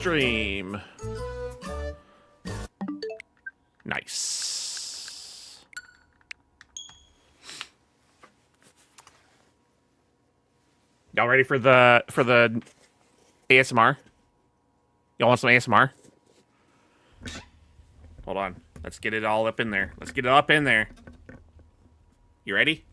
Stream. Nice. Y'all ready for the ASMR? Y'all want some ASMR? Hold on. Let's get it all up in there. Let's get it up in there. You ready?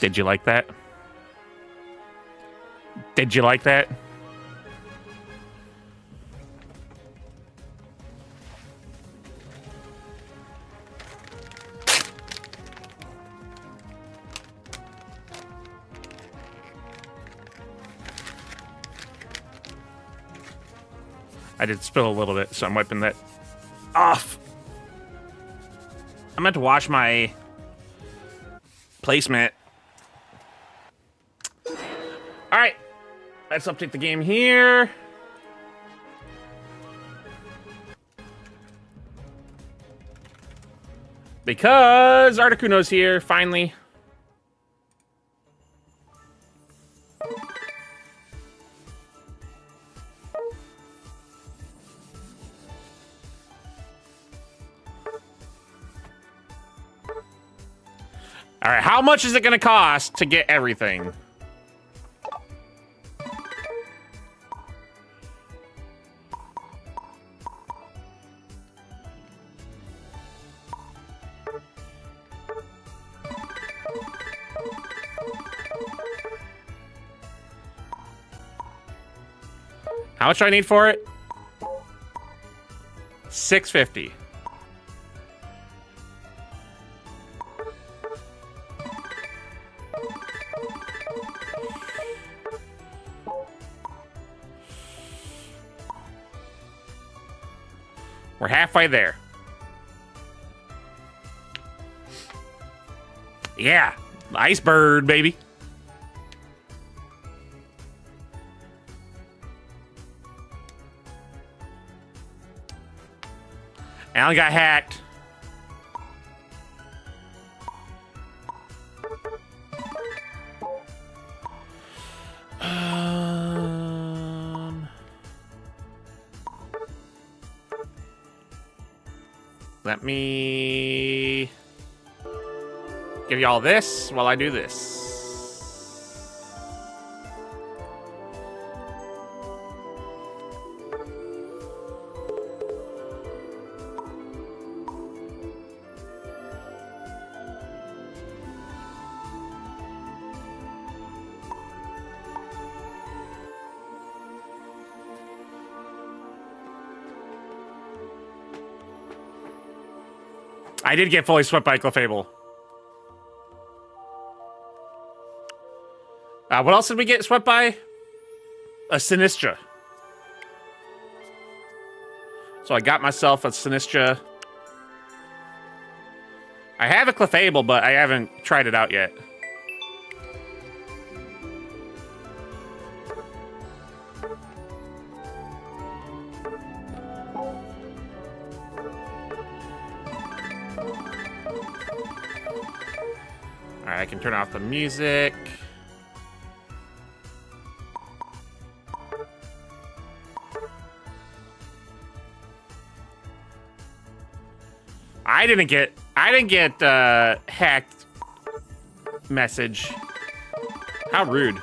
Did you like that? Did you like that? I did spill a little bit, so I'm wiping that off. I meant to wash my placemat. All right, let's update the game here. Because Articuno's here, finally. All right, how much is it gonna cost to get everything? How much do I need for it? $650. We're halfway there. Yeah, ice bird, baby. Alan got hacked. Let me give y'all this while I do this. I did get fully swept by Clefable. What else did we get swept by? A Sinistra. So I got myself a Sinistra. I have a Clefable, but I haven't tried it out yet. Alright, I can turn off the music. I didn't get hacked message. How rude.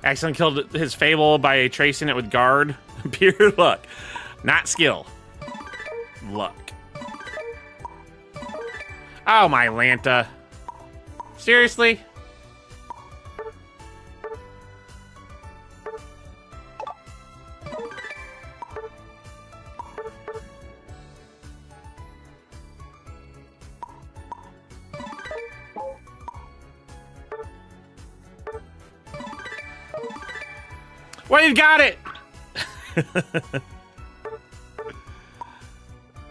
Accidentally killed his Fable by tracing it with guard. Pure luck. Not skill. Luck. Oh, my Lanta. Seriously? Well, you got it!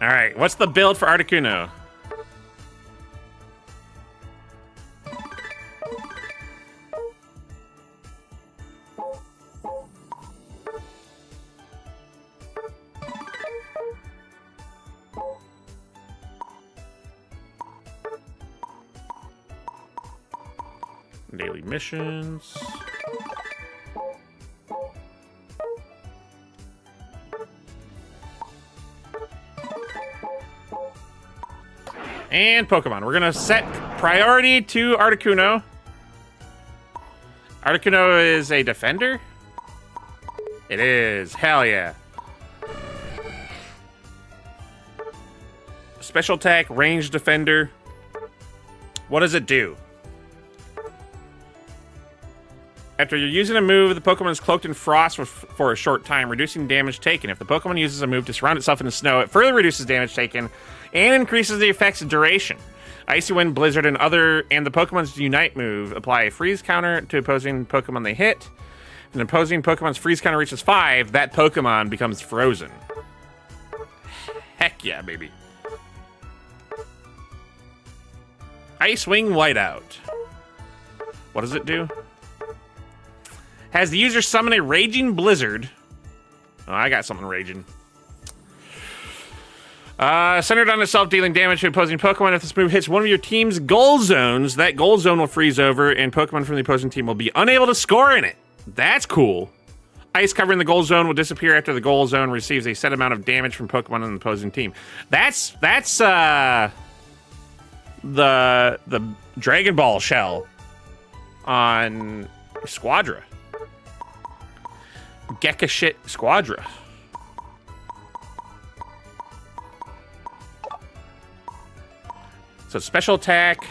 Alright, what's the build for Articuno? Daily missions. And Pokemon. We're gonna set priority to Articuno. Articuno is a defender? It is. Hell yeah. Special attack, ranged defender. What does it do? After you're using a move, the Pokemon is cloaked in frost for a short time, reducing damage taken. If the Pokemon uses a move to surround itself in the snow, it further reduces damage taken and increases the effect's duration. Icy Wind, Blizzard, and the Pokemon's Unite move apply a freeze counter to opposing Pokemon they hit. If an opposing Pokemon's freeze counter reaches 5, that Pokemon becomes frozen. Heck yeah, baby. Ice Wing Whiteout. What does it do? Has the user summon a Raging Blizzard. Oh, I got something raging. Centered on itself, dealing damage to opposing Pokemon. If this move hits one of your team's goal zones, that goal zone will freeze over, and Pokemon from the opposing team will be unable to score in it. That's cool. Ice covering the goal zone will disappear after the goal zone receives a set amount of damage from Pokemon on the opposing team. That's the Dragon Ball shell on Squadra. Gekka shit Squadra. So special attack.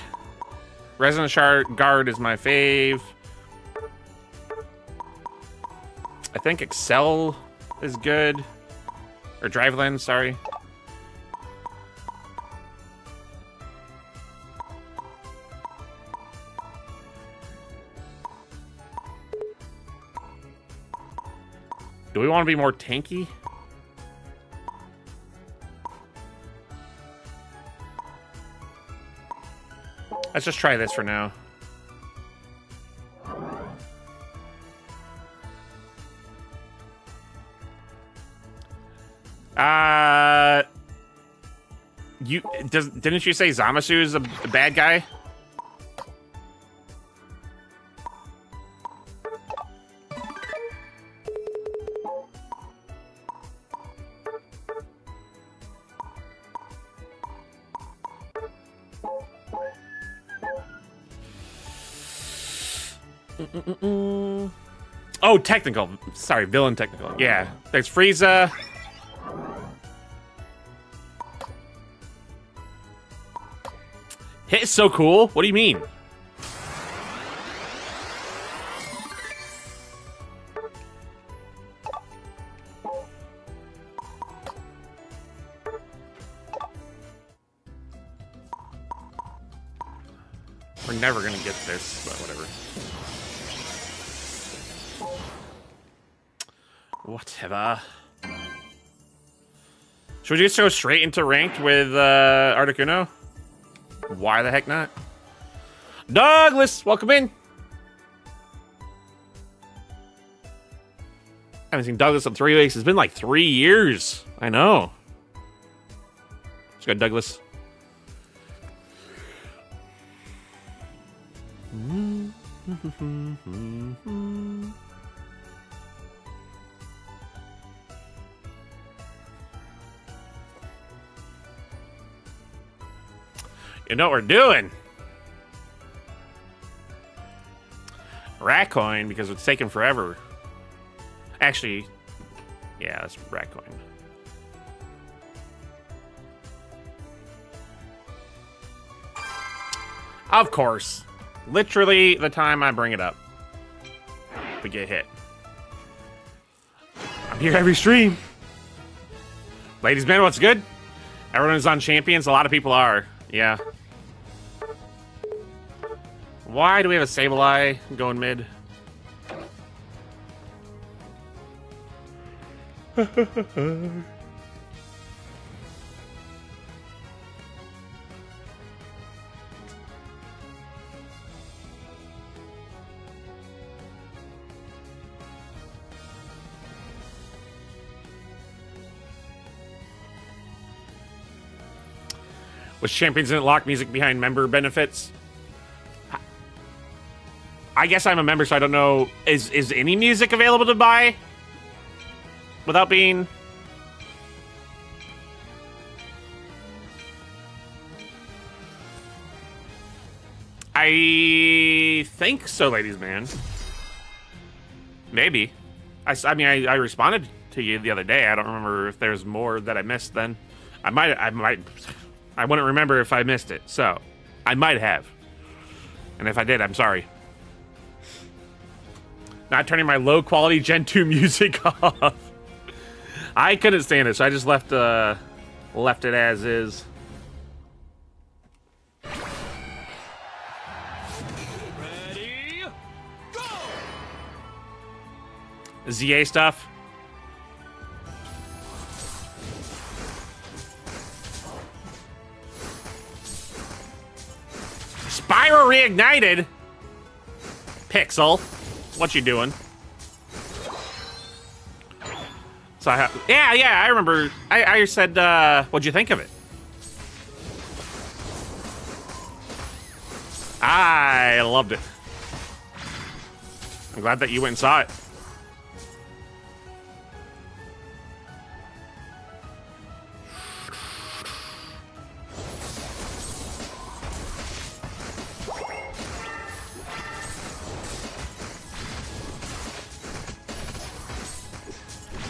Resonant Shard Guard is my fave. I think Excel is good. Or Drive Lens, sorry. Do we want to be more tanky? Let's just try this for now. Didn't you say Zamasu is a bad guy? Oh, technical. Sorry, villain technical. Yeah, there's Frieza. Hit is so cool. What do you mean? We're never gonna get this, but whatever. Whatever. Should we just go straight into ranked with Articuno? Why the heck not? Douglas, welcome in. I haven't seen Douglas in 3 weeks. It's been like 3 years. I know. Let's go, Douglas. You know what we're doing? Ratcoin, because it's taken forever. Actually, yeah, that's Ratcoin. Of course. Literally the time I bring it up, we get hit. I'm here every stream. Ladies, man, what's good? Everyone's on champions. A lot of people are. Yeah. Why do we have a Sableye going mid? Was Champions didn't lock music behind member benefits? I guess I'm a member, so I don't know. Is any music available to buy without being? I think so, ladies, man. Maybe. I mean, I responded to you the other day. I don't remember if there's more that I missed then. I wouldn't remember if I missed it, so I might have. And if I did, I'm sorry. Not turning my low-quality Gen 2 music off. I couldn't stand it, so I just left it as is. Ready, go! ZA stuff. Spyro reignited. Pixel, what you doing? So yeah, I remember. I said, what'd you think of it? I loved it. I'm glad that you went and saw it.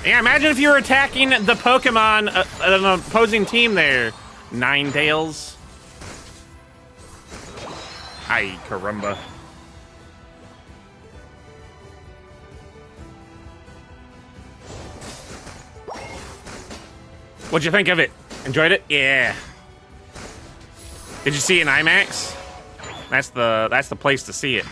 Yeah, imagine if you were attacking the Pokemon, an opposing team there. Ninetales. Ay, caramba. What'd you think of it? Enjoyed it? Yeah. Did you see it in IMAX? That's the place to see it.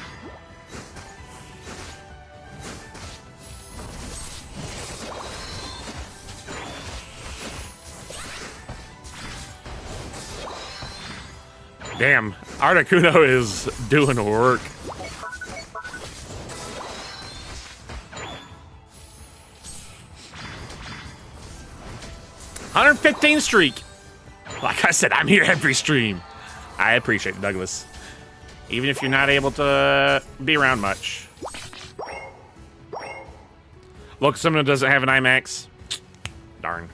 Damn, Articuno is doing work. $115 streak. Like I said, I'm here every stream. I appreciate it, Douglas. Even if you're not able to be around much. Look, someone doesn't have an IMAX. Darn.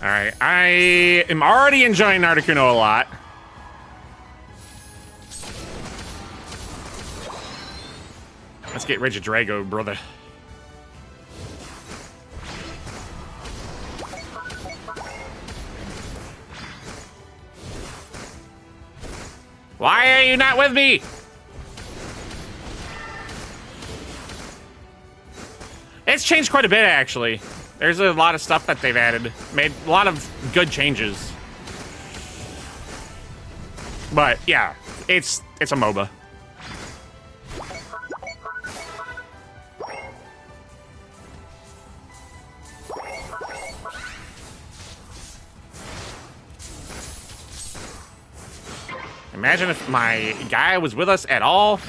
Alright, I am already enjoying Articuno a lot. Let's get Regidrago, brother. Why are you not with me? It's changed quite a bit, actually. There's a lot of stuff that they've added. Made a lot of good changes. But, yeah, it's a MOBA. Imagine if my guy was with us at all.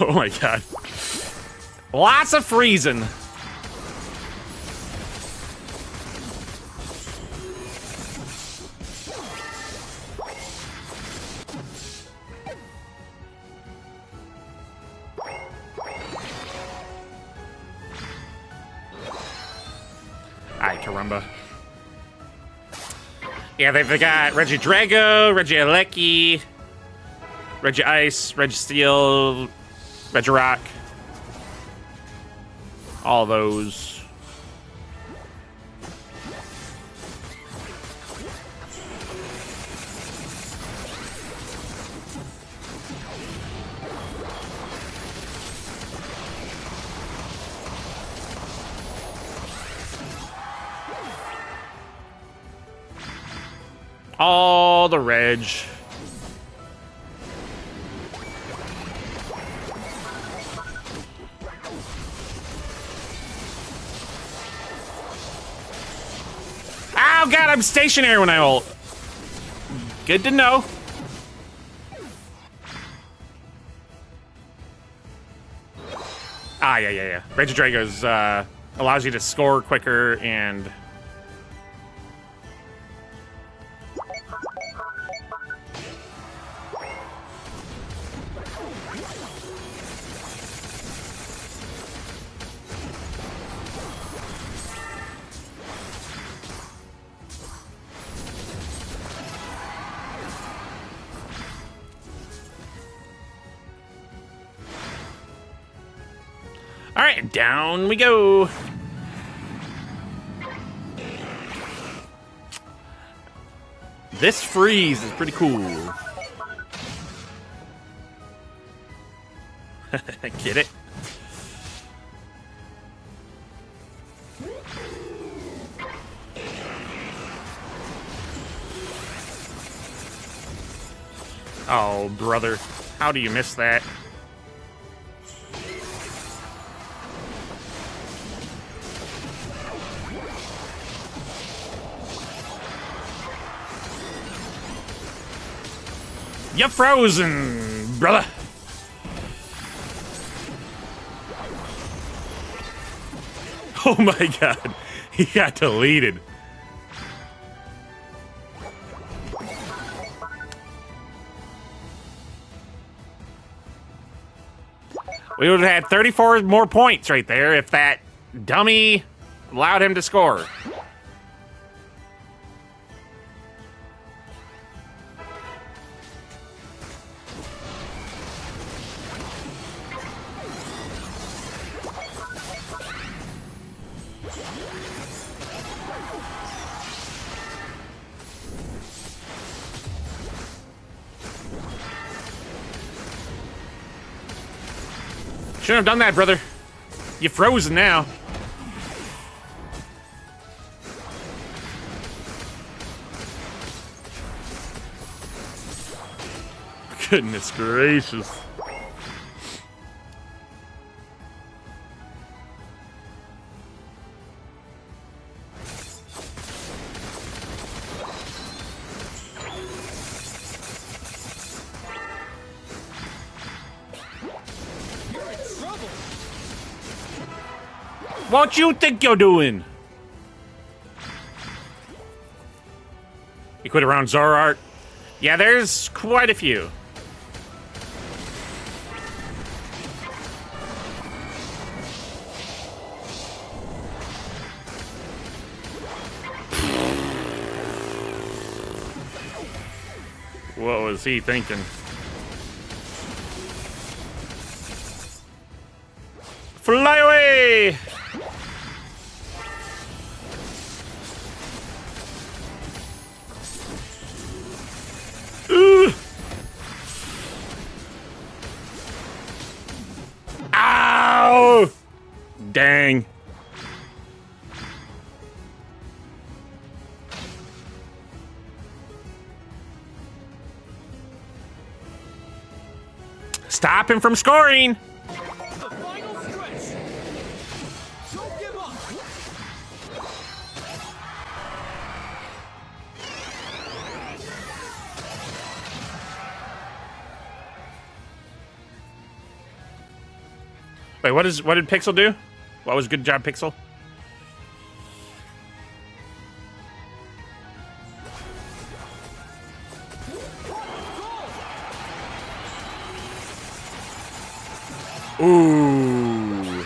Oh my god. Lots of freezing. Rumba. Yeah, they've got Regidrago, Regieleki, Regice, Registeel, Regirock. All those. All the reg. Oh god, I'm stationary when I ult. Good to know. Ah, yeah. Regidrago's allows you to score quicker and... All right, down we go. This freeze is pretty cool. Get it? Oh, brother. How do you miss that? You're frozen, brother. Oh my god, he got deleted. We would have had 34 more points right there if that dummy allowed him to score. Shouldn't have done that, brother. You're frozen now. Goodness gracious. What you think you're doing? You quit around Zorart? Yeah, there's quite a few. What was he thinking? Fly away! Ow! Dang. Stop him from scoring! The final stretch. Don't give up. Wait, what did Pixel do? What was good job, Pixel? Ooh.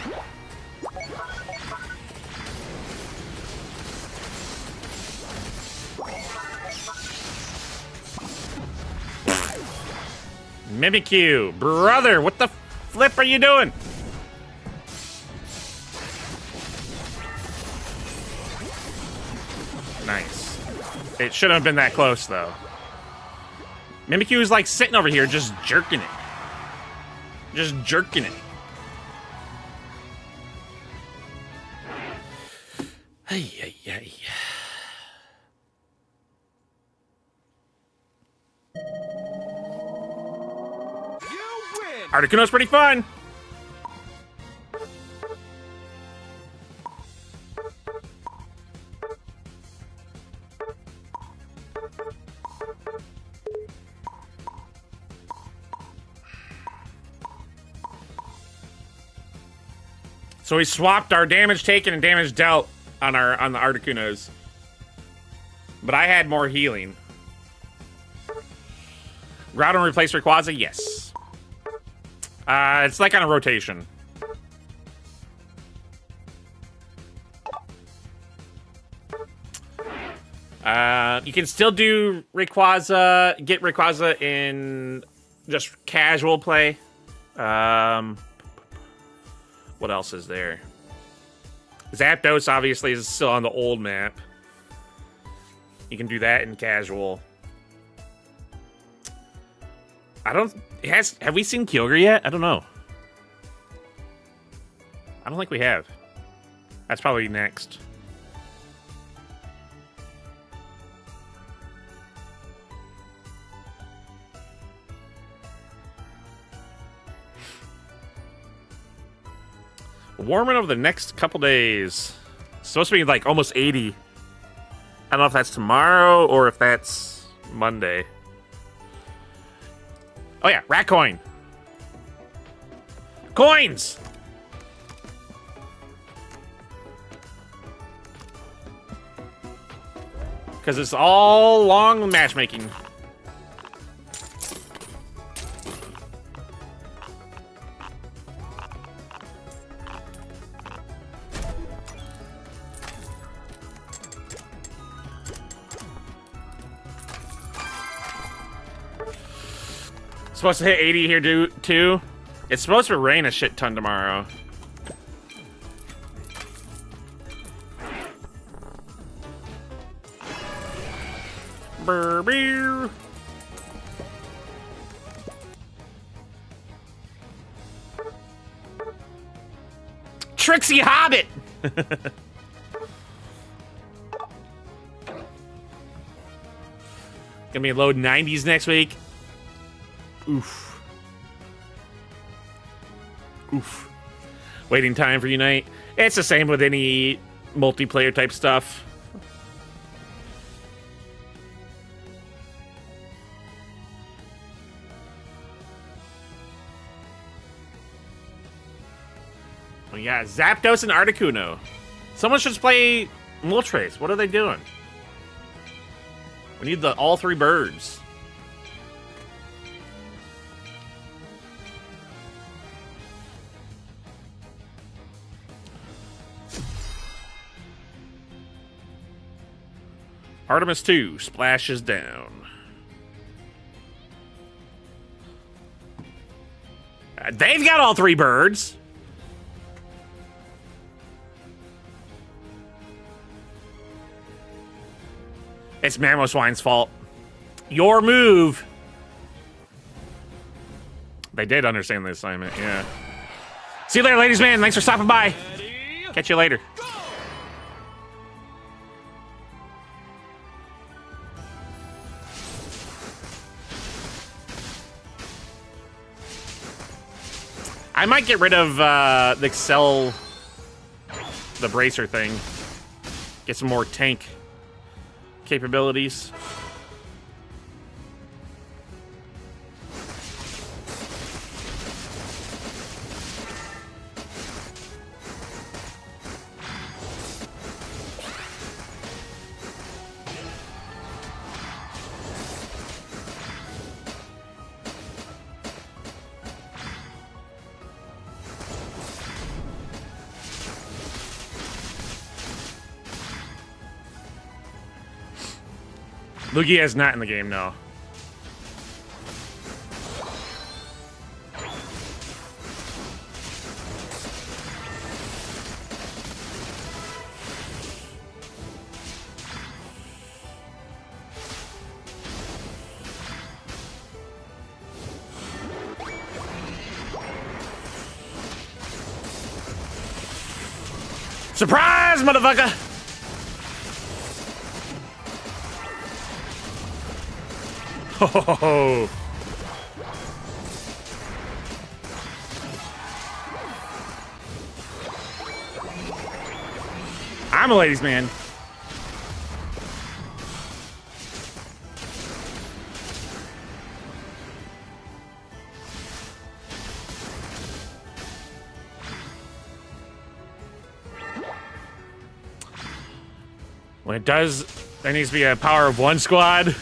Mimikyu, brother, what the flip are you doing? Nice. It shouldn't have been that close, though. Mimikyu is like sitting over here just jerking it. Just jerking it. Ay, ay, ay. You win! Articuno's pretty fun. So we swapped our damage taken and damage dealt on the Articunos. But I had more healing. Groudon replace Rayquaza? Yes. It's like on a rotation. You can still do Rayquaza, get Rayquaza in just casual play. What else is there? Zapdos obviously is still on the old map. You can do that in casual. Have we seen Kyogre yet? I don't know. I don't think we have. That's probably next. Warming over the next couple days. It's supposed to be like almost 80. I don't know if that's tomorrow or if that's Monday. Oh yeah, rat coin. Coins! Because it's all long matchmaking. Supposed to hit 80 here too. It's supposed to rain a shit ton tomorrow. Brr. Trixie Hobbit! Gonna be low 90s next week. Oof. Oof. Waiting time for Unite. It's the same with any multiplayer type stuff. We got Zapdos and Articuno. Someone should play Moltres. What are they doing? We need all three birds. Artemis 2 splashes down. They've got all three birds. It's Mamoswine's fault. Your move. They did understand the assignment, yeah. See you later, ladies man. Thanks for stopping by. Catch you later. I might get rid of the Excel, the bracer thing. Get some more tank capabilities. Lugia is not in the game, no. Surprise, motherfucker! Ho ho ho ho! I'm a ladies' man. When it does, there needs to be a power of one squad.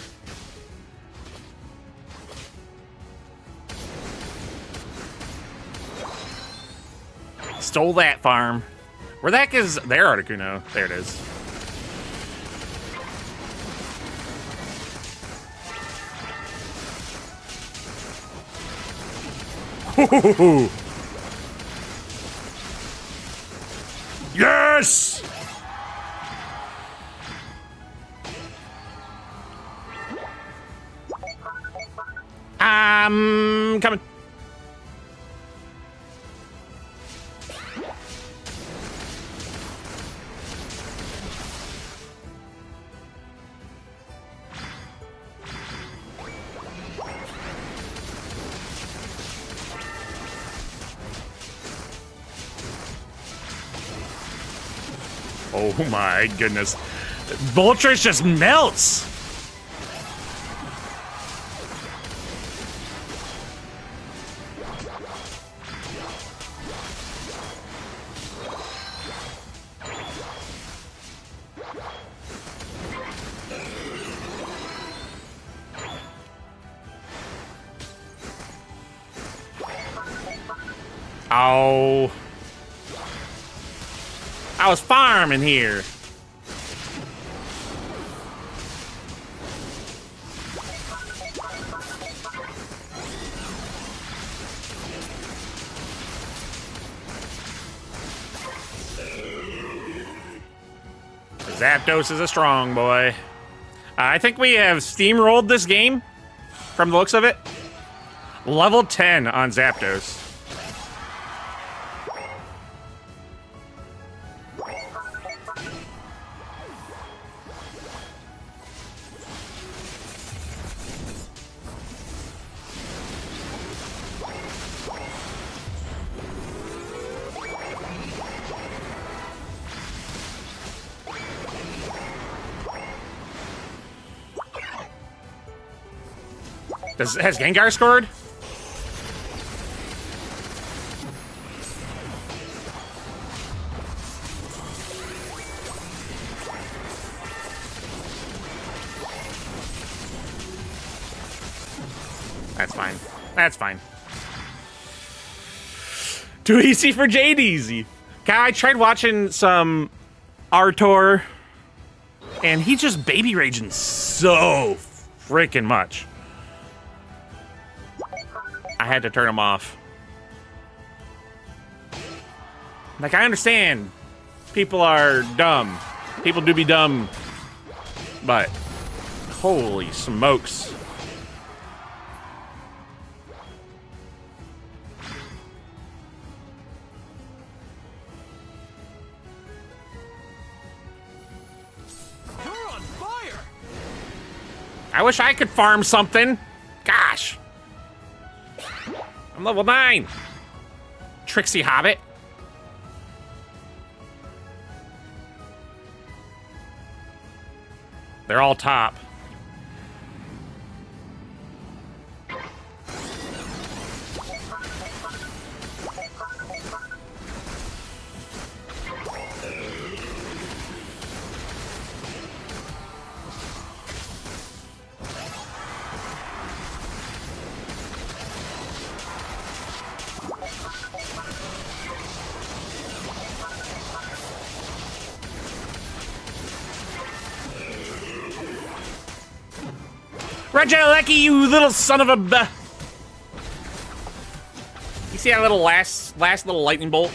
Stole that farm. Where the heck is their Articuno? There it is. Ooh. Yes! Coming. Oh my goodness. Voltress just melts! Oh. I was farming here. Zapdos is a strong boy. I think we have steamrolled this game from the looks of it. Level 10 on Zapdos. Has Gengar scored? That's fine. That's fine. Too easy for Jade Easy. I tried watching some Artor, and he's just baby raging so freaking much. I had to turn him off. Like, I understand people are dumb. People do be dumb. But, holy smokes. You're on fire! I wish I could farm something. Gosh. I'm level 9. Trixie Hobbit. They're all top. Regieleki, you little son of a... You see that little last little lightning bolt?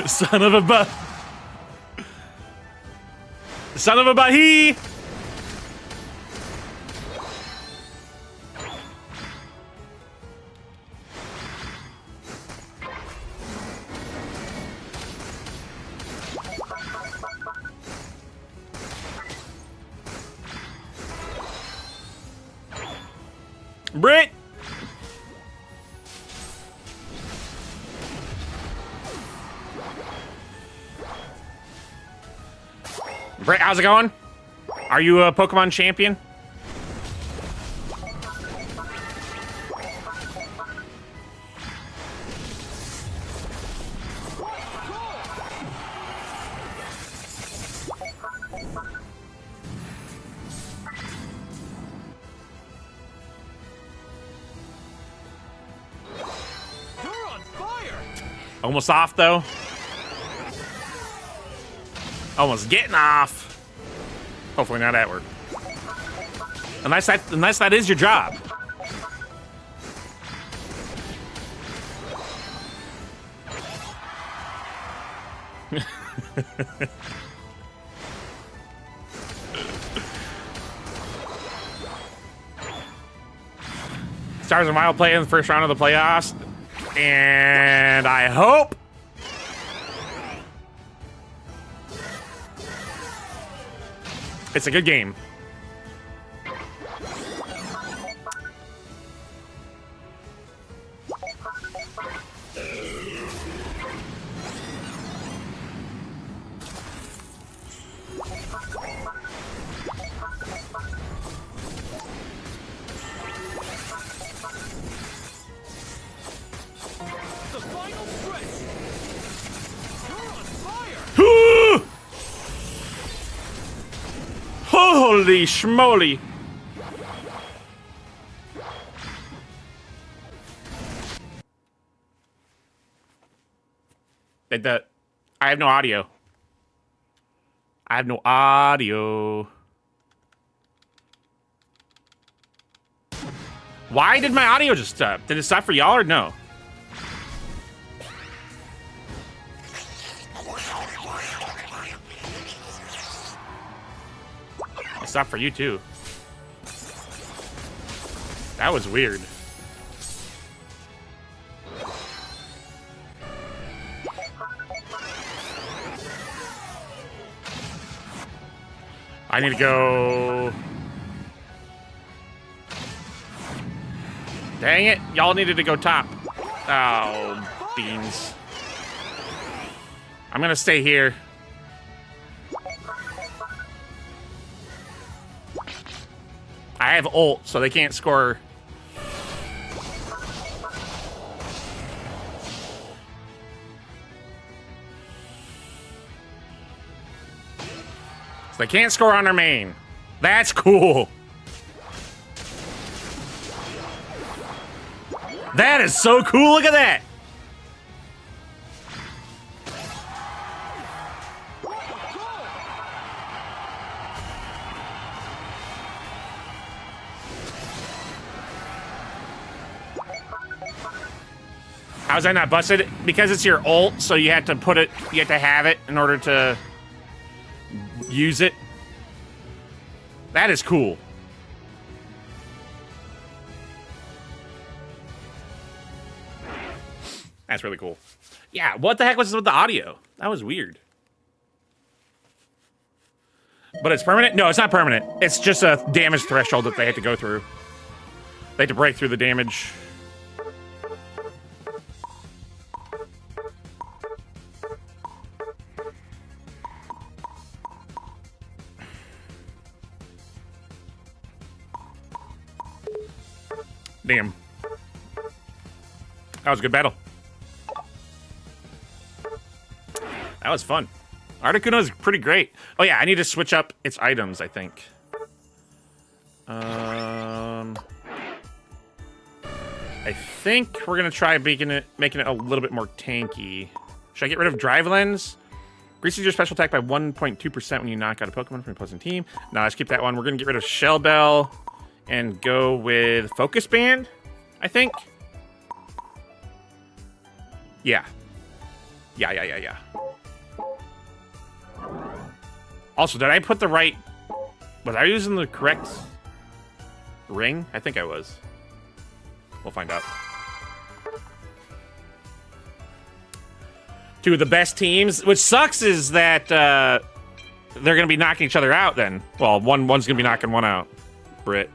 Son of a Son of a Bahi! Brit! Brit, how's it going? Are you a Pokemon champion? You're on fire! Almost off, though. Almost getting off. Hopefully not at work. Unless that is your job. Stars and Wild play in the first round of the playoffs. And I hope it's a good game. The final stretch! You're on fire! Holy schmoly. I have no audio. I have no audio. Why did my audio just stop? Did it stop for y'all or no? It stopped for you too. That was weird. I need to go. Dang it, y'all needed to go top. Oh, beans. I'm gonna stay here. I have ult, so they can't score. So they can't score on their main. That's cool. That is so cool. Look at that. How's that not busted? Because it's your ult, so you have to put it, you have to have it in order to use it. That is cool. That's really cool. Yeah, what the heck was this with the audio? That was weird. But it's permanent? No, it's not permanent. It's just a damage threshold that they have to go through. They have to break through the damage. Damn. That was a good battle. That was fun. Articuno is pretty great. Oh yeah, I need to switch up its items, I think. I think we're gonna try making it a little bit more tanky. Should I get rid of Drive Lens? Increases your special attack by 1.2% when you knock out a Pokemon from your opposing team. No, let's keep that one. We're gonna get rid of Shell Bell and go with Focus Band, I think. Yeah. Yeah. Also, did I put the right... Was I using the correct ring? I think I was. We'll find out. Two of the best teams. Which sucks is that they're going to be knocking each other out then. Well, one's going to be knocking one out. Brit.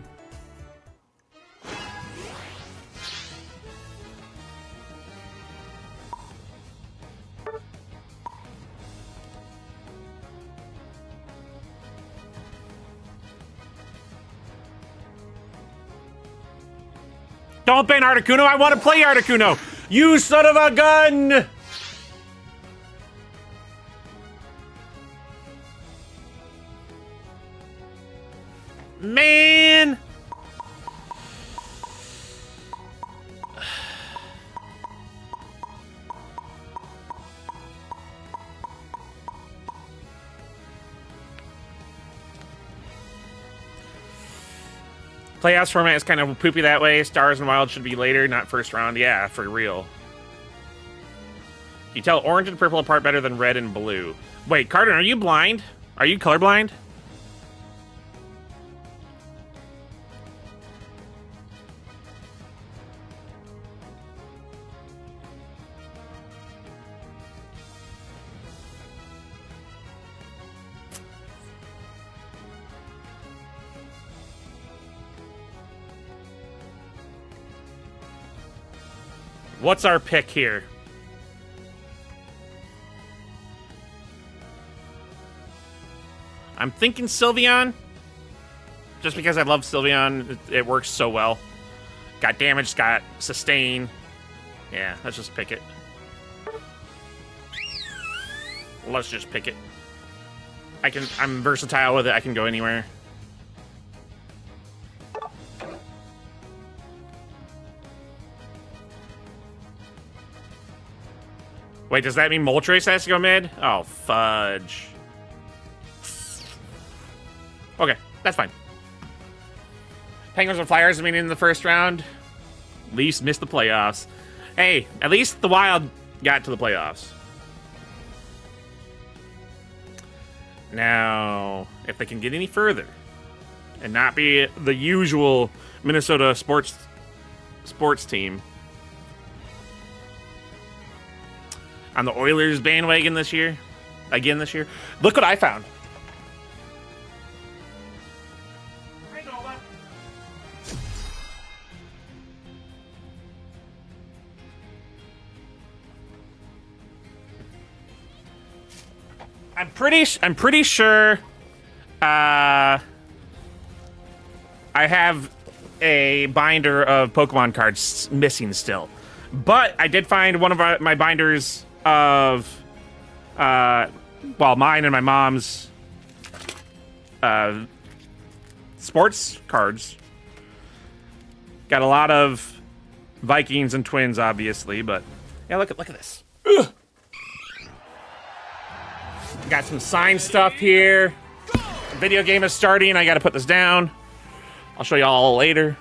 Don't ban Articuno. I want to play Articuno. You son of a gun. Man. Playoffs format is kind of poopy that way. Stars and Wild should be later, not first round. Yeah, for real. You tell orange and purple apart better than red and blue. Wait, Carter, are you blind? Are you colorblind? What's our pick here? I'm thinking Sylveon. Just because I love Sylveon, it works so well. Got damage, got sustain. Yeah, let's just pick it. Let's just pick it. I'm versatile with it. I can go anywhere. Wait, does that mean Moltres has to go mid? Oh, fudge. Okay, that's fine. Penguins and Flyers, I mean, in the first round. Leafs missed the playoffs. Hey, at least the Wild got to the playoffs. Now, if they can get any further and not be the usual Minnesota sports team on the Oilers bandwagon this year, again this year, look what I found. I'm pretty sure I have a binder of Pokemon cards missing still. But I did find one of my binders of mine and my mom's sports cards. Got a lot of Vikings and Twins, obviously, but yeah, look at this. Ugh. Got some signed stuff here. The video game is starting. I got to put this down. I'll show you all later.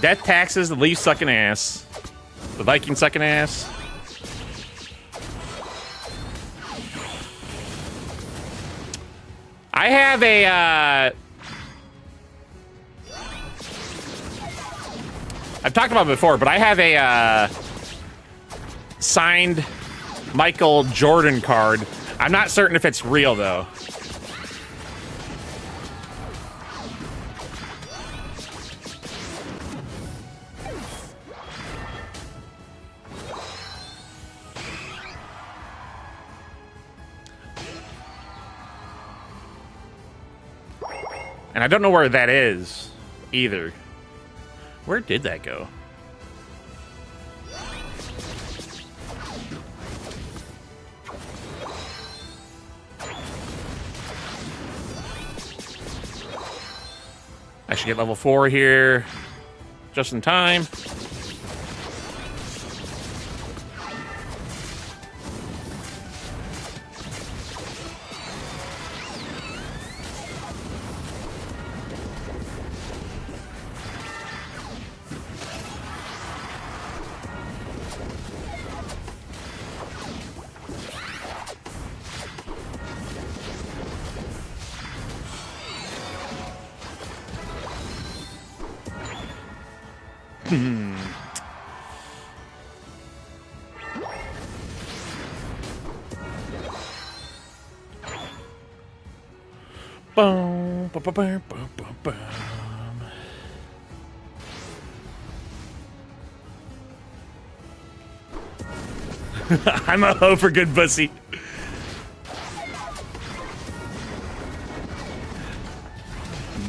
Death taxes, the Leafs sucking ass. The Vikings sucking ass. I have a, I've talked about it before, but I have a, signed Michael Jordan card. I'm not certain if it's real, though. And I don't know where that is, either. Where did that go? I should get level 4 here just in time. Boom, boom, boom, boom, boom, boom. I'm a hoe for good pussy.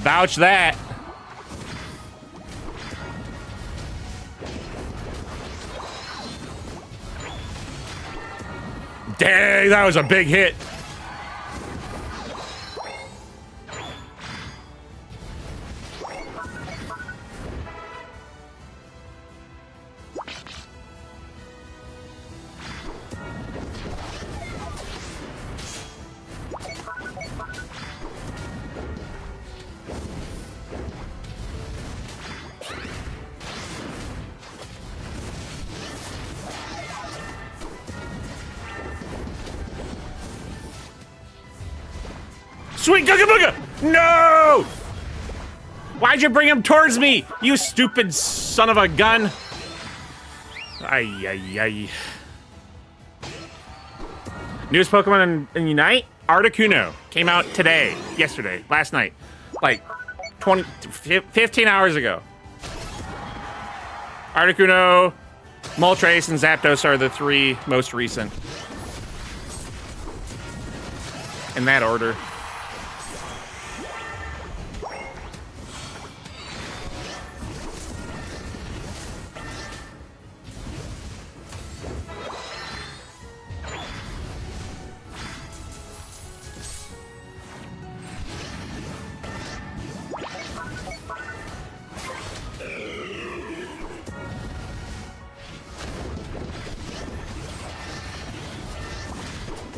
Vouch that. Dang, that was a big hit. Sweet Googa Booga! No! Why'd you bring him towards me, you stupid son of a gun? Ay, ay, ay. Newest Pokemon in Unite? Articuno. Came out today. Yesterday. Last night. Like 15 hours ago. Articuno, Moltres, and Zapdos are the 3 most recent. In that order.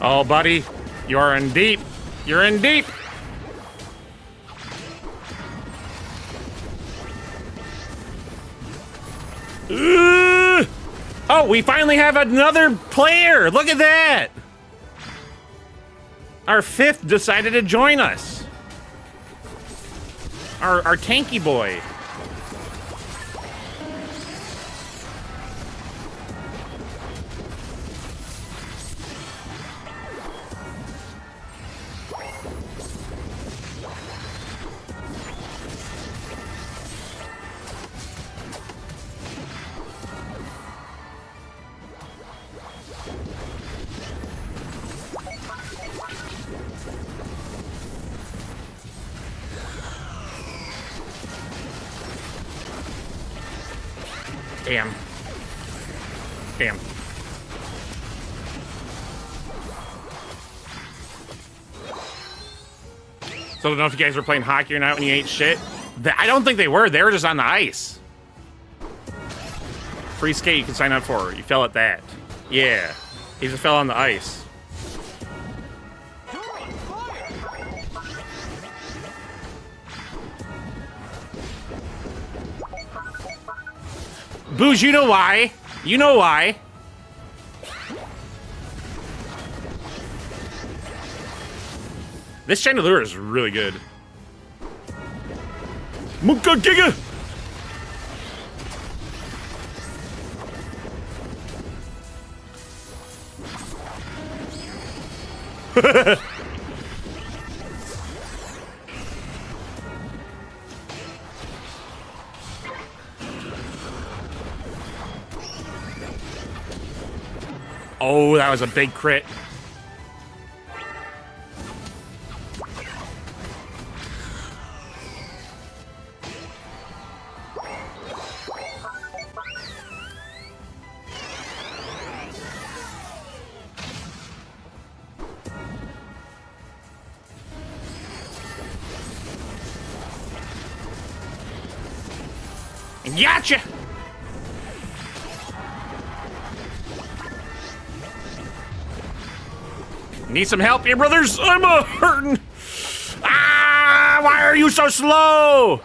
Oh, buddy, you're in deep. You're in deep. Oh, we finally have another player. Look at that. Our 5th decided to join us. Our tanky boy. Damn. Damn. So I don't know if you guys were playing hockey or not when you ate shit. I don't think they were. They were just on the ice. Free skate you can sign up for. You fell at that. Yeah. He just fell on the ice. Booze, you know why. You know why. This Chandelure is really good. Muka Giga! Oh, that was a big crit. Gotcha! Need some help here, brothers? I'm hurting. Ah! Why are you so slow?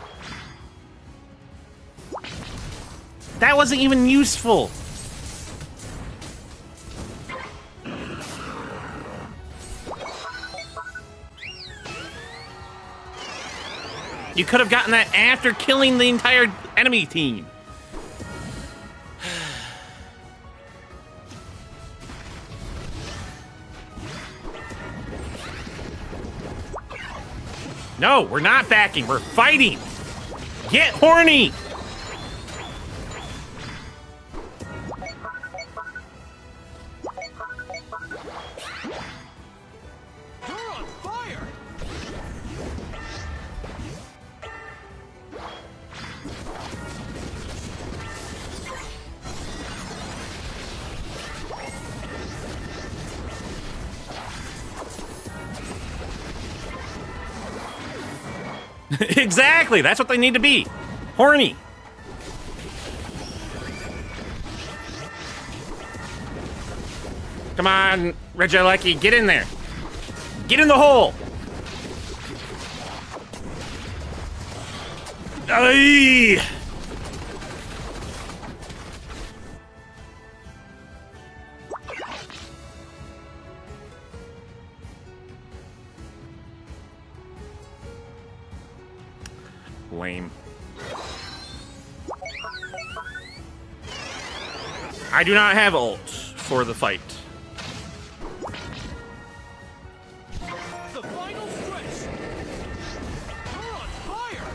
That wasn't even useful. You could have gotten that after killing the entire enemy team. No, we're not backing. We're fighting. Get horny. You're on fire. Exactly. That's what they need to be. Horny. Come on, Regieleki, get in there. Get in the hole. Aye. Lame. I do not have ult for the fight. The final stretch. You're on fire.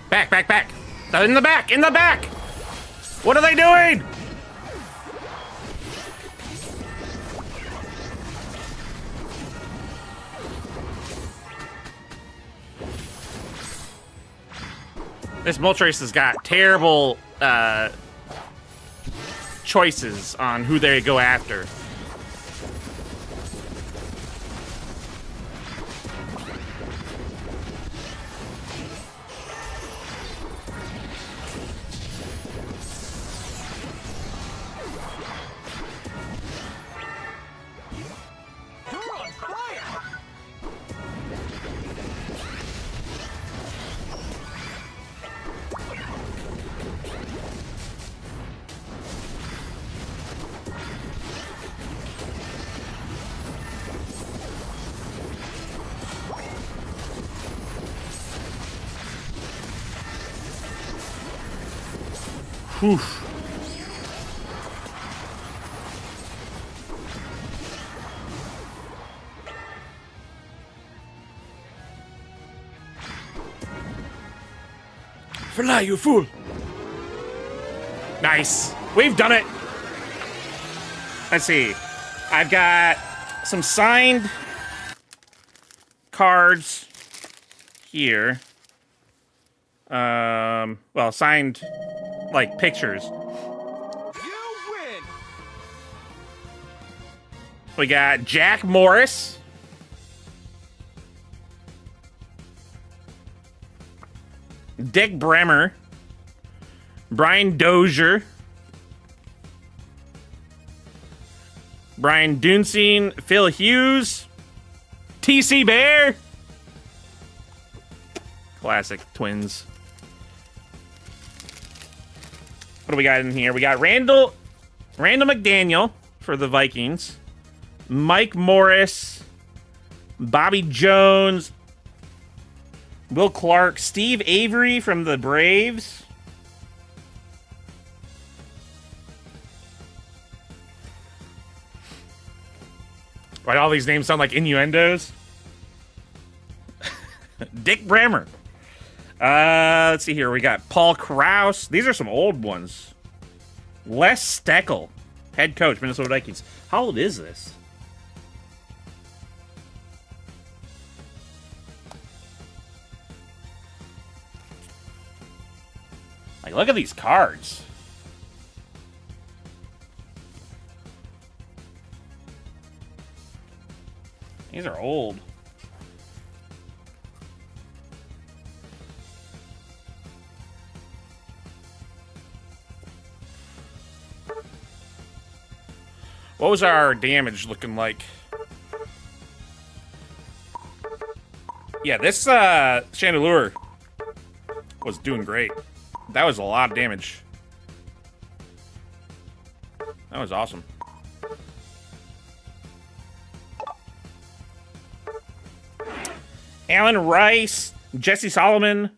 Back, back, back. In the back, in the back. What are they doing? This Moltres has got terrible choices on who they go after. You're on fire. Whew. Fly, you fool! Nice. We've done it. Let's see. I've got some signed cards here. Well, signed like pictures. You win. We got Jack Morris. Dick Bremer. Brian Dozier. Brian Dunstein. Phil Hughes. TC Bear. Classic twins. What do we got in here? We got Randall McDaniel for the Vikings. Mike Morris. Bobby Jones. Will Clark. Steve Avery from the Braves. Why do all these names sound like innuendos? Dick Bremer. Let's see here. We got Paul Krause. These are some old ones. Les Steckel, head coach, Minnesota Vikings. How old is this? Like, look at these cards. These are old. What was our damage looking like? Yeah, this Chandelure was doing great. That was a lot of damage. That was awesome. Alan Rice, Jesse Solomon.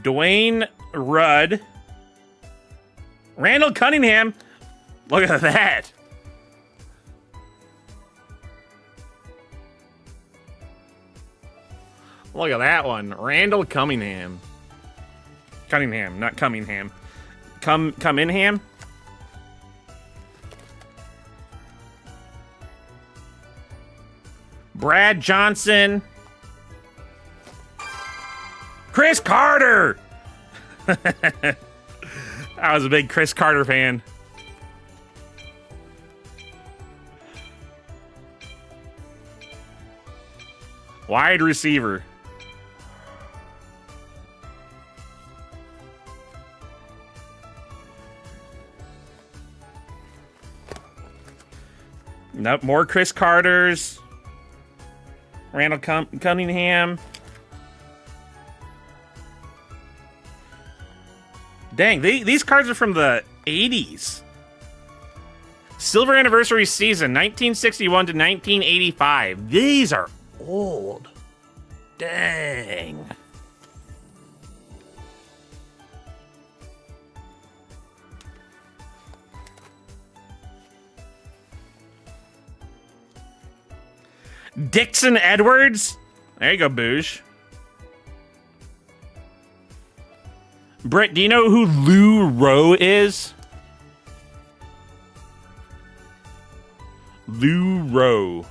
Dwayne Rudd. Randall Cunningham. Look at that. Look at that one. Randall Cunningham. Cunningham, not Cummingham. Come in ham. Brad Johnson. Chris Carter. I was a big Chris Carter fan. Wide receiver. Nope, more Chris Carters. Randall Cunningham. Dang, these cards are from the 80s. Silver Anniversary Season, 1961 to 1985. These are old. Dang. Dixon Edwards. There you go, Booge. Britt, do you know who Lou Rowe is? Lou Rowe.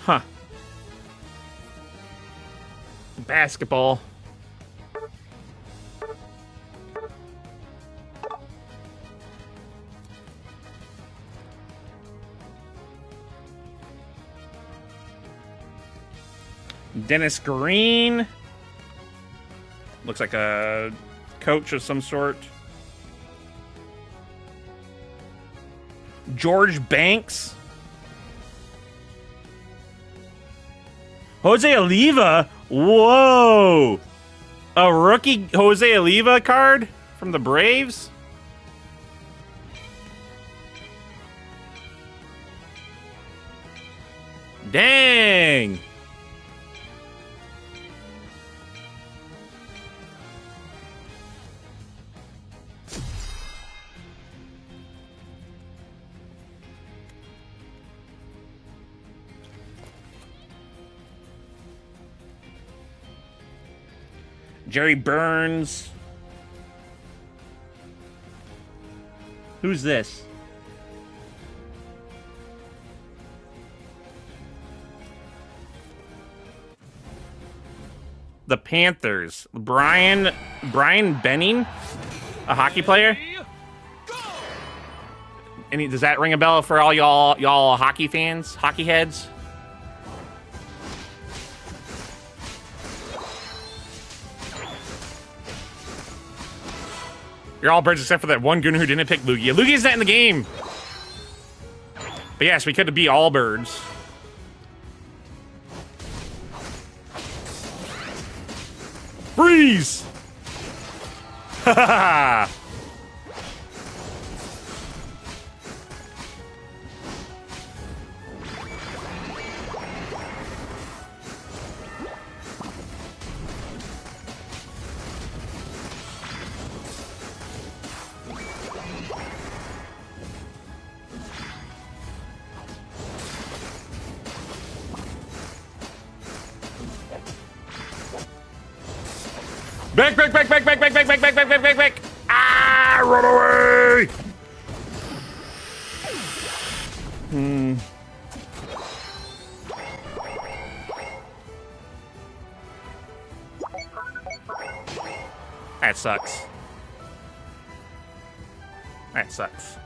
Huh. Basketball. Dennis Green. Looks like a coach of some sort. George Banks. Jose Oliva? Whoa! A rookie Jose Oliva card from the Braves? Dang! Jerry Burns. Who's this? The Panthers. Brian Benning, a hockey player. Any, does that ring a bell for all y'all hockey fans, hockey heads? You're all birds except for that one gooner who didn't pick Lugia. Lugia's not in the game. But yes, we could be all birds. Freeze! Ha ha ha! Back. Ah, run away! That sucks. That sucks.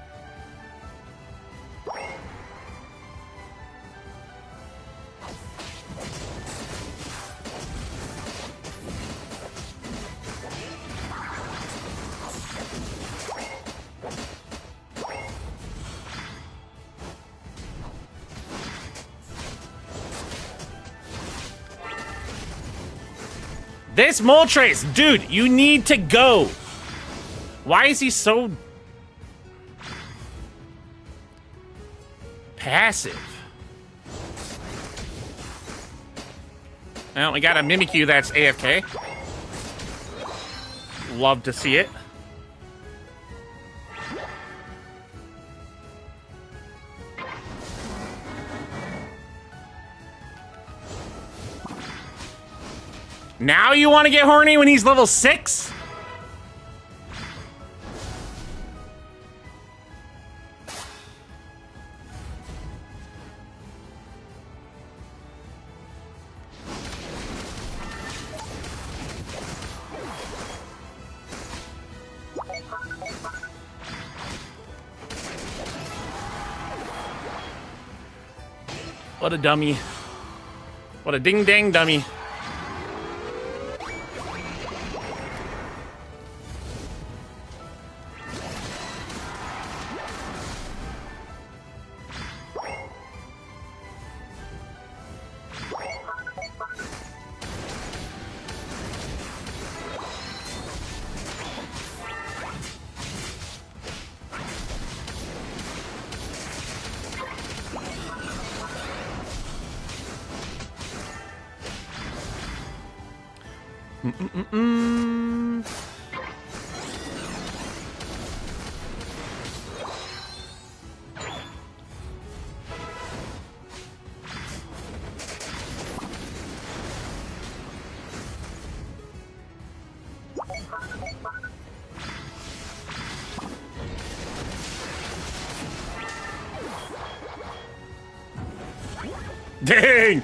This Moltres, dude, you need to go. Why is he so passive? Well, we got a Mimikyu that's AFK. Love to see it. Now you want to get horny when he's level 6? What a dummy. What a ding-dang dummy. Dang!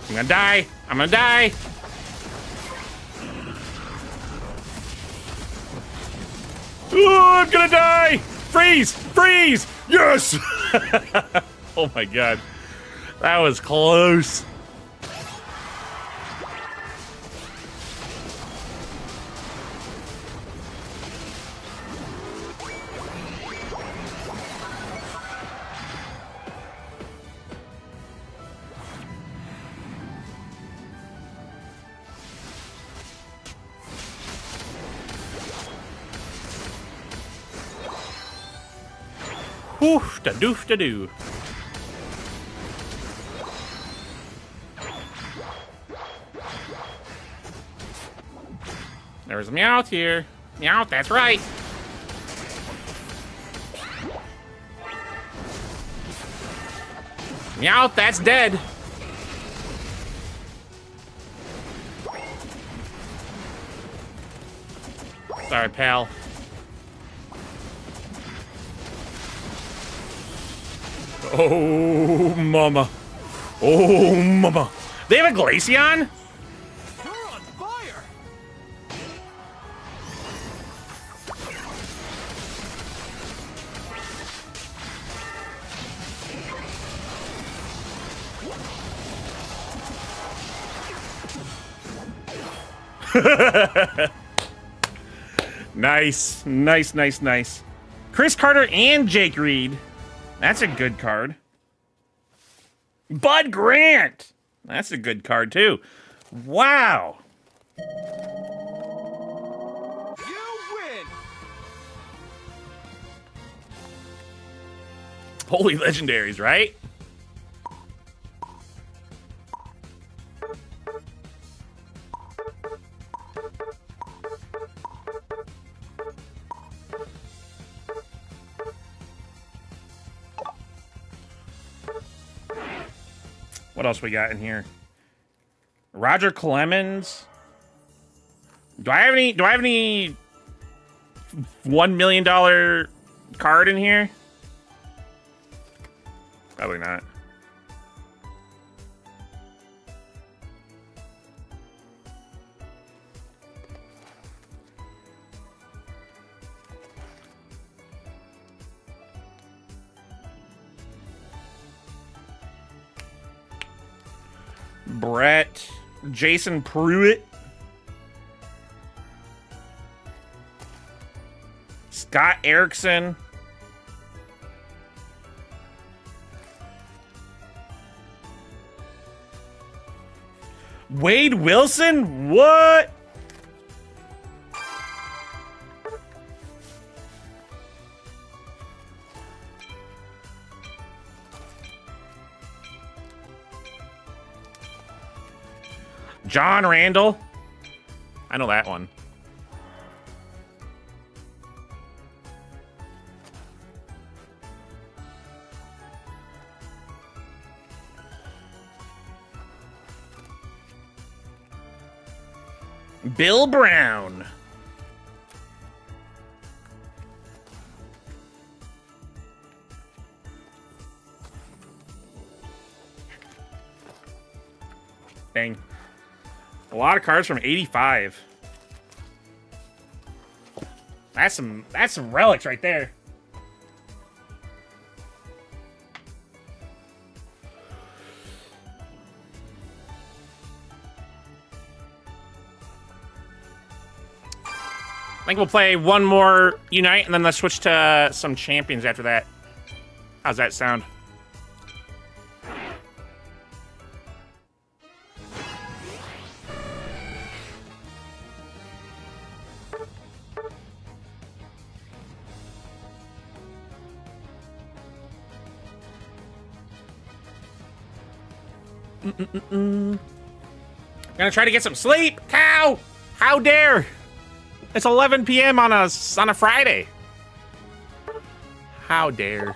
I'm gonna die. I'm gonna die. Oh, I'm gonna die. Freeze! Freeze! Yes! Oh my god. That was close. Oof da doof da doo. There's a Meowth here. Meowth, that's right. Meowth, that's dead. Sorry, pal. Oh, mama. Oh, mama. They have a Glaceon? You're on fire! Nice. Nice, nice, nice. Chris Carter and Jake Reed. That's a good card. Bud Grant. That's a good card, too. Wow. You win! Holy legendaries, right? What else we got in here? Roger Clemens. Do I have any $1 million card in here? Probably not. Brett, Jason Pruitt, Scott Erickson, Wade Wilson? What? John Randall. I know that one. Bill Brown. Dang. A lot of cards from 85. That's some relics right there. I think we'll play one more Unite, and then let's switch to some champions after that. How's that sound? Gonna try to get some sleep, cow! How dare! It's 11 p.m. on a Friday. How dare!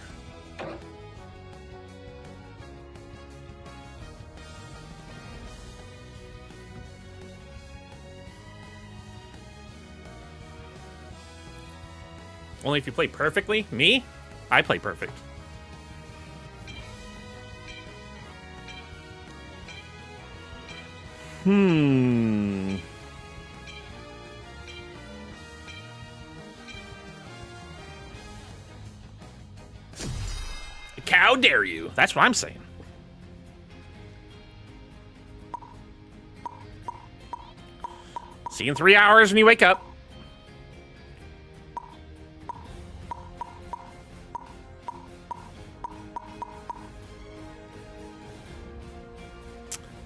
Only if you play perfectly. Me? I play perfect. How dare you? That's what I'm saying. See you in 3 hours when you wake up.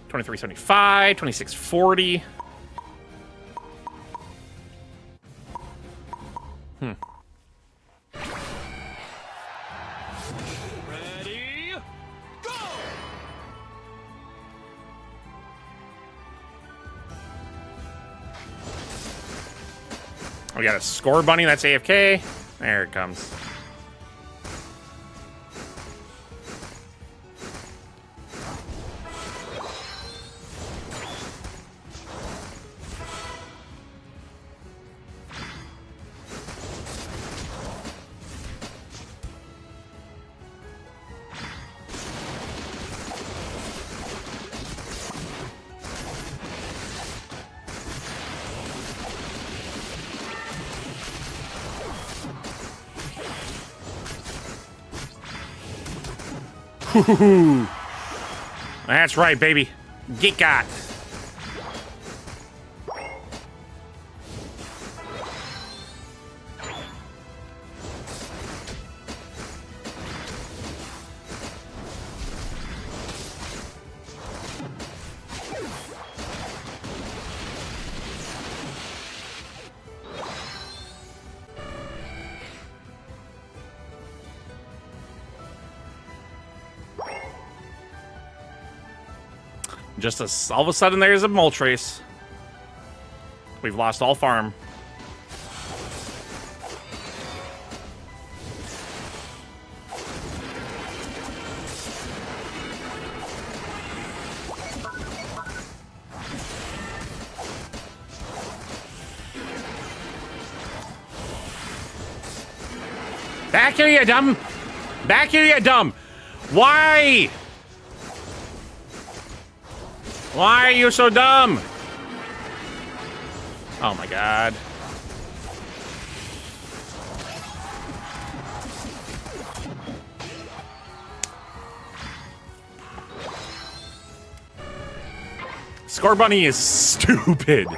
$23.75, $26.40. Ready, go! We got a score bunny that's AFK. There it comes. That's right, baby. Get got. Just all of a sudden, there's a Moltres. We've lost all farm. Back here, you dumb! Back here, you dumb! Why? Why are you so dumb? Oh my god. Score Bunny is stupid.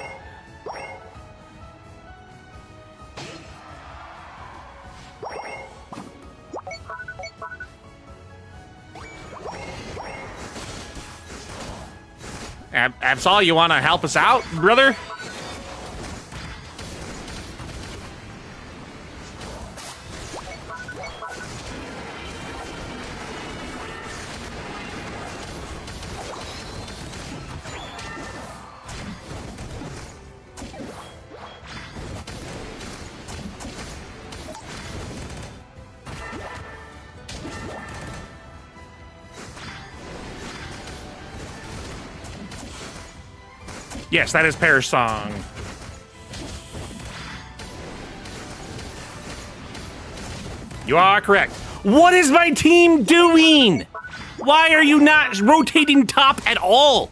Absol, you want to help us out, brother? Yes, that is Pear's song. You are correct. What is my team doing? Why are you not rotating top at all?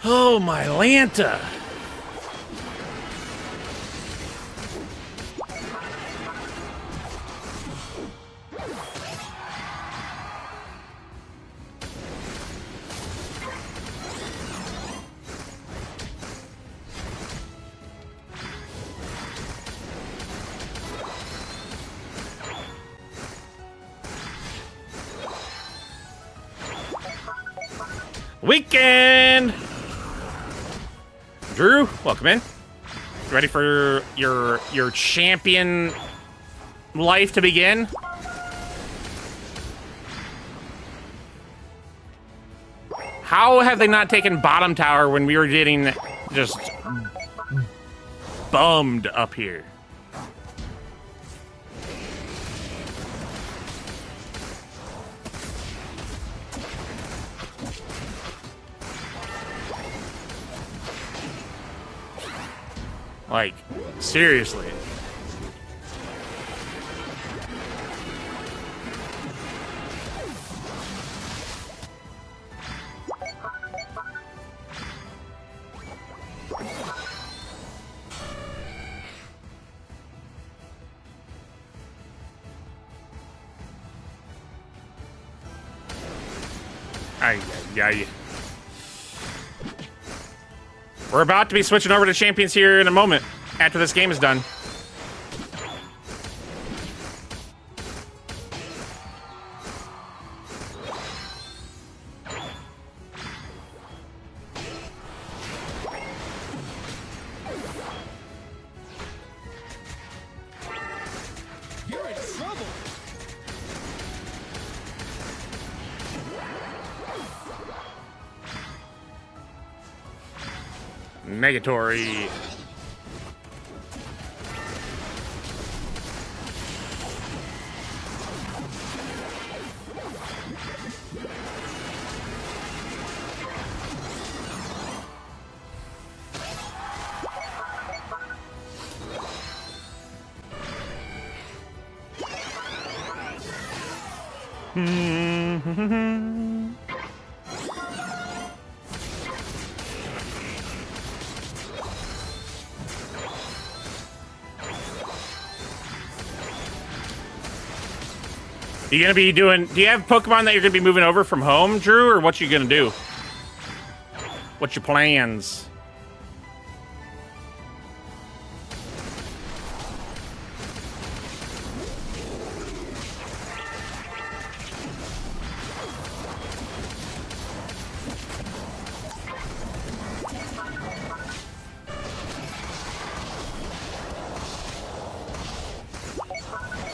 Oh, my Lanta. Weekend! Drew, welcome in. Ready for your champion life to begin? How have they not taken bottom tower when we were getting just bummed up here? Like, seriously. Ay, ay, ay. We're about to be switching over to champions here in a moment, after this game is done. You're in trouble. Negatory. You gonna be doing? Do you have Pokemon that you're gonna be moving over from home, Drew, or what you gonna do? What's your plans?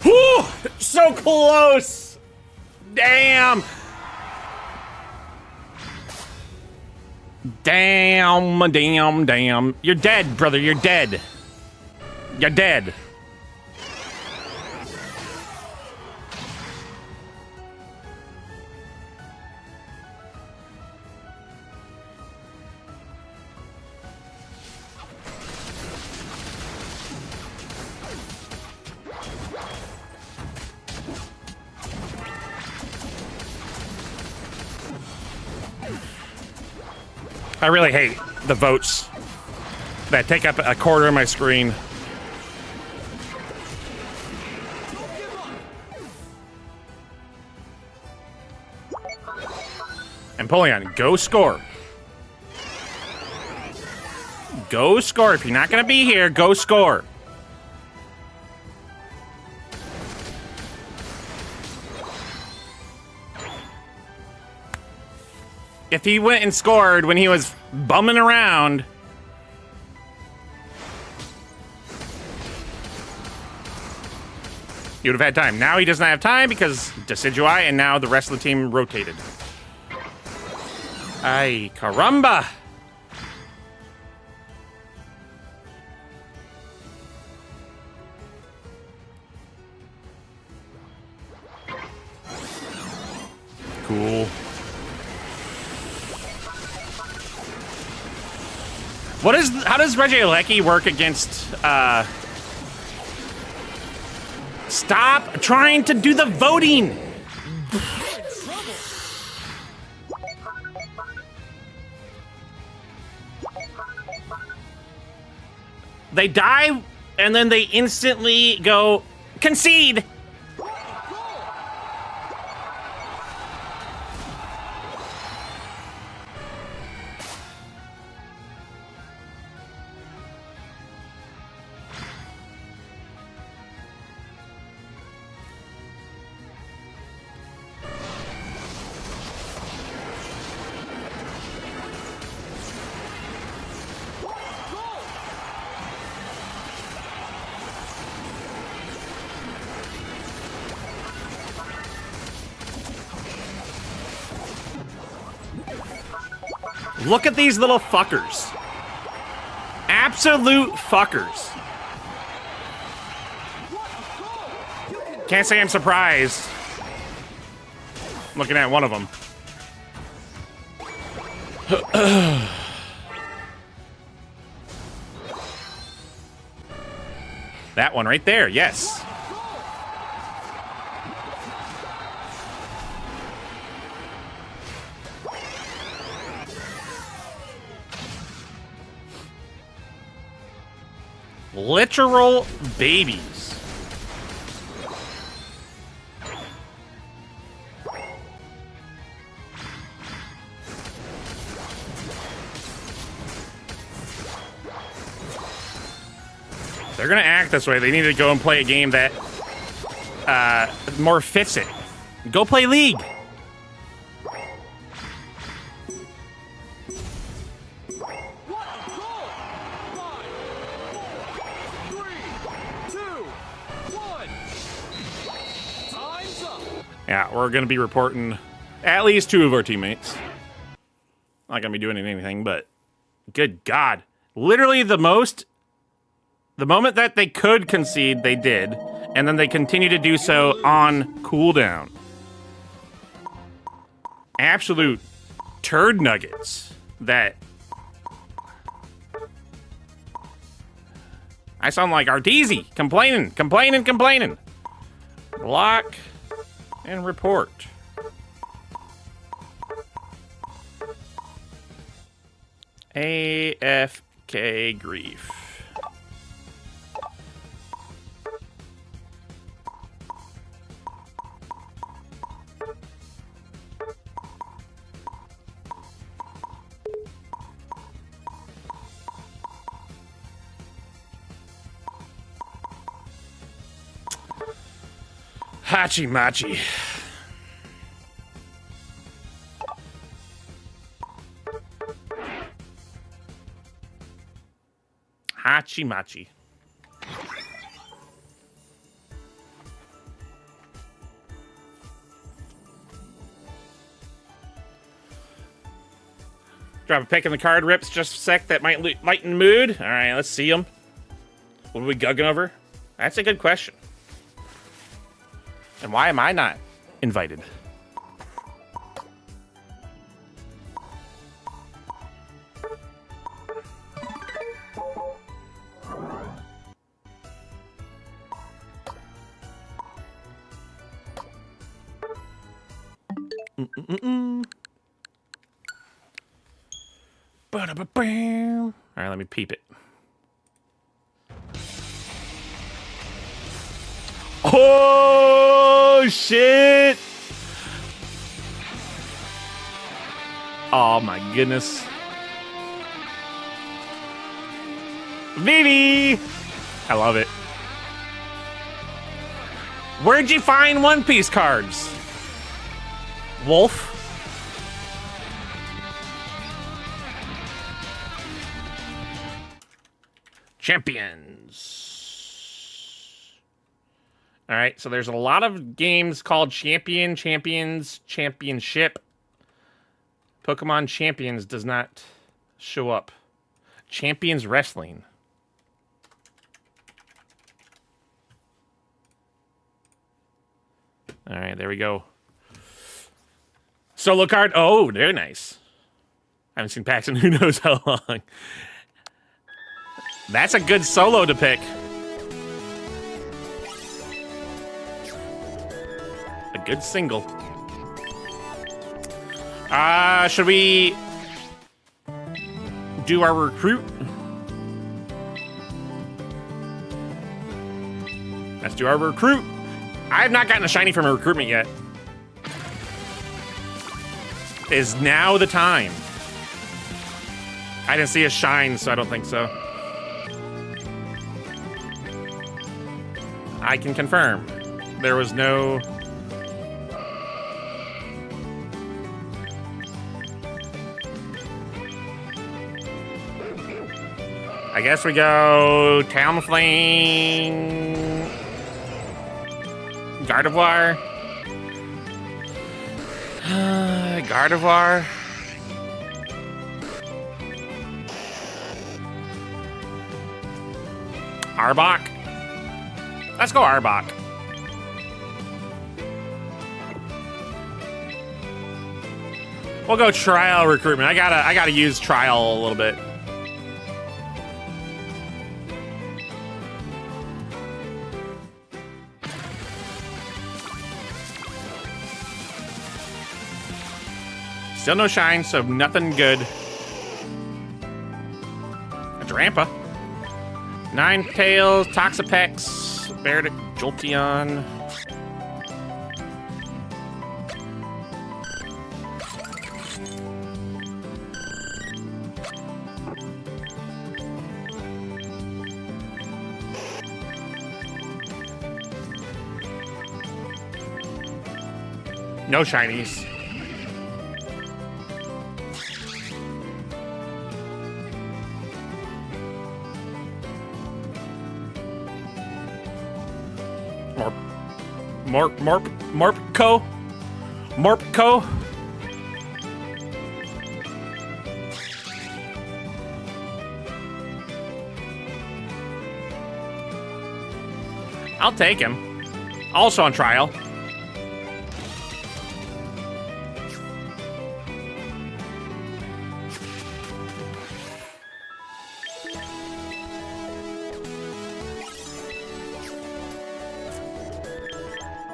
Whew! So close! Damn! Damn, damn, damn. You're dead, brother, you're dead. You're dead. I really hate the votes that take up a quarter of my screen. And Empoleon, go score. Go score. If you're not going to be here, go score. If he went and scored when he was bumming around, he would have had time. Now he doesn't have time because Decidueye, and now the rest of the team rotated. Ay, caramba! Cool. How does Regieleki work against, Stop trying to do the voting! They die, and then they instantly go, concede! Look at these little fuckers. Absolute fuckers. Can't say I'm surprised. Looking at one of them. That one right there, yes. Literal babies. They're gonna act this way. They need to go and play a game that more fits it. Go play League. Yeah, we're going to be reporting at least 2 of our teammates. Not going to be doing anything, but good God. Literally the moment that they could concede, they did. And then they continue to do so on cooldown. Absolute turd nuggets that... I sound like Arteezy, complaining. Block... and report. AFK grief. Hachi Machi. Hachi Machi. Drop a pick in the card rips just a sec. That might lighten the mood. All right, let's see them. What are we gugging over? That's a good question. And why am I not invited? All right, let me peep it. Oh, shit! Oh, my goodness. Vivi! I love it. Where'd you find One Piece cards? Wolf? Champions. All right, so there's a lot of games called Champions, Championship. Pokemon Champions does not show up. Champions Wrestling. All right, there we go. Solo card. Oh, very nice. I haven't seen packs in who knows how long. That's a good solo to pick. A good single. Should we do our recruit? Let's do our recruit. I have not gotten a shiny from a recruitment yet. Is now the time. I didn't see a shine, so I don't think so. I can confirm. There was no... I guess we go Talonflame, Gardevoir, Gardevoir, Arbok. Let's go Arbok. We'll go trial recruitment. I gotta use trial a little bit. Still no shine, so nothing good. A Drampa. Ninetales, Toxapex, Beartic, Jolteon. No shinies. Morpco. I'll take him. Also on trial.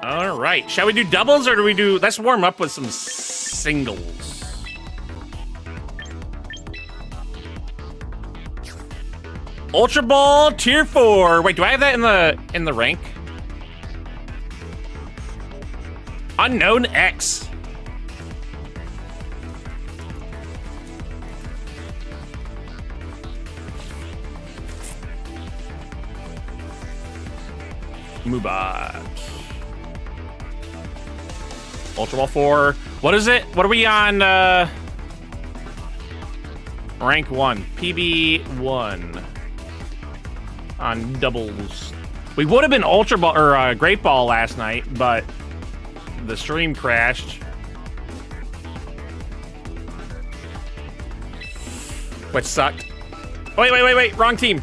All right, shall we do doubles or do we do, let's warm up with some singles. Ultra Ball Tier 4. Wait, do I have that in the rank? Unknown X. Moob. Ultra Ball 4. What is it? What are we on? Rank 1. PB 1. On doubles. We would have been Ultra Ball or Great Ball last night, but the stream crashed. Which sucked. Wait. Wrong team.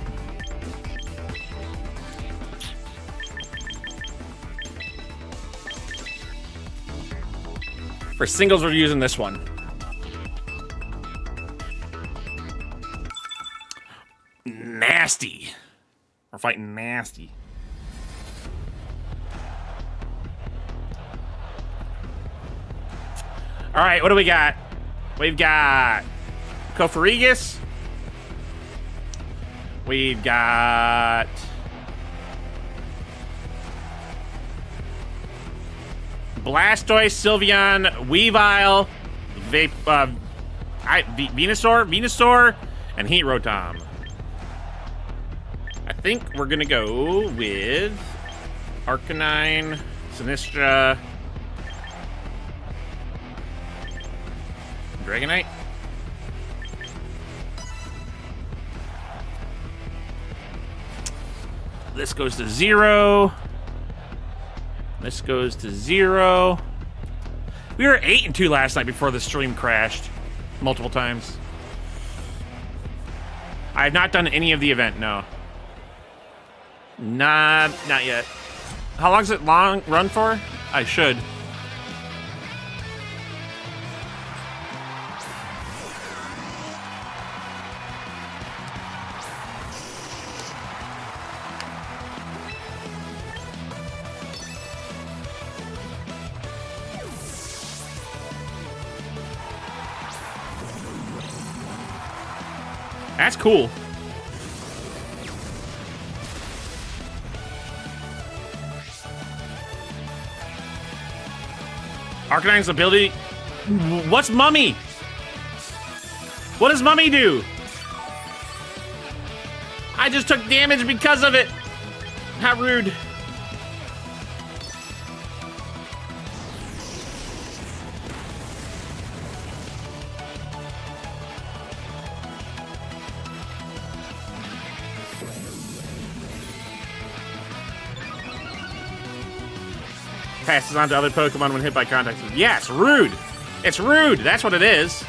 For singles, we're using this one. Nasty. We're fighting nasty. All right, what do we got? We've got Kofarigus. We've got Blastoise, Sylveon, Weavile, Venusaur, and Heat Rotom. I think we're gonna go with Arcanine, Sinistra, Dragonite. This goes to 0. This goes to 0. We were 8-2 last night before the stream crashed multiple times. I have not done any of the event, no. Not yet. How long does it run for? I should. That's cool. Arcanine's ability. What's Mummy? What does Mummy do? I just took damage because of it. How rude. Passes on to other Pokemon when hit by contact. Yes, rude. It's rude. That's what it is.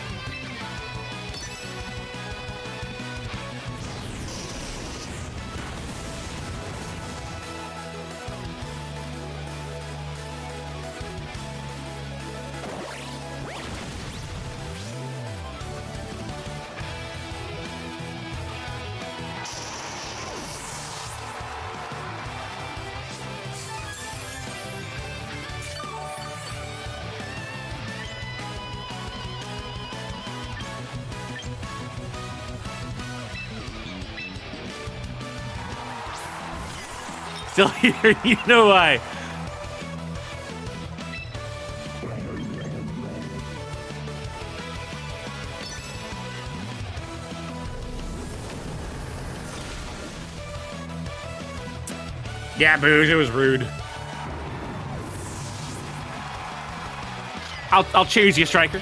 Still here, you know why. Yeah, Booge, it was rude. I'll choose you, Striker.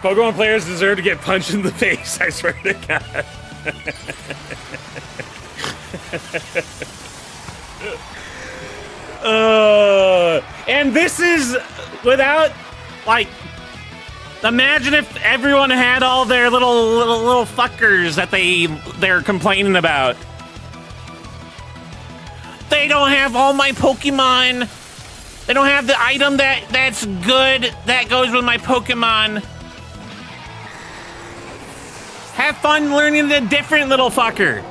Pokemon players deserve to get punched in the face, I swear to God. And this is without, like, imagine if everyone had all their little fuckers that they're complaining about. They don't have all my Pokemon. They don't have the item that's good that goes with my Pokemon. Have fun learning the different little fucker.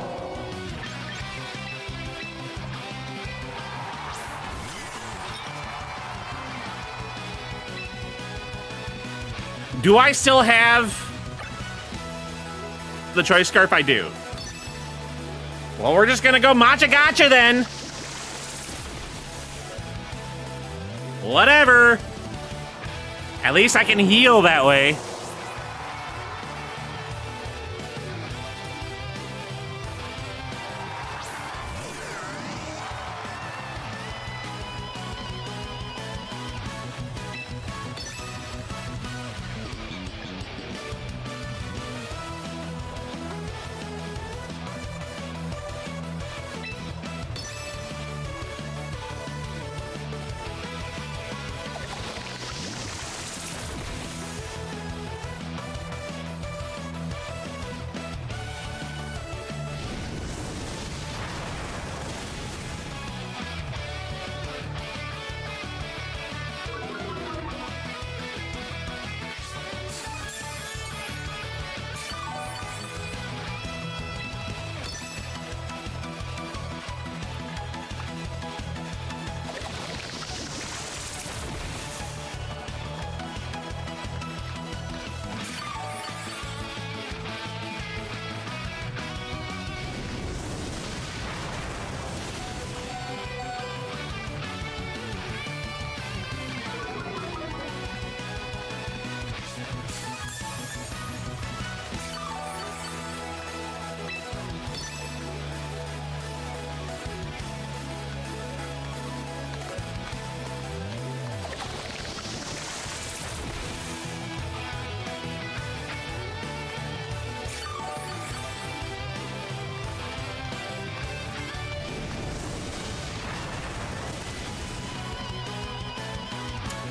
Do I still have the Choice Scarf? I do. Well, we're just gonna go Matcha Gotcha then. Whatever. At least I can heal that way.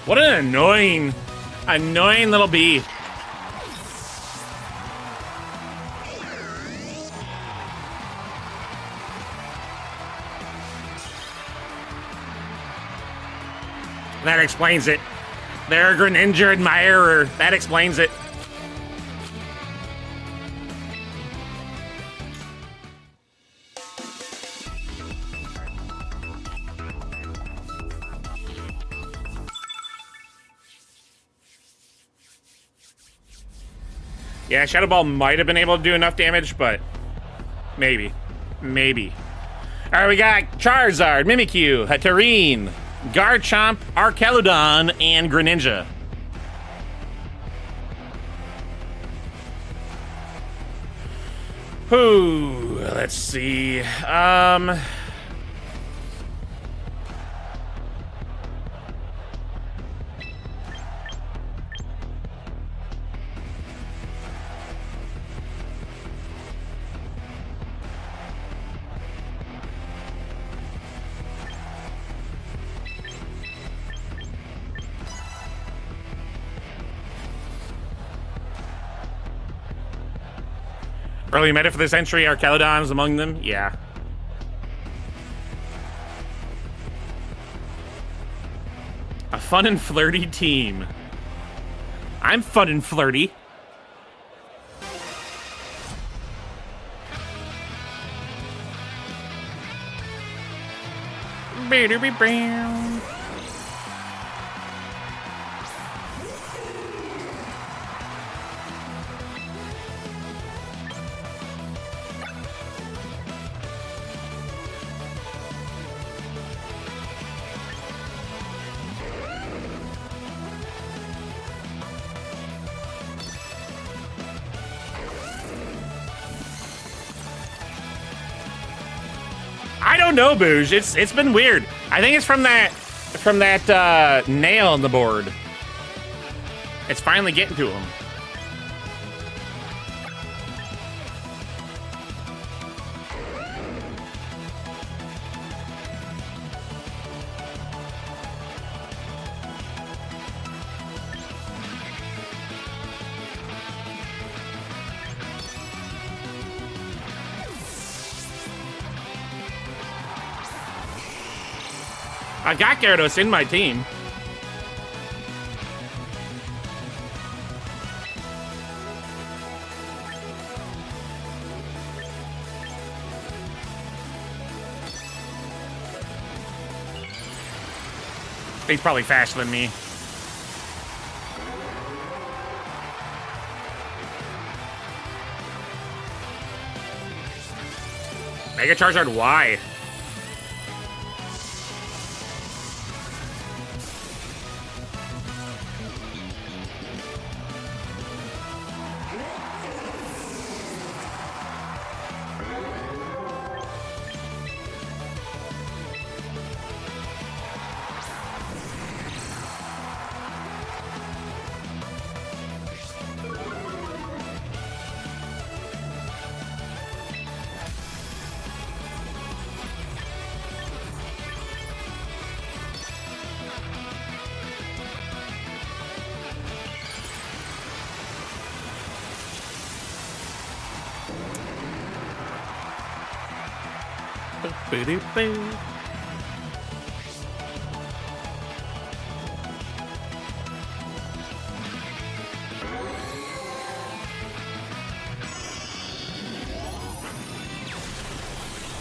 What an annoying little bee. That explains it. They're a Greninja admirer. That explains it. Yeah, Shadow Ball might have been able to do enough damage, but maybe. Maybe. All right, we got Charizard, Mimikyu, Hatterene, Garchomp, Archelodon, and Greninja. Ooh, let's see. Early meta for this entry, Archelodon is among them. Yeah. A fun and flirty team. I'm fun and flirty. I don't know, Booge. It's been weird. I think it's from that nail on the board. It's finally getting to him. I got Gyarados in my team. He's probably faster than me. Mega Charizard Y.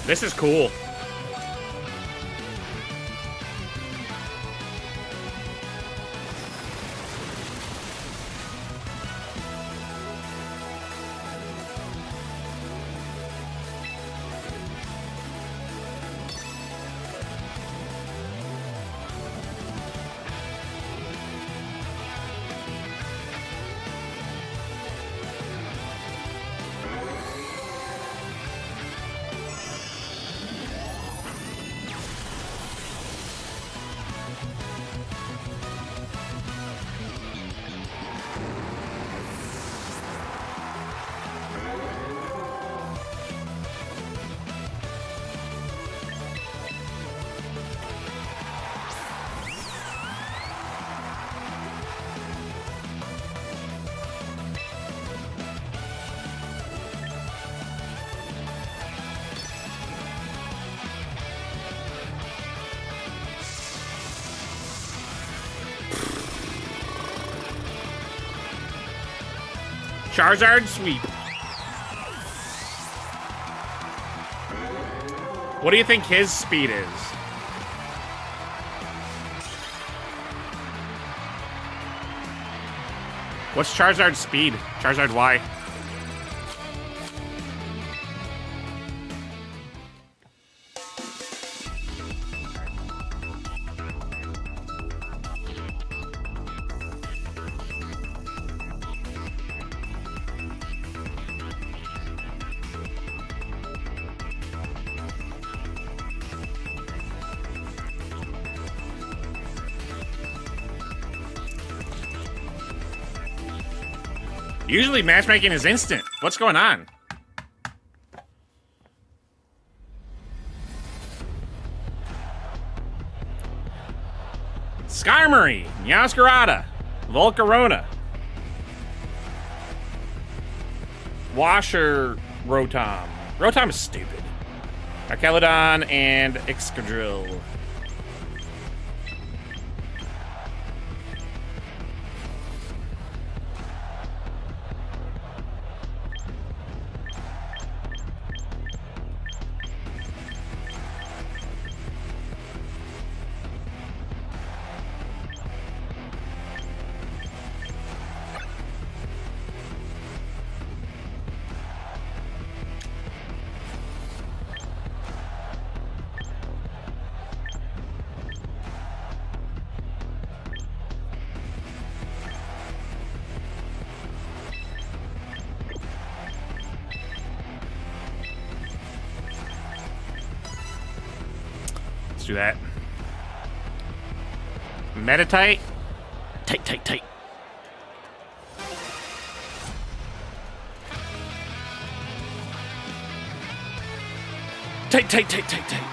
This is cool. Charizard sweep. What do you think his speed is? What's Charizard's speed? Charizard Y. Usually matchmaking is instant. What's going on? Skarmory, Meowscarada, Volcarona, Washer, Rotom. Rotom is stupid. Archelodon and Excadrill. Let's do that. Meditite. Tight, tight, tight. Tight, tight, tight, tight, tight.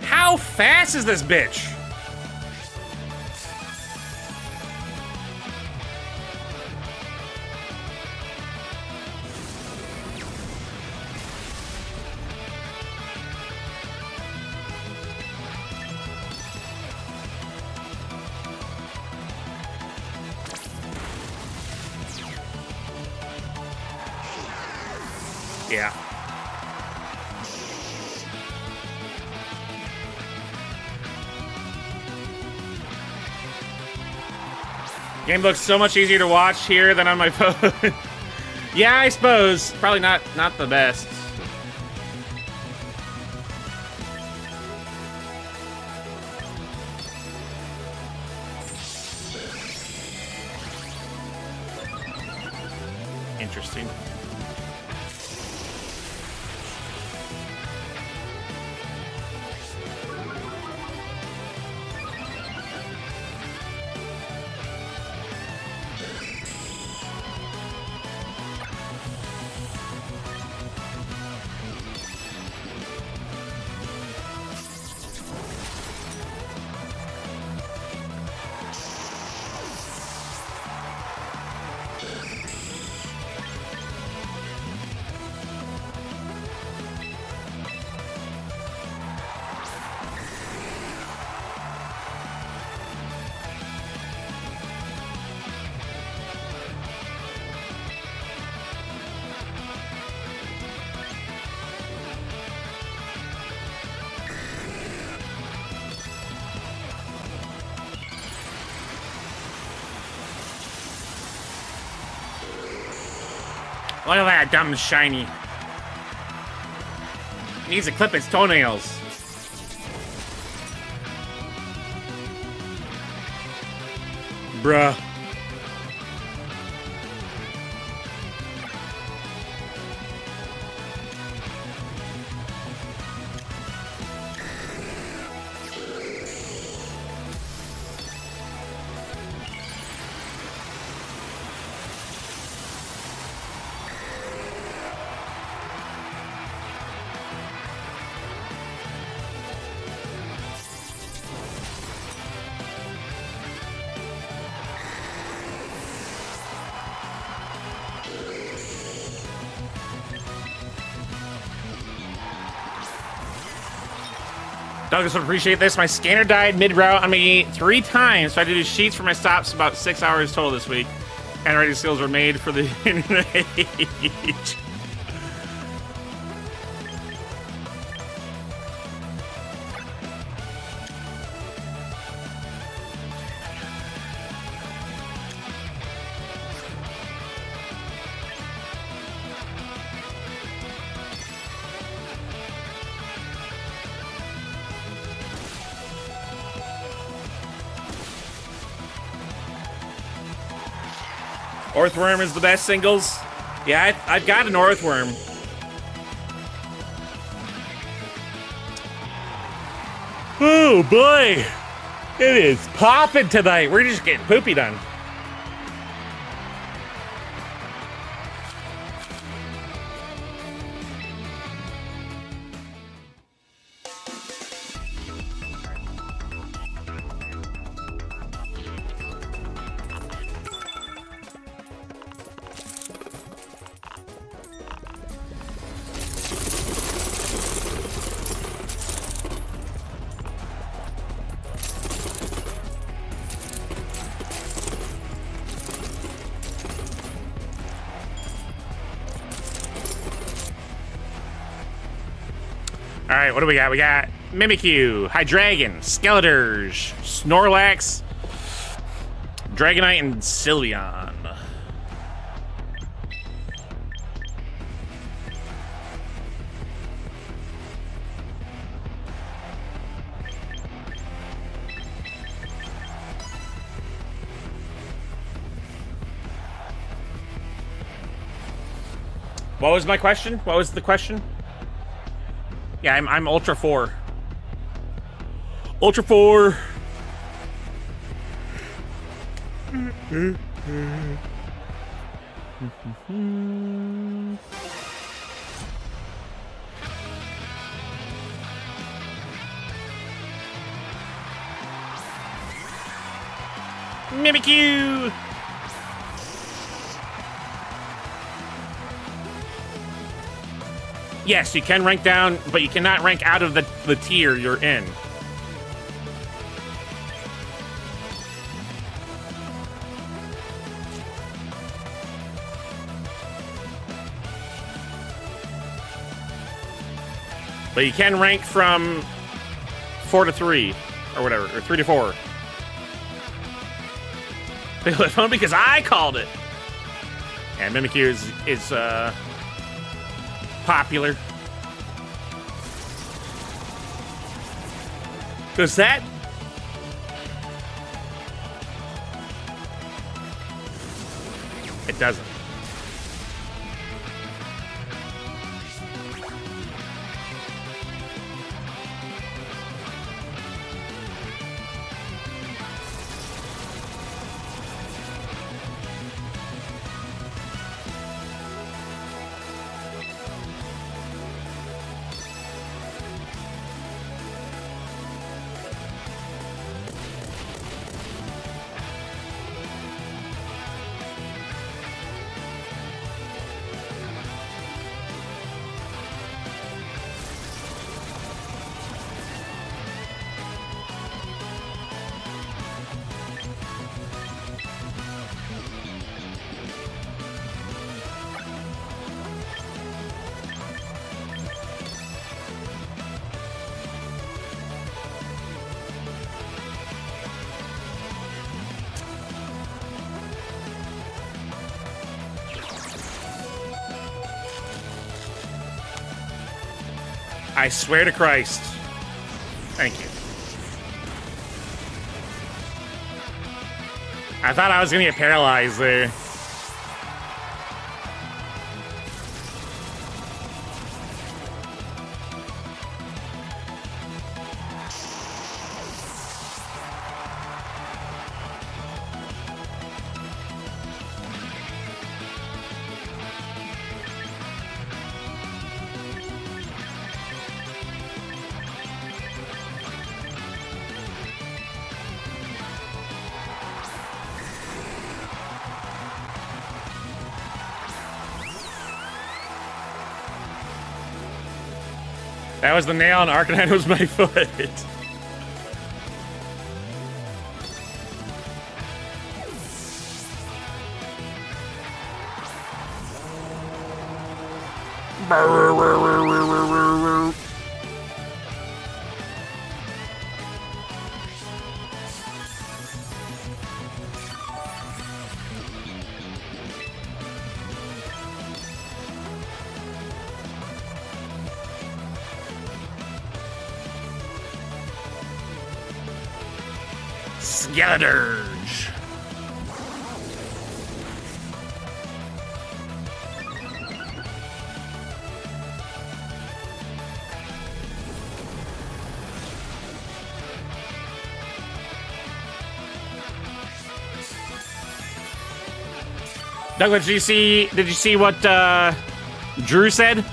How fast is this bitch? Yeah. Game looks so much easier to watch here than on my phone. Yeah, I suppose. Probably not the best. Interesting. Look at that dumb shiny. Needs to clip its toenails. Bruh. Douglas would appreciate this. My scanner died mid-route on me 3 times, so I had to do sheets for my stops about 6 hours total this week. Handwriting skills were made for the internet age. Orthworm is the best singles. Yeah, I've got an Orthworm. Oh boy, it is popping tonight. We're just getting poopy done. All right, what do we got? We got Mimikyu, Hydreigon, Skeletors, Snorlax, Dragonite, and Sylveon. What was my question? What was the question? Yeah, I'm Ultra 4. Ultra 4. Mimikyu. Yes, you can rank down, but you cannot rank out of the tier you're in. But you can rank from 4 to 3, or whatever, or 3 to 4. Because I called it. And Mimikyu is popular. Does that? It doesn't. I swear to Christ. Thank you. I thought I was gonna get paralyzed there. That was the nail, and Arcanine was my foot. Skeleturge. Douglas, did you see what Drew said?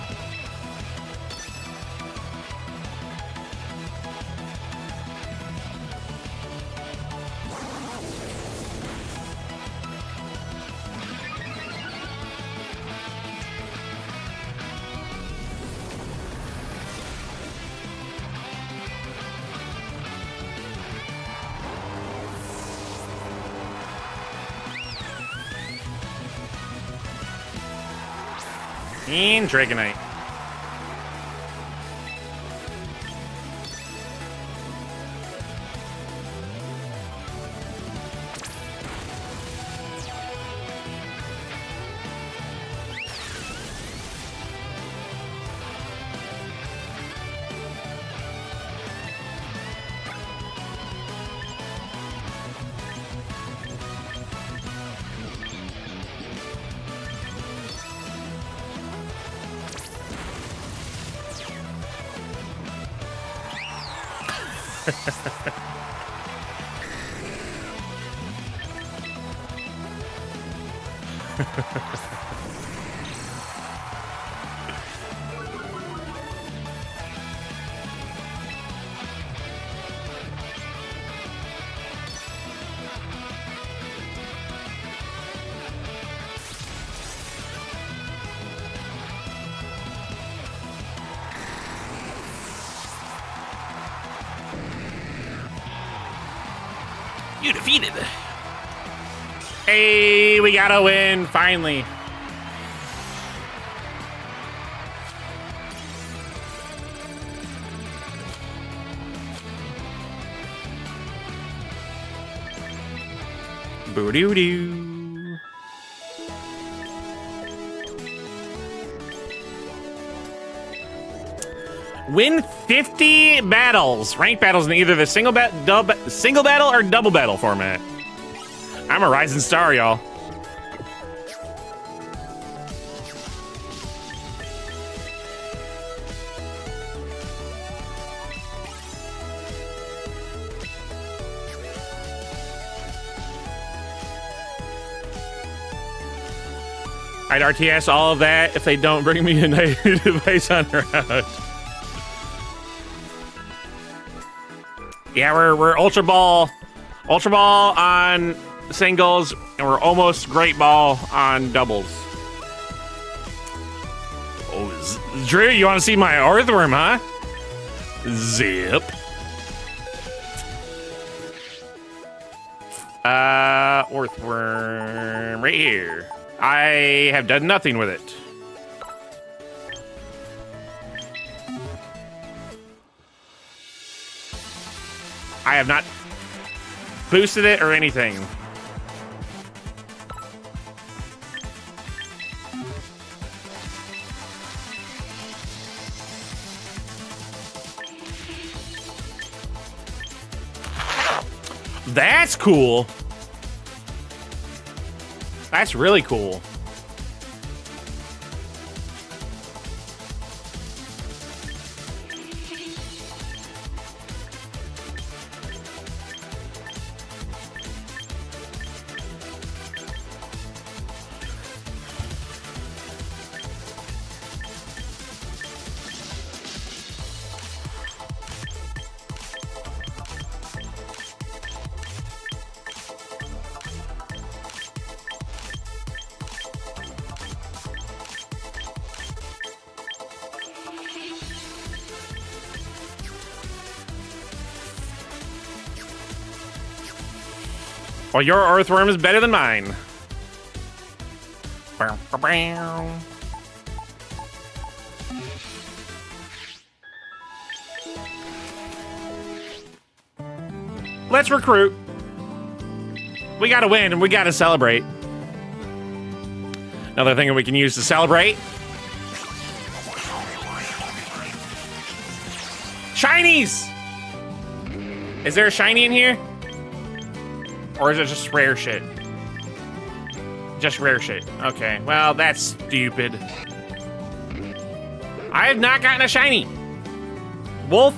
And Dragonite. You defeated. Hey, we gotta win, finally. Boo-doo-doo. Win 50 battles. Ranked battles in either the single battle or double battle format. I'm a rising star, y'all. I'd RTS all of that if they don't bring me a night device on route. Yeah, we're Ultra Ball on singles, and we're almost Great Ball on doubles. Oh, Drew, you want to see my Earthworm, huh? Zip. Earthworm right here. I have done nothing with it. I have not boosted it or anything. That's cool. That's really cool. Well, your earthworm is better than mine. Bow, bow, bow. Let's recruit. We gotta win and we gotta celebrate. Another thing that we can use to celebrate. Shinies! Is there a shiny in here? Or is it just rare shit? Just rare shit. Okay, well, that's stupid. I have not gotten a shiny. Wolf,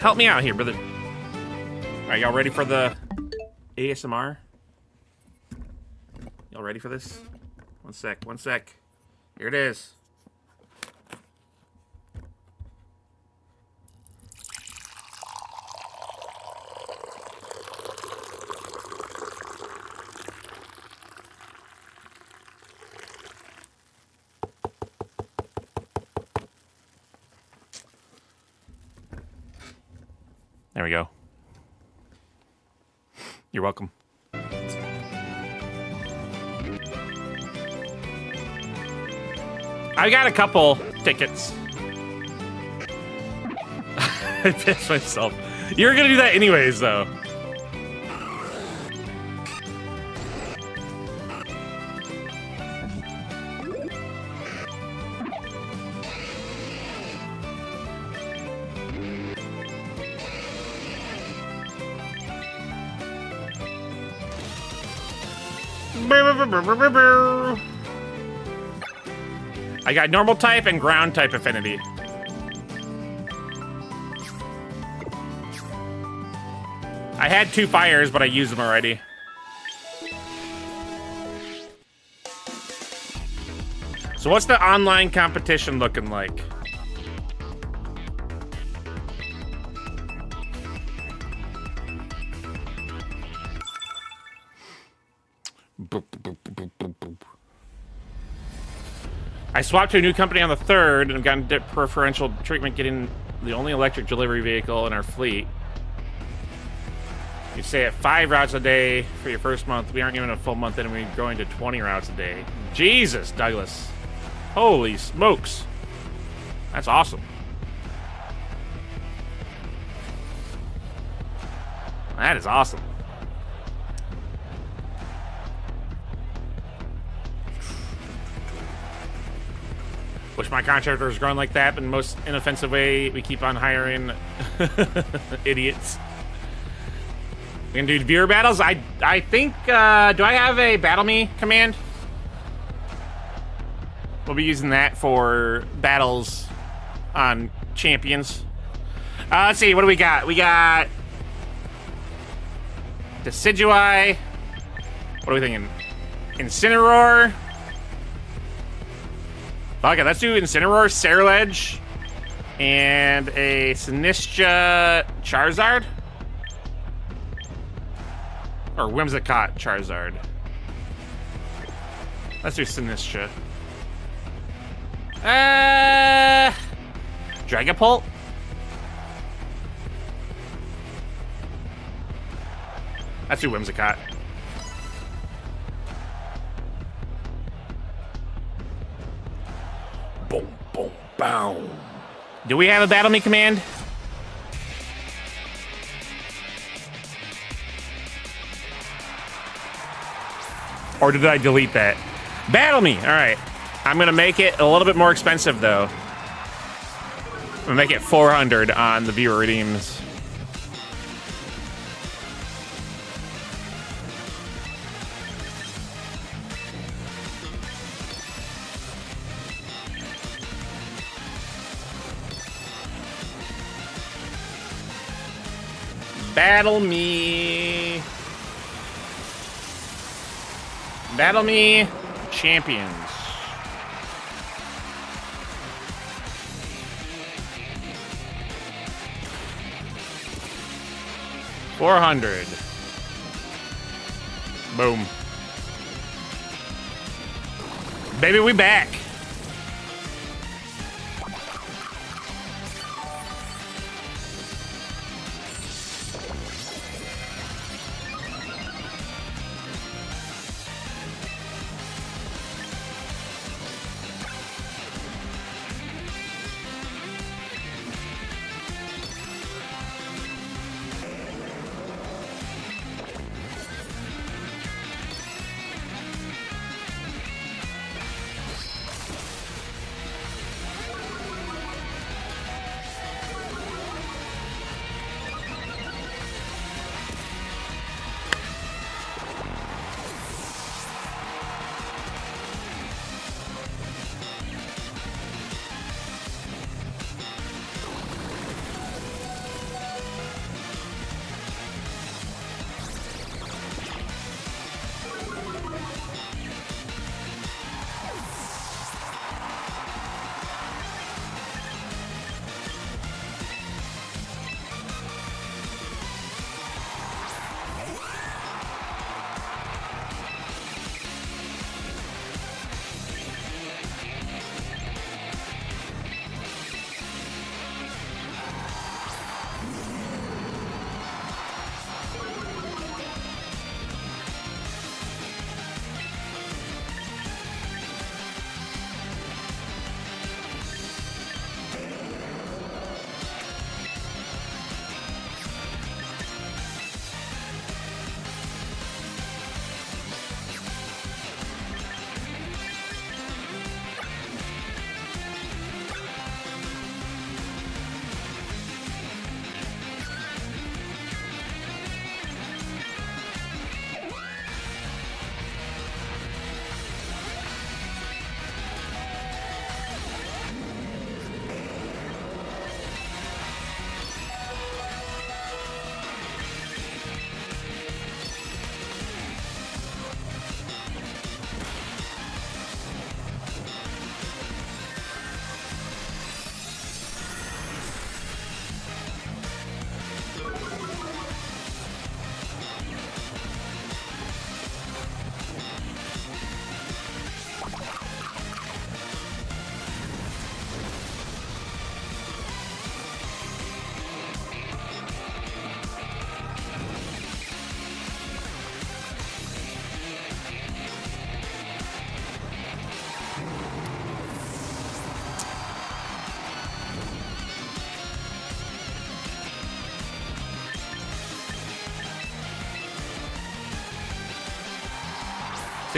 help me out here, brother. All right, y'all ready for the ASMR? Y'all ready for this? One sec. Here it is. There we go. You're welcome. I got a couple tickets. I pissed myself. You were gonna do that anyways, though. I got normal type and ground type affinity. I had 2 fires, but I used them already. So what's the online competition looking like? Boop, boop, boop, boop, boop. I swapped to a new company on the 3rd and gotten preferential treatment getting the only electric delivery vehicle in our fleet. You stay at 5 routes a day for your first month. We aren't even a full month in and we're going to 20 routes a day. Jesus, Douglas. Holy smokes. That's awesome. That is awesome. Wish my contractor was growing like that, but in the most inoffensive way, we keep on hiring idiots. We can do viewer battles. I think, do I have a Battle Me command? We'll be using that for battles on champions. Let's see, what do we got? We got Decidueye. What are we thinking? Incineroar. Okay, let's do Incineroar, Ceruledge, and a Sinistra Charizard. Or Whimsicott Charizard. Let's do Sinistra. Dragapult? Let's do Whimsicott. Boom, boom, boom. Do we have a Battle Me command? Or did I delete that? Battle Me, all right. I'm gonna make it a little bit more expensive though. I'm gonna make it 400 on the viewer redeems. Battle Me. Battle Me champions. $400. Boom. Baby, we back.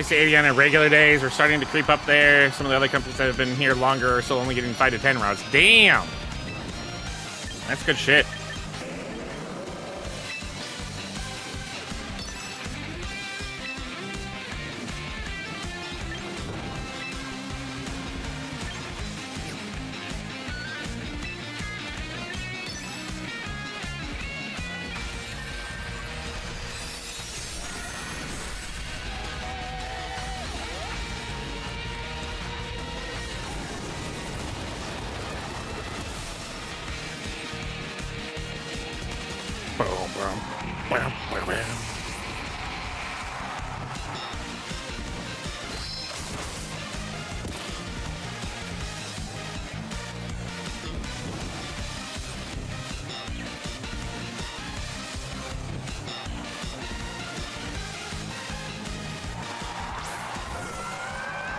60 to 80 on regular days. We're starting to creep up there. Some of the other companies that have been here longer are still only getting 5 to 10 routes. Damn! That's good shit.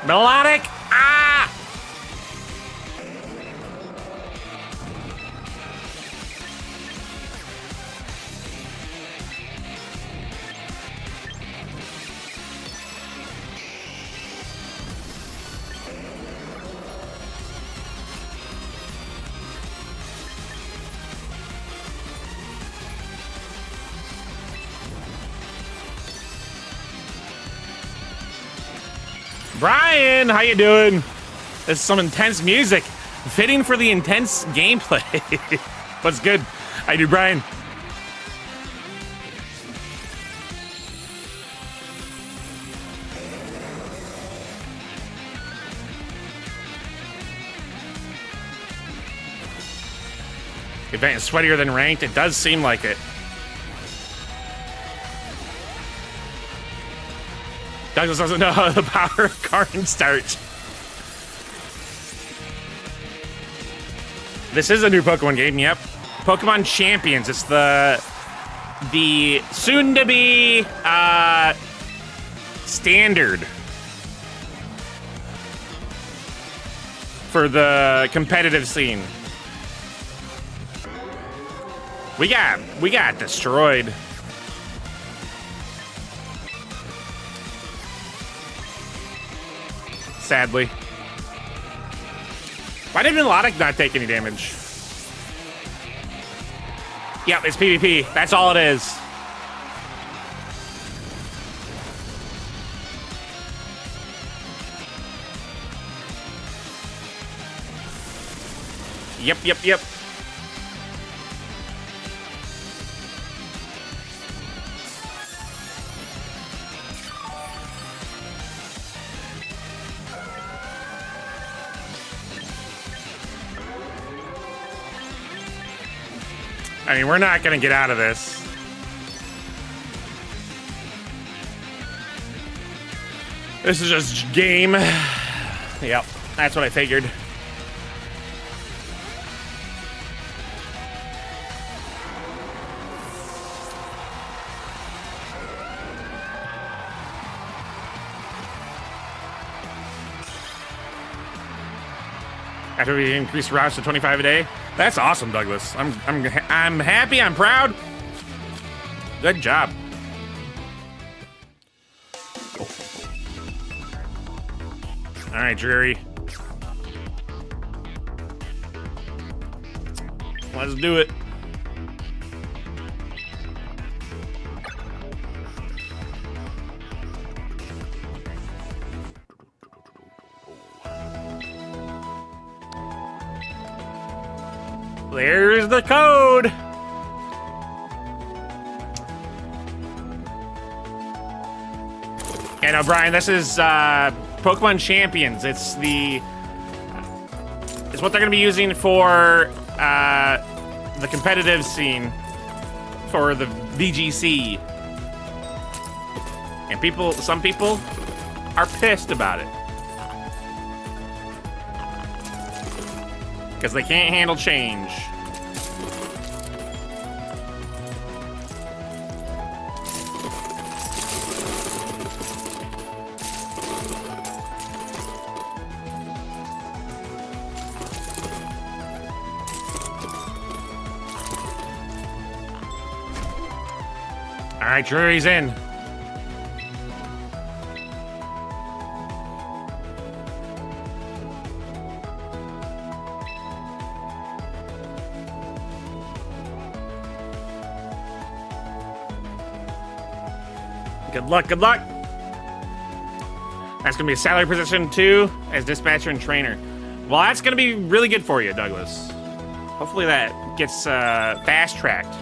Melodic! Ah! Brian, how you doing? This is some intense music, fitting for the intense gameplay. What's good? How you do, Brian? Event is sweatier than ranked. It does seem like it. Douglas doesn't know how the power of Karn starts. This is a new Pokemon game, yep. Pokemon Champions. It's the soon-to-be standard for the competitive scene. We got destroyed. Sadly. Why did Melodic not take any damage? Yep, it's PvP. That's all it is. Yep. I mean, we're not gonna get out of this. This is just game. Yep, that's what I figured. After we increase routes to 25 a day. That's awesome, Douglas. I'm happy. I'm proud. Good job. All right, Drury. Let's do it. There's the code. And O'Brien, this is Pokemon Champions. It's what they're gonna be using for the competitive scene for the VGC. And some people are pissed about it. Because they can't handle change. All right, Drury's in. Good luck, good luck. That's gonna be a salary position too, as dispatcher and trainer. Well, that's gonna be really good for you, Douglas. Hopefully that gets fast-tracked.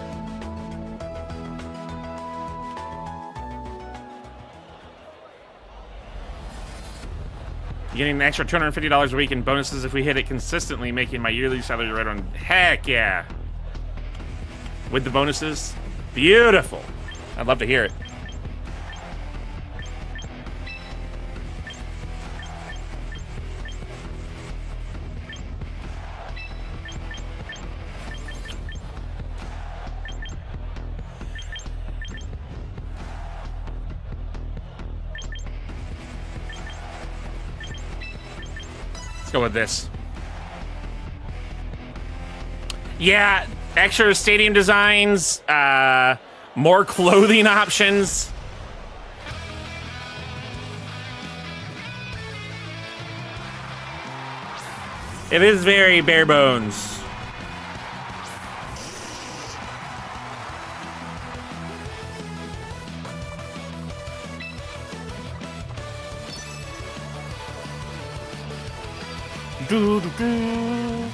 Getting an extra $250 a week in bonuses if we hit it consistently, making my yearly salary right on. Heck yeah. With the bonuses. Beautiful. I'd love to hear it. Let's go with this. Yeah, extra stadium designs, more clothing options. It is very bare bones. Do, do, do.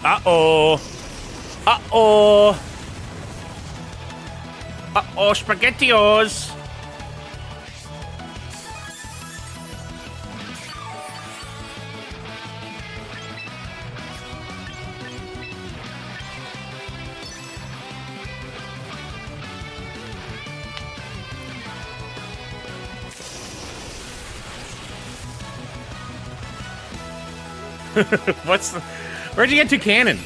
Uh-oh. Uh-oh. Uh-oh, SpaghettiOs. What's the... Where'd you get to cannon?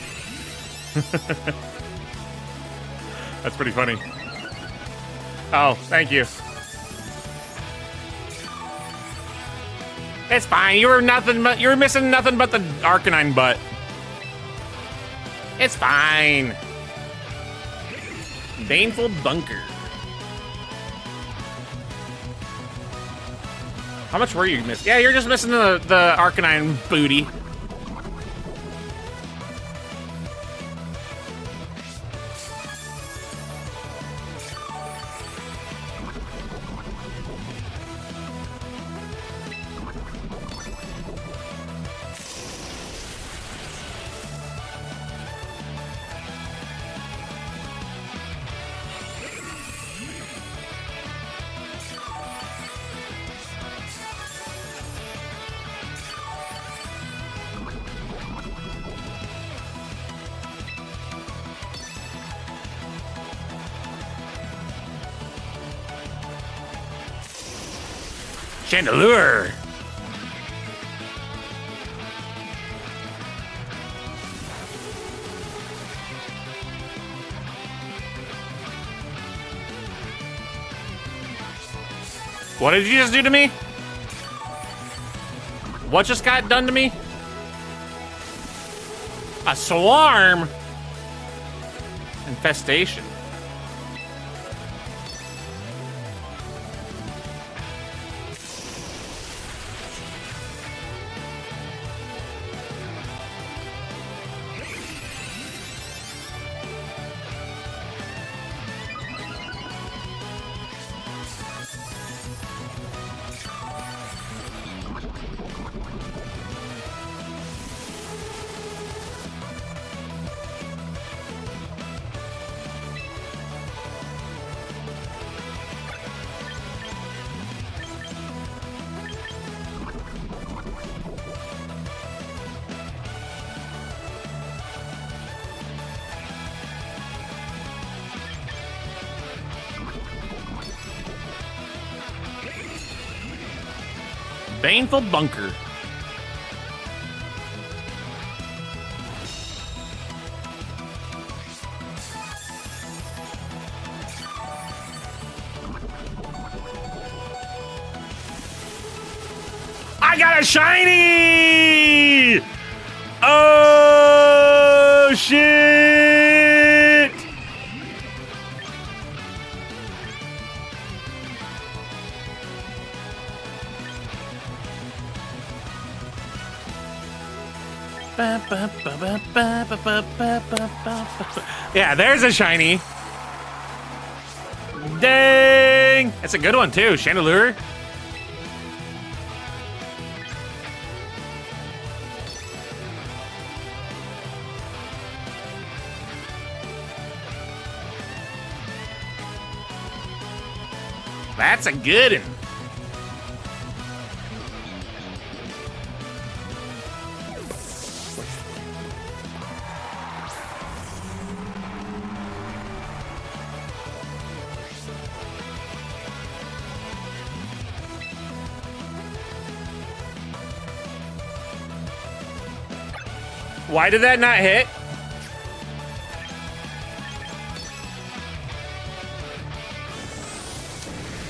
That's pretty funny. Oh, thank you. It's fine. You were missing nothing but the Arcanine butt. It's fine. Baneful Bunker. How much were you missing? Yeah, you're just missing the Arcanine booty. Chandelure. What did you just do to me? What just got done to me? A swarm? Infestation. Baneful Bunker. I got a shiny! Oh, Yeah, there's a shiny. Dang! That's a good one, too. Chandelure. That's a good one. Why did that not hit?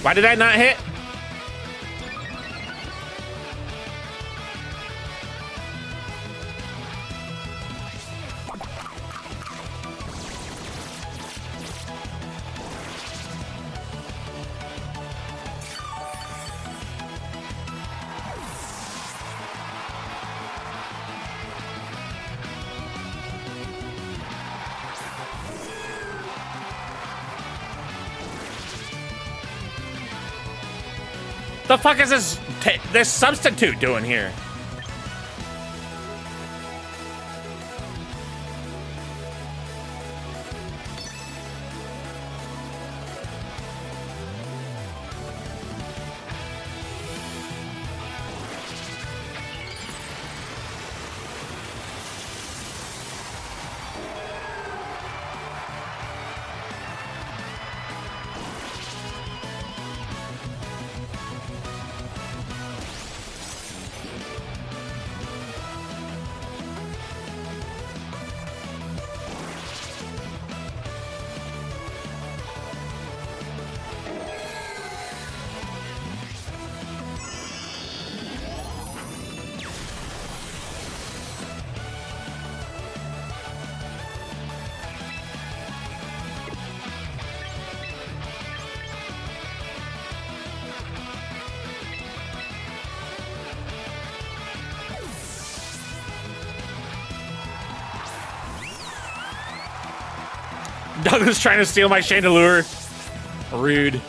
Why did that not hit? The fuck is this substitute doing here? Douglas trying to steal my Chandelure. Rude.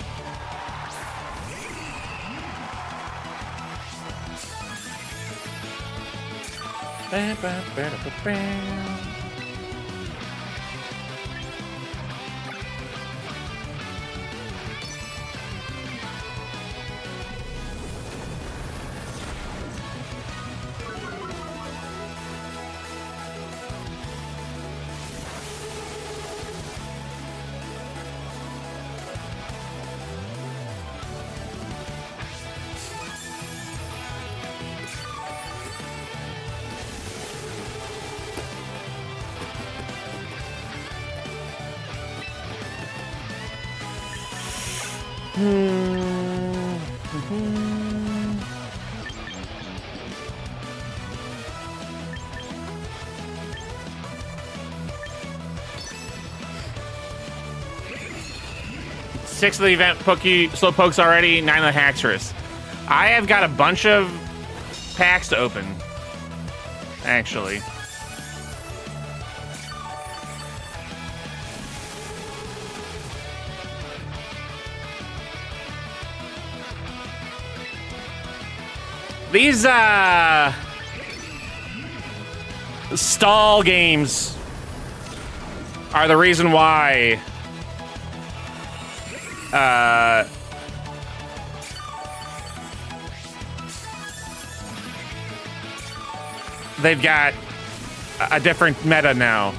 Six of the event Slowpokes already, 9 of the Haxorus. I have got a bunch of packs to open, actually. These stall games are the reason why they've got a different meta now.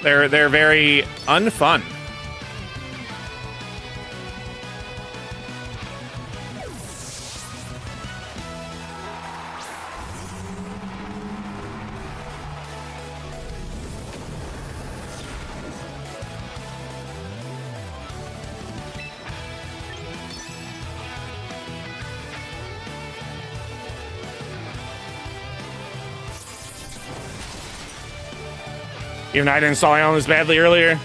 They're very unfun. Even I didn't saw Island as badly earlier.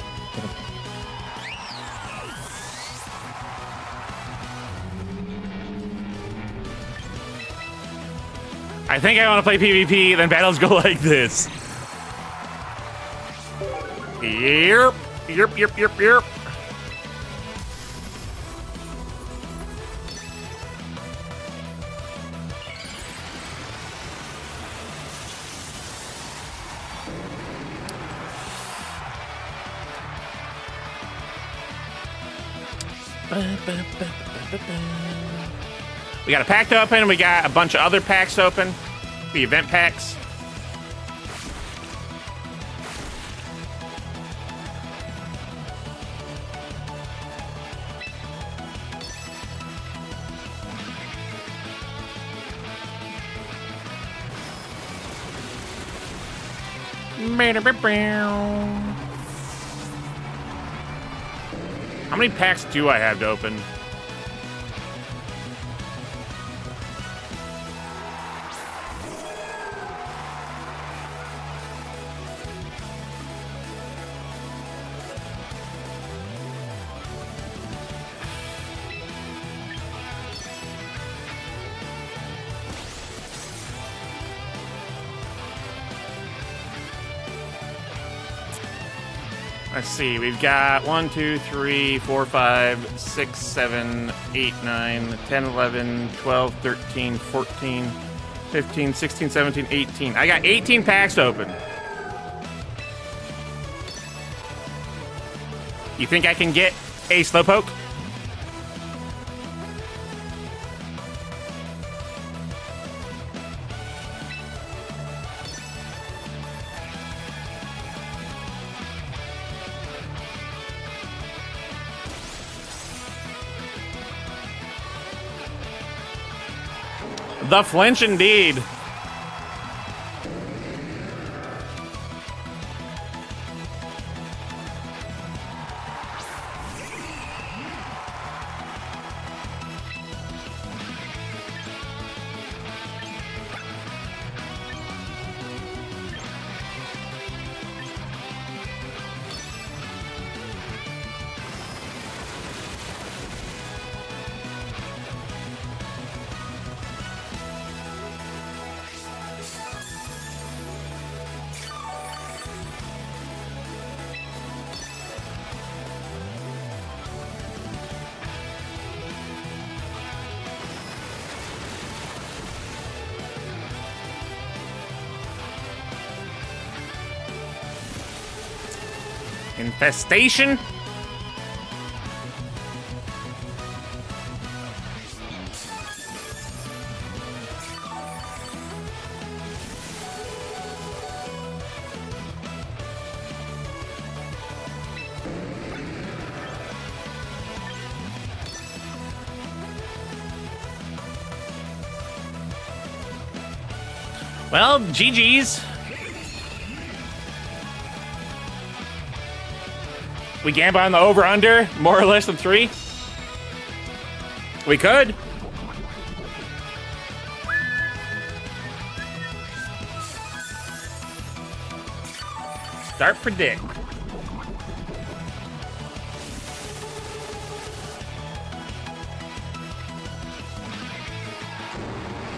I think I want to play PvP, then battles go like this. Yep. We got a pack to open. We got a bunch of other packs to open. The event packs. How many packs do I have to open? Let's see, we've got 1, 2, 3, 4, 5, 6, 7, 8, 9, 10, 11, 12, 13, 14, 15, 16, 17, 18. I got 18 packs to open. You think I can get a Slowpoke? The flinch indeed. Infestation? Well, GG's. We gamble on the over-under, more or less than 3. We could. Start predict.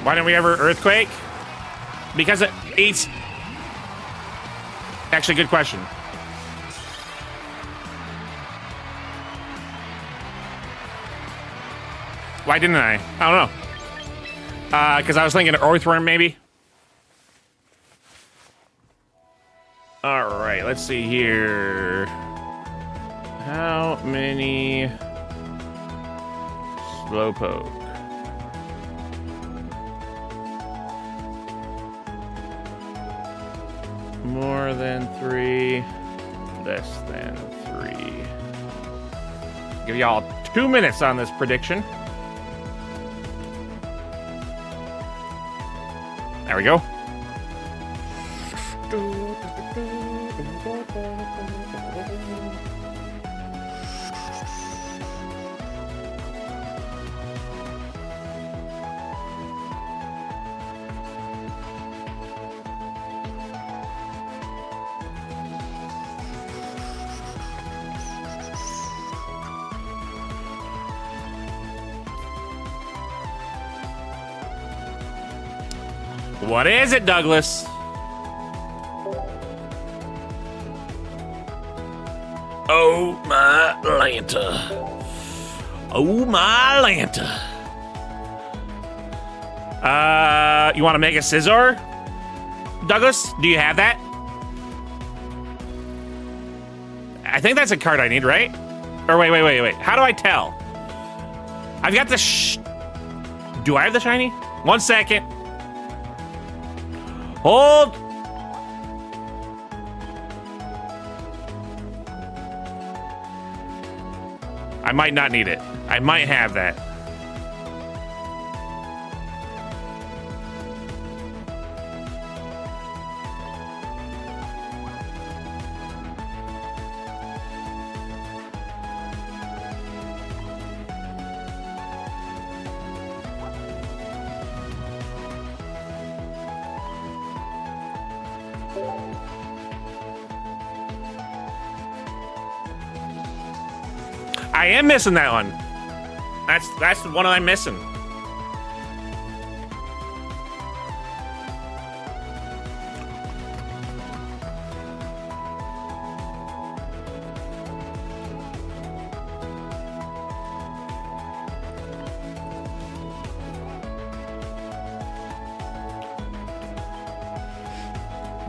Why didn't we ever Earthquake? Because it eats... Actually, good question. Why didn't I? I don't know. Because I was thinking Earthworm, maybe. All right, let's see here. How many Slowpoke? More than 3, less than 3. Give y'all 2 minutes on this prediction. There we go. What is it, Douglas? Oh my Lanta. Oh my Lanta. You want to make a scissor? Douglas, do you have that? I think that's a card I need, right? Or wait. How do I tell? I've got the Do I have the shiny? 1 second. Hold. I might not need it. I might have that. I am missing that one. That's the one I'm missing.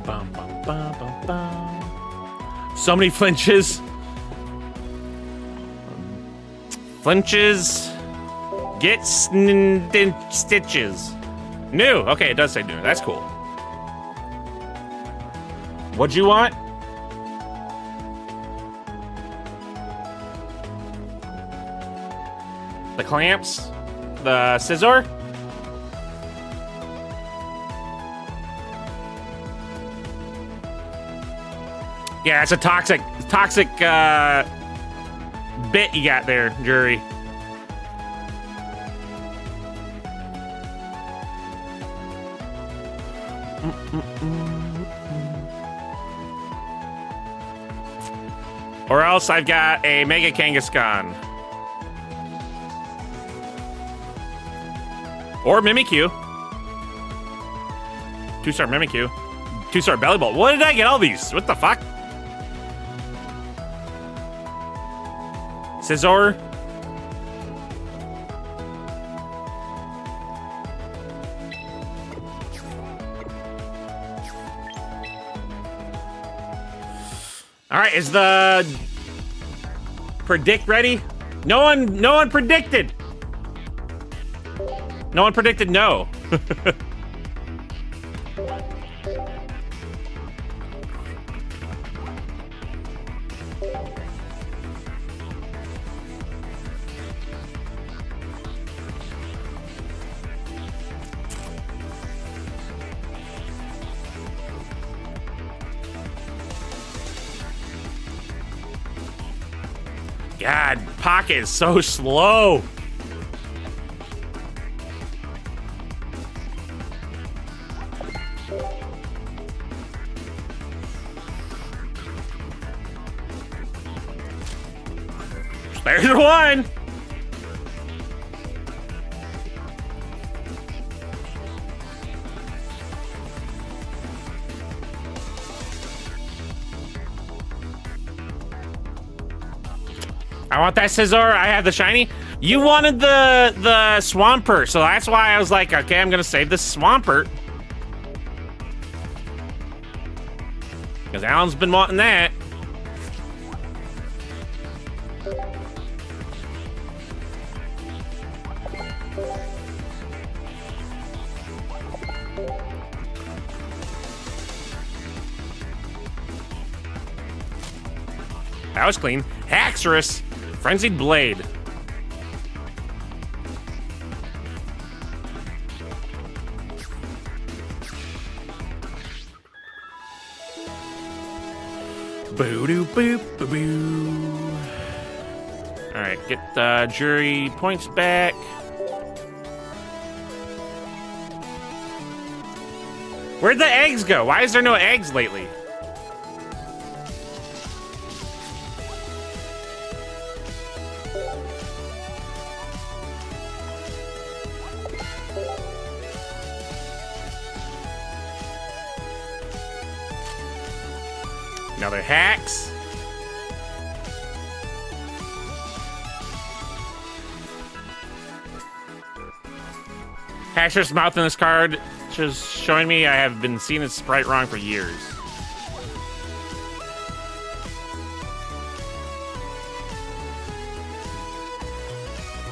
Bum, bum, bum, bum, bum. So many flinches. Flinches. Get stitches. New. Okay, it does say new. That's cool. What'd you want? The clamps? The scissor? Yeah, it's a toxic bit you got there, Jury. Or else I've got a Mega Kangaskhan. Or Mimikyu. 2-star Mimikyu. 2-star Belly Bolt. What did I get all these? What the fuck? Scizor. All right, is the predict ready? No one predicted. No one predicted no. God, Pocket is so slow. There's one. I want that Scizor. I have the shiny. You wanted the Swampert, so that's why I was like, okay, I'm gonna save this Swampert. Because Alan's been wanting that. That was clean. Haxorus. Frenzied Blade. Boo-doo boop boo-boo. Alright, get the jury points back. Where'd the eggs go? Why is there no eggs lately? Another Hax. Haxorus mouth in this card, just showing me I have been seeing its sprite wrong for years.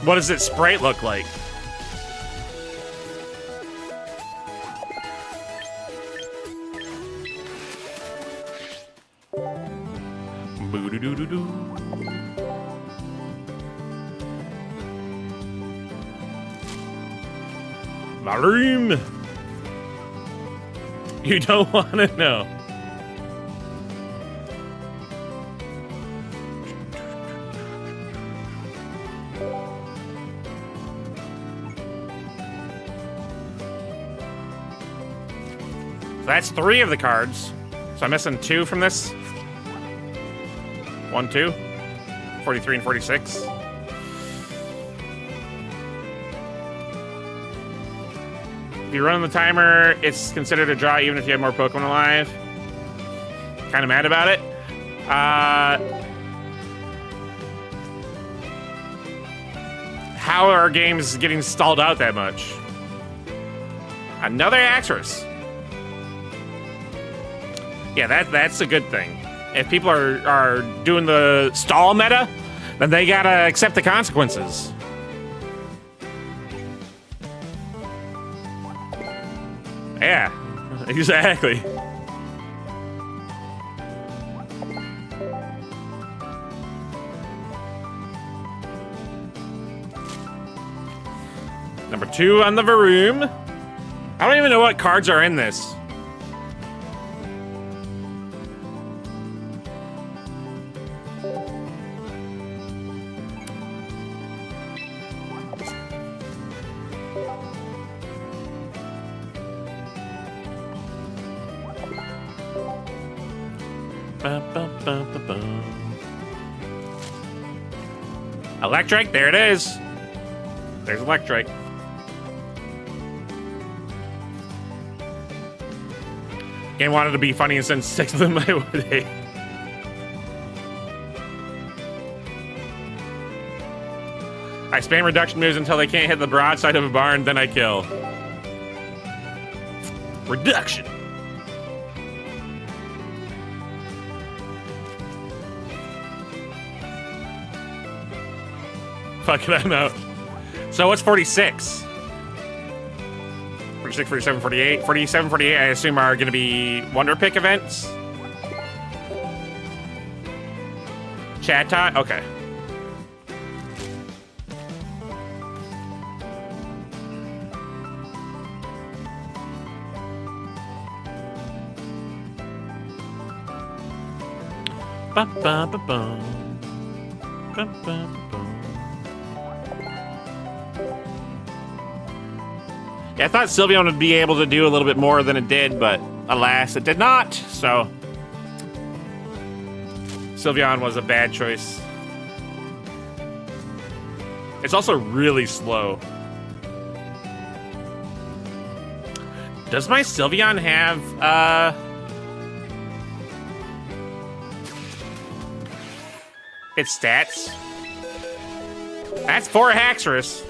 What does its sprite look like? Boo-doo-doo-doo-doo. Varoom! You don't want to know. So that's 3 of the cards. So I'm missing 2 from this. 1, 2. 43 and 46. If you run the timer, it's considered a draw even if you have more Pokemon alive. Kind of mad about it. How are games getting stalled out that much? Another Haxorus. Yeah, that's a good thing. If people are doing the stall meta, then they gotta accept the consequences. Yeah, exactly. Number 2 on the Varoom. I don't even know what cards are in this. Electric, there it is. There's Electric. Game wanted to be funny and send 6 of them my way. I spam reduction moves until they can't hit the broadside of a barn, then I kill. Reduction. Fuck it, I'm out. So what's 46? 46, 47, 48. 47, 48, I assume are going to be Wonder Pick events. Chat time? Okay. Ba-ba-ba-bum. Ba-ba-ba-bum. Yeah, I thought Sylveon would be able to do a little bit more than it did, but alas, it did not. So, Sylveon was a bad choice. It's also really slow. Does my Sylveon have, its stats? That's 4 Haxorus.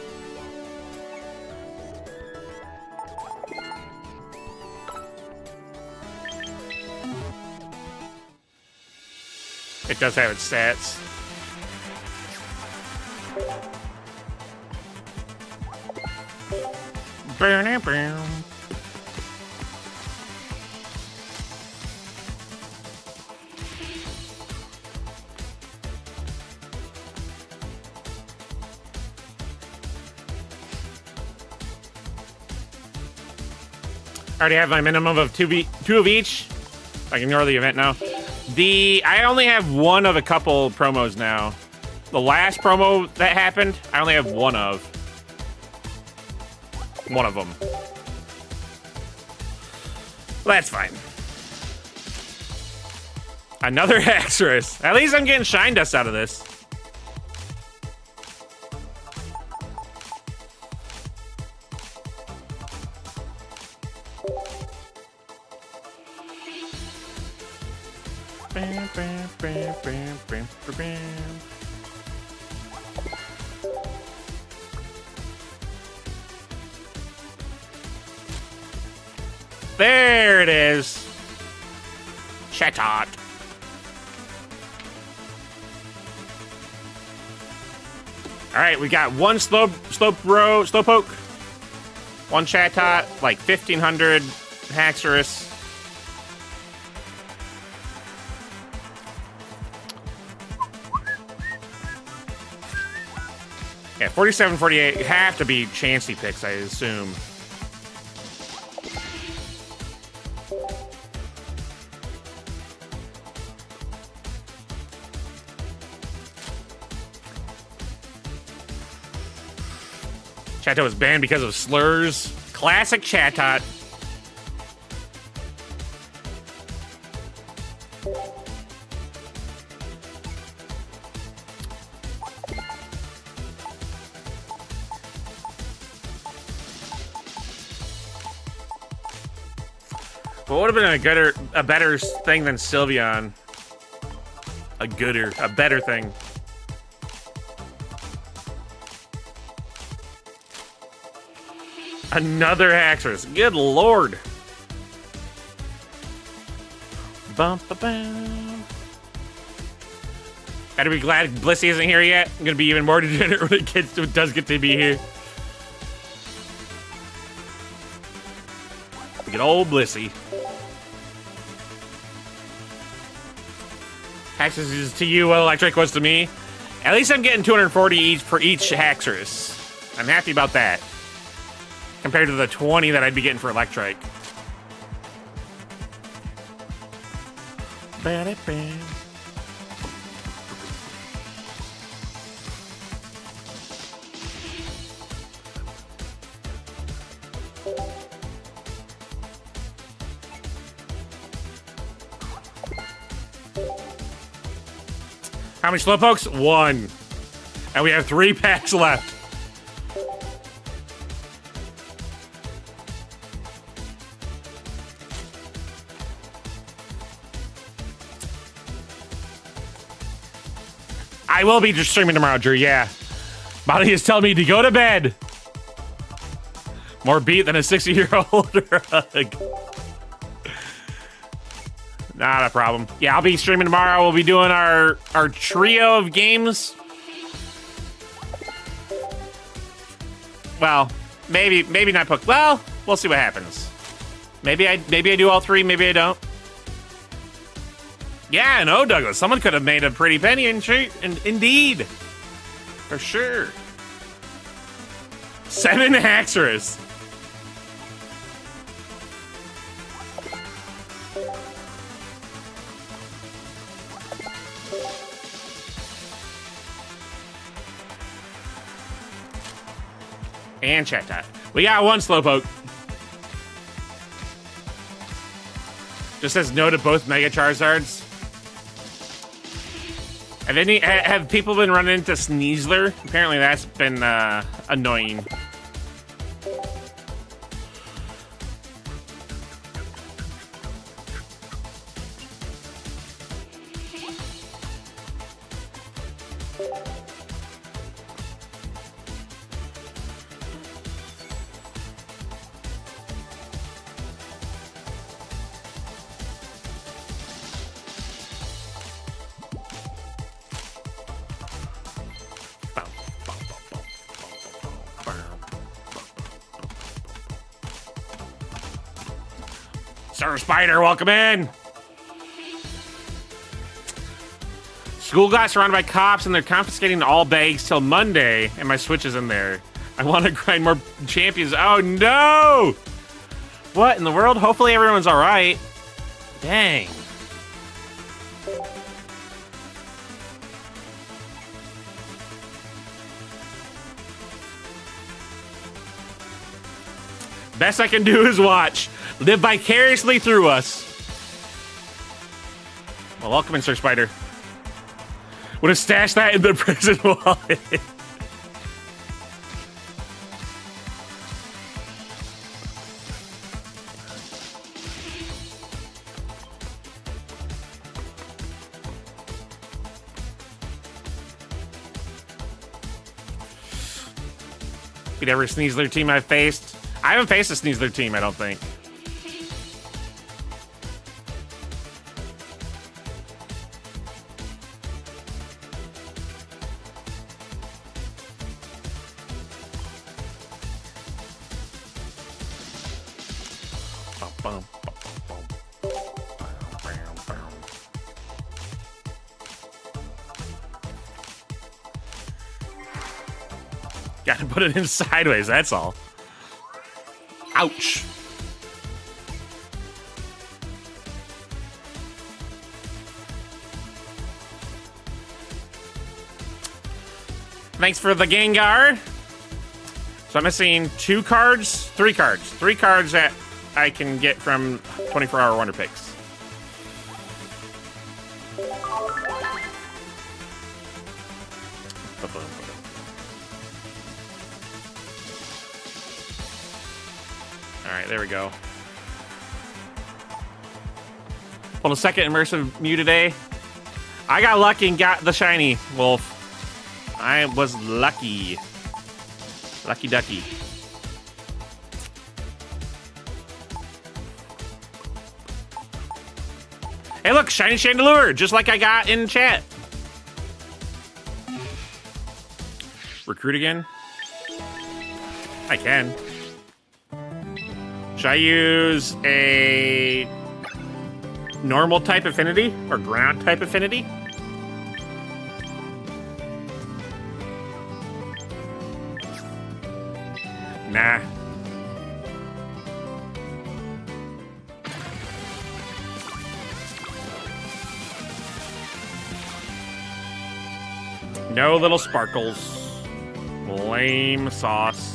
It does have its stats. I already have my minimum of 2 of each. I can ignore the event now. I only have 1 of a couple promos now. The last promo that happened, I only have 1 of. 1 of them. Well, that's fine. Another Haxorus. At least I'm getting Shine Dust out of this. There it is. Chatot. All right, we got one slowpoke, one Chatot, like 1,500 Haxorus. Yeah, 47, 48 have to be Chansey picks, I assume. Chatot was banned because of slurs. Classic Chatot. What would have been a better thing than Sylveon? A better thing. Another Haxorus. Good lord. Bum, ba, bum. Gotta be glad Blissey isn't here yet. I'm gonna be even more degenerate when it does get to be here. Good old Blissey. Haxorus is to you what Electric was to me. At least I'm getting 240 each for each Haxorus. I'm happy about that. Compared to the 20 that I'd be getting for Electric. How many Slowpokes? 1. And we have 3 packs left. I will be just streaming tomorrow, Drew, yeah. Molly is telling me to go to bed. More beat than a 60-year-old rug. Not a problem. Yeah, I'll be streaming tomorrow. We'll be doing our trio of games. Well, maybe not Poke. Well, we'll see what happens. Maybe I do all 3, maybe I don't. Yeah, no, Douglas. Someone could have made a pretty penny, indeed. For sure. 7 Haxorus. And Chatot. We got 1 Slowpoke. Just says no to both Mega Charizards. Have people been running into Sneasler? Apparently that's been annoying. Sir Spider, welcome in. School got surrounded by cops and they're confiscating all bags till Monday, and my Switch is in there. I want to grind more champions. Oh no! What in the world? Hopefully everyone's all right. Dang. Best I can do is watch. Live vicariously through us. Well, welcome in, Sir Spider. Would have stashed that in the prison wallet. Beat every Sneasler team I've faced. I haven't faced a Sneasler team, I don't think. Gotta put it in sideways, that's all. Ouch. Thanks for the Gengar. So I'm missing 2 cards, 3 cards. 3 cards that I can get from 24-hour Wonder Picks. All right, there we go. Pulled a second immersive Mew today. I got lucky and got the shiny wolf. I was lucky. Lucky ducky. Hey, look, shiny Chandelure, just like I got in chat. Recruit again? I can. Should I use a normal type affinity or ground type affinity? Nah. No little sparkles. Lame sauce.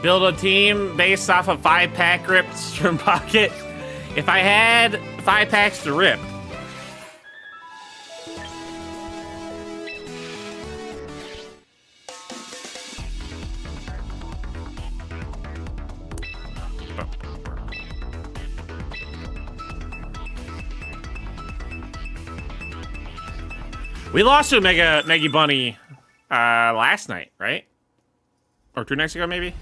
Build a team based off of 5-pack rips from Pocket. If I had 5 packs to rip. We lost to a Mega Bunny last night, right? Or 2 nights ago, maybe?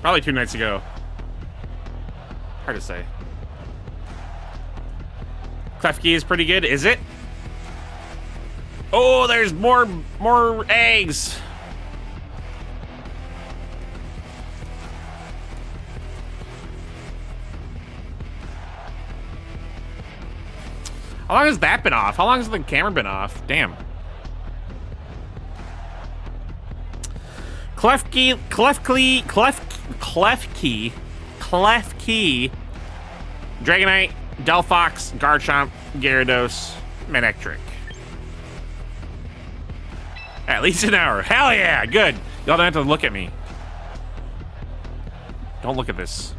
Probably 2 nights ago. Hard to say. Klefki is pretty good, is it? Oh, there's more eggs. How long has that been off? How long has the camera been off? Damn. Klefki, Dragonite, Delphox, Garchomp, Gyarados, Manectric. At least an hour. Hell yeah, good. Y'all don't have to look at me. Don't look at this.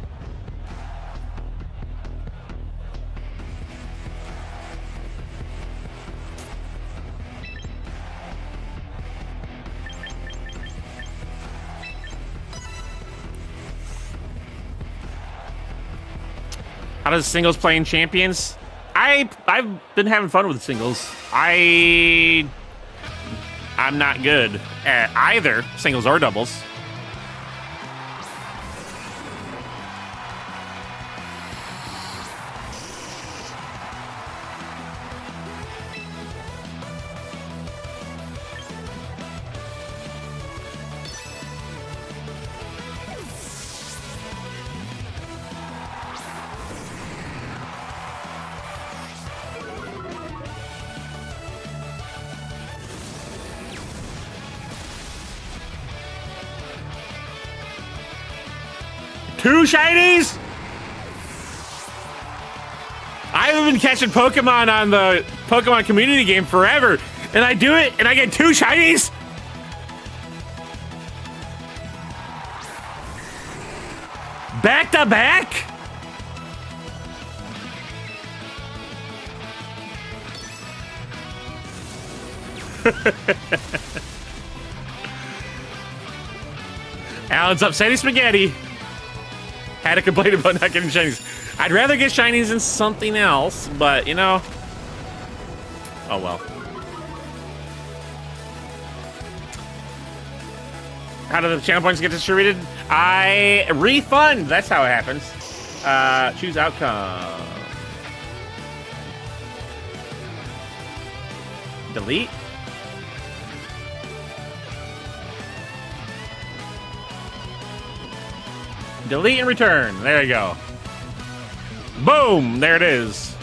How does singles play in Champions? I've been having fun with singles. I'm not good at either singles or doubles. Two shinies? I haven't been catching Pokemon on the Pokemon community game forever, and I do it, and I get 2 shinies? Back to back? Alan's upsetting spaghetti. Had to complain about not getting shinies. I'd rather get shinies than something else, but you know. Oh well. How do the channel points get distributed? I refund. That's how it happens. Choose outcome. Delete. Delete and return. There you go. Boom! There it is.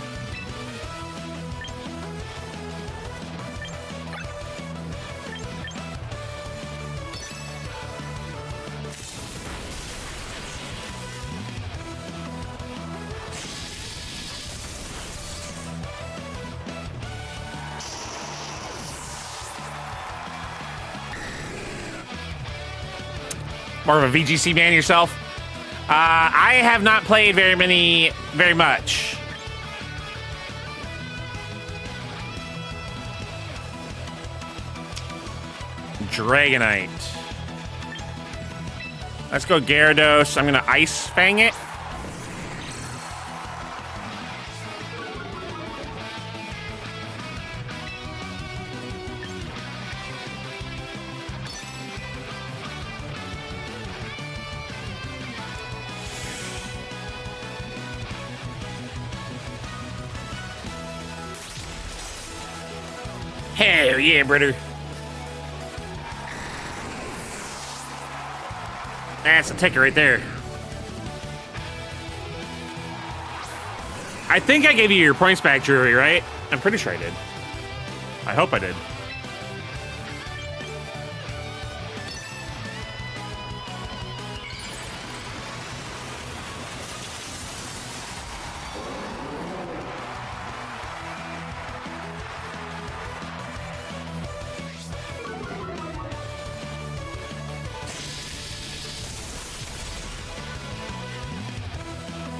More of a VGC man yourself? I have not played very much. Dragonite. Let's go Gyarados. I'm gonna Ice Fang it. Hell yeah, brother. That's a ticket right there. I think I gave you your points back, Drury, right? I'm pretty sure I did. I hope I did.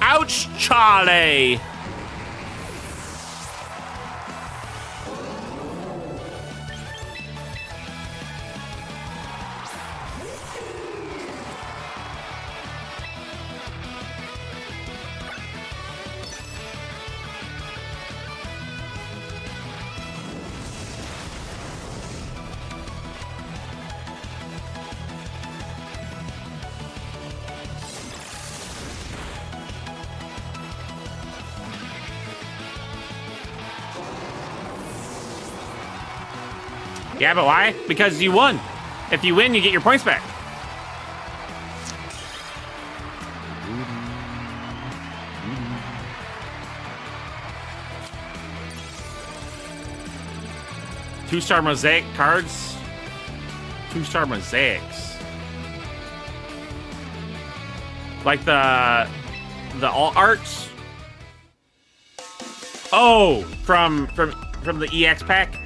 Ouch, Charlie! Yeah, but why? Because you won. If you win, you get your points back. Two-star mosaic cards. Two-star mosaics. Like the alt arts. Oh, from the EX pack.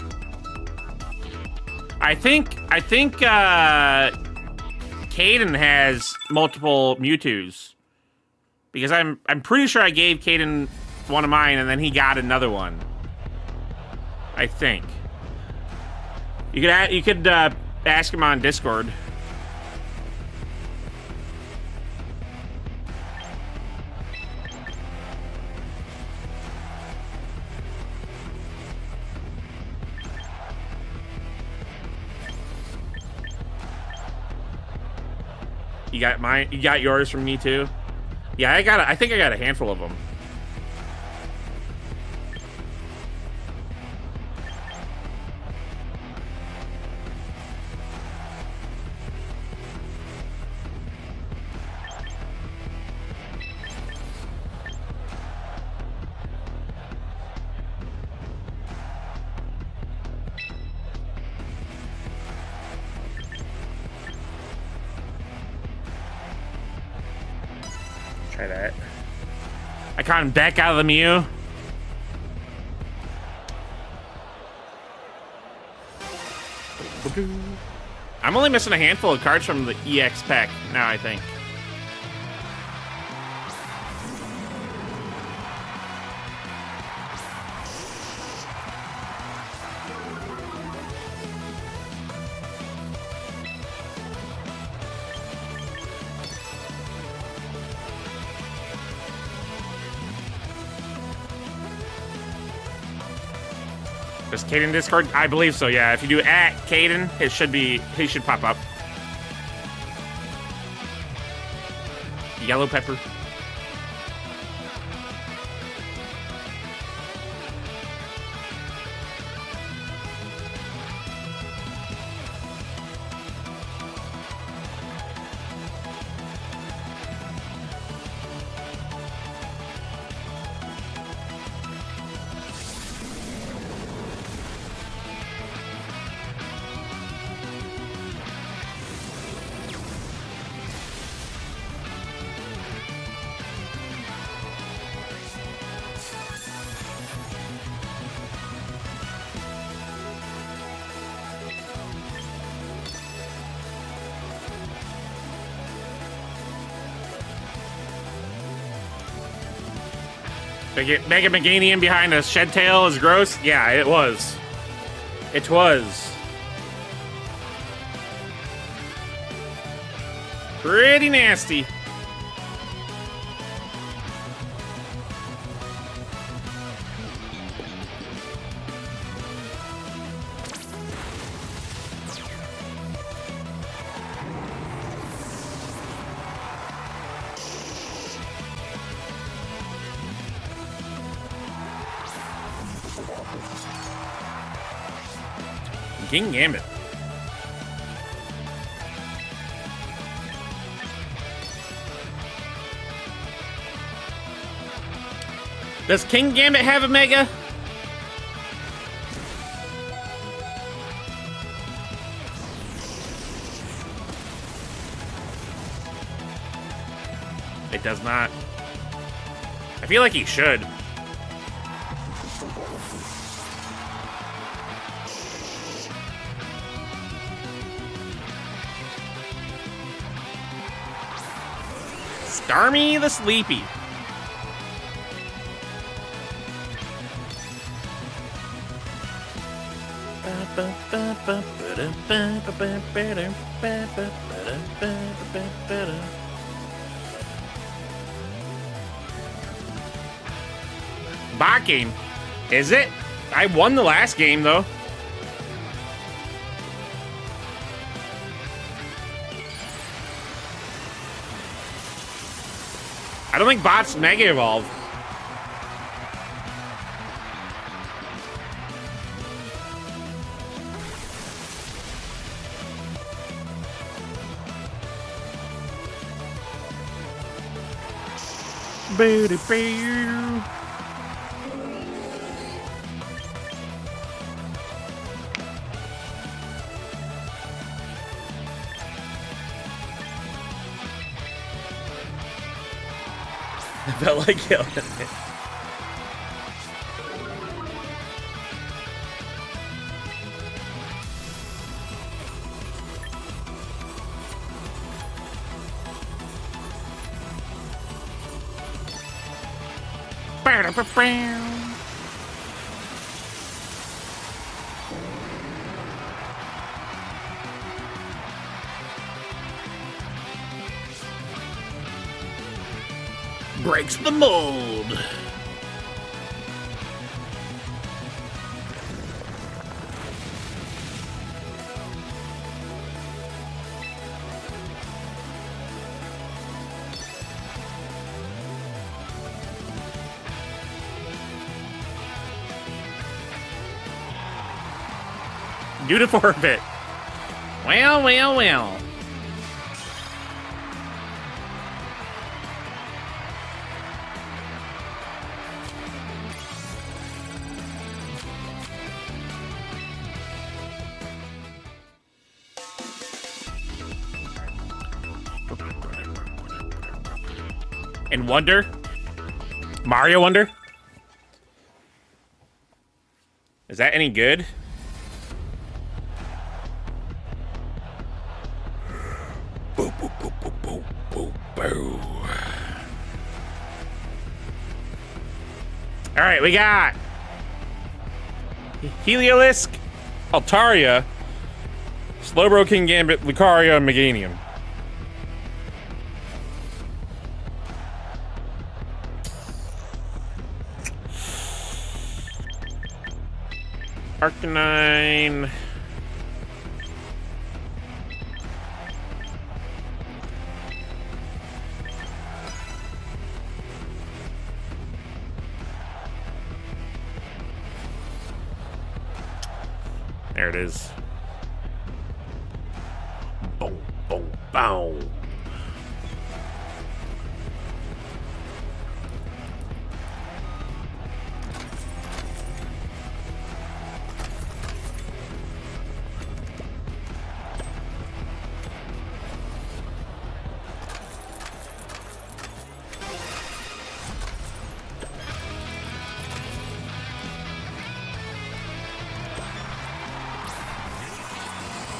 I think Caden has multiple Mewtwo's because I'm pretty sure I gave Caden one of mine and then he got another one. I think you could ask him on Discord. You got mine. You got yours from me too. Yeah, I think I got a handful of them. Try that. I caught him back out of the Mew. I'm only missing a handful of cards from the EX pack now, I think. Does Caden Discord? I believe so, yeah. If you do at Caden, he should pop up. Yellow pepper. Mega Meganium behind a shed tail is gross? Yeah, it was. It was. Pretty nasty. King Gambit. Does King Gambit have a mega? It does not. I feel like he should. Starmie the Sleepy. Bot game. Is it? I won the last game, though. I don't think bots mega evolve. I felt like killing it. Breaks the mold. Do the forfeit. Well, well, well. And Wonder? Mario Wonder? Is that any good? Boo, boo, boo, boo, boo, boo, boo. All right, we got Heliolisk, Altaria, Slowbro, King Gambit, Lucario, and Meganium. Arcanine. There it is. Boom, boom, boom.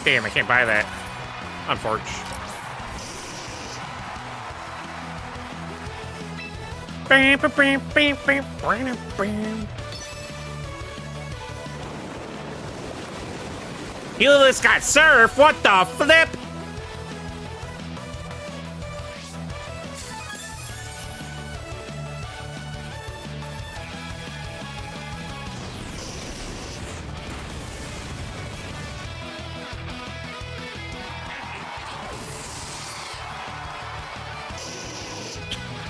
Damn, I can't buy that. Unfortunate. Healers got surf. What the flip?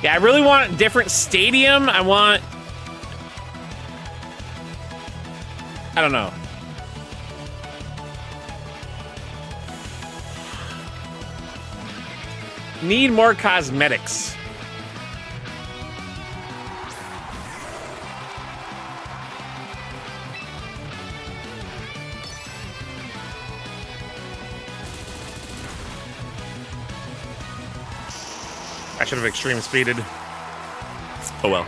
Yeah, I really want a different stadium. I don't know. Need more cosmetics. I should have extreme speeded. Oh well.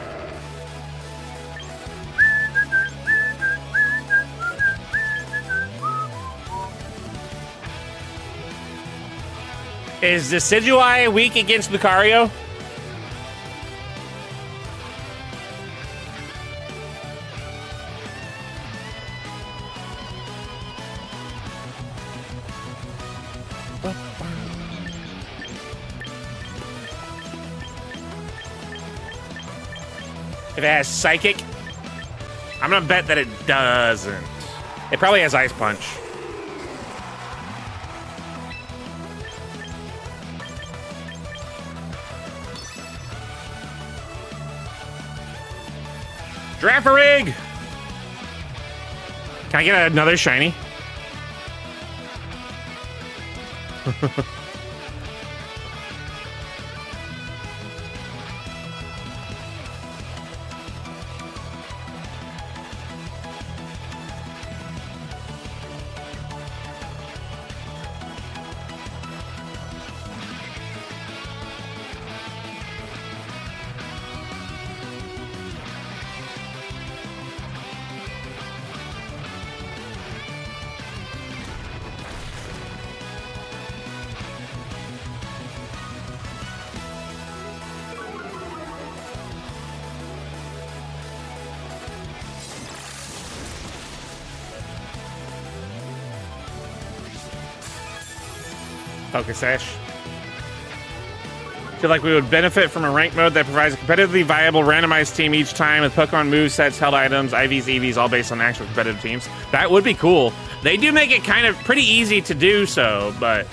Is Decidueye weak against Lucario? If it has Psychic, I'm gonna bet that it doesn't. It probably has Ice Punch. Drafarig! Can I get another shiny? Focus Ash. Feel like we would benefit from a rank mode that provides a competitively viable randomized team each time with Pokemon movesets, held items, IVs, EVs, all based on actual competitive teams. That would be cool. They do make it kind of pretty easy to do so, but...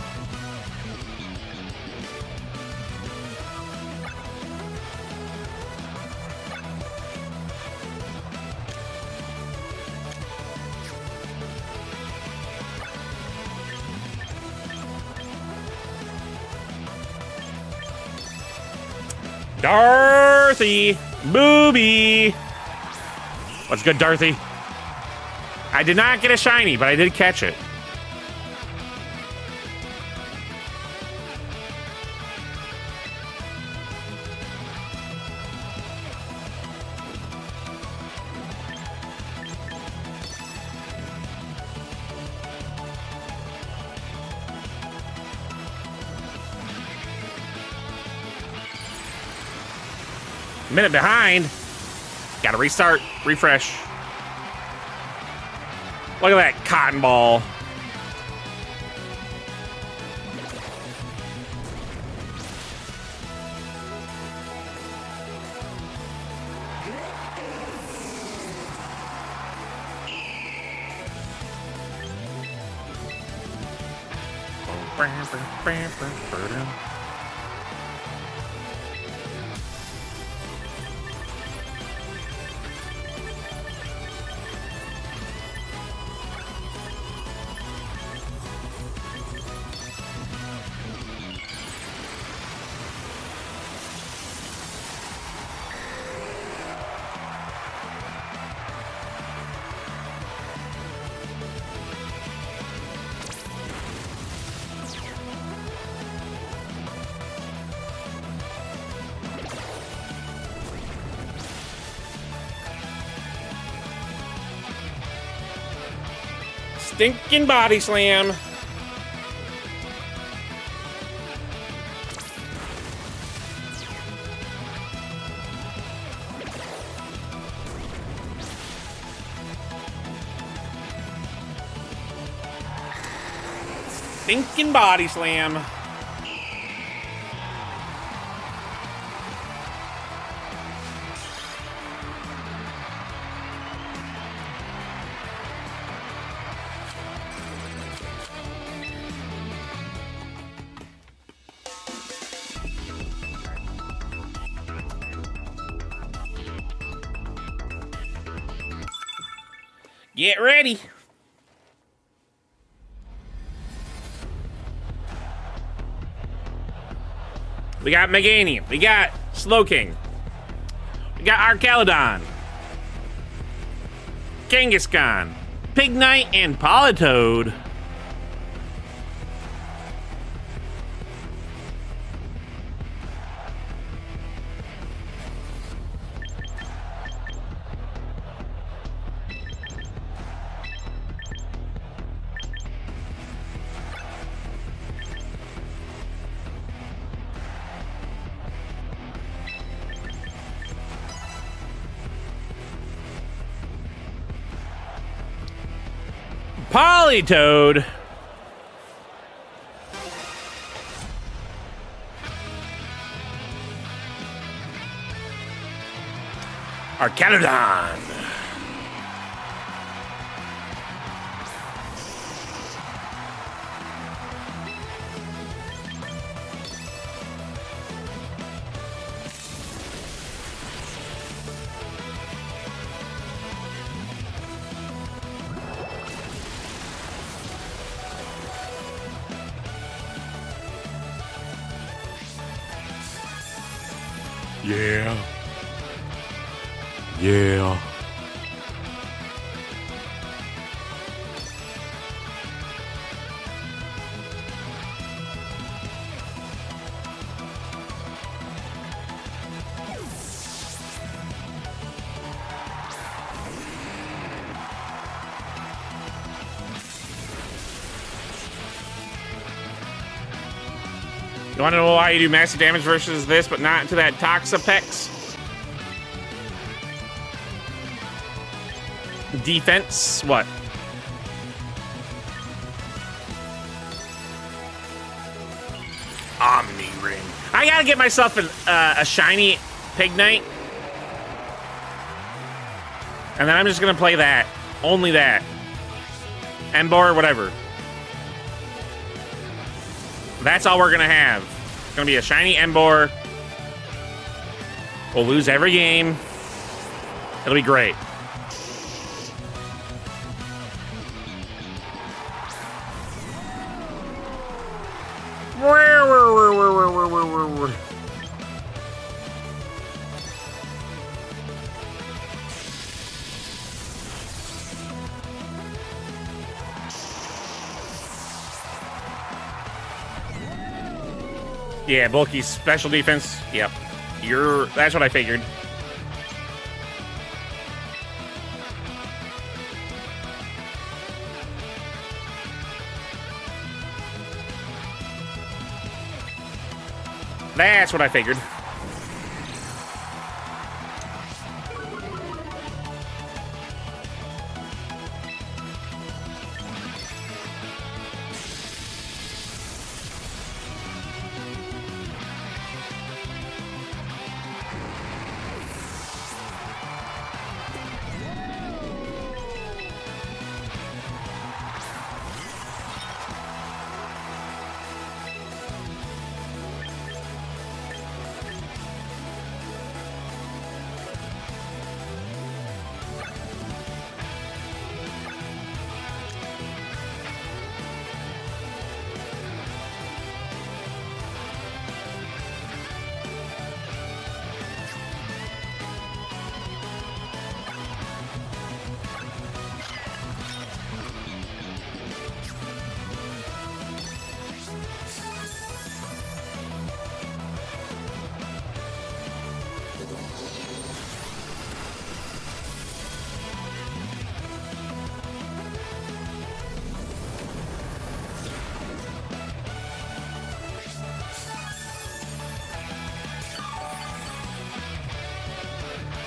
Dorothy! Booby! What's good, Dorothy? I did not get a shiny, but I did catch it. Minute behind. Gotta restart, refresh. Look at that cotton ball. Stinking body slam. Stinking body slam. Get ready. We got Meganium. We got Slowking. We got Archaludon. Kangaskhan. Pignite and Politoed. Politoed. Archaludon. Yeah. Yeah. You want to know why you do massive damage versus this, but not to that Toxapex? Defense? What? Omni Ring. I gotta get myself a shiny Pignite. And then I'm just gonna play that. Only that. Ember, whatever. That's all we're gonna have. It's gonna be a shiny Ember. We'll lose every game. It'll be great. Yeah, bulky special defense. Yep. That's what I figured. That's what I figured.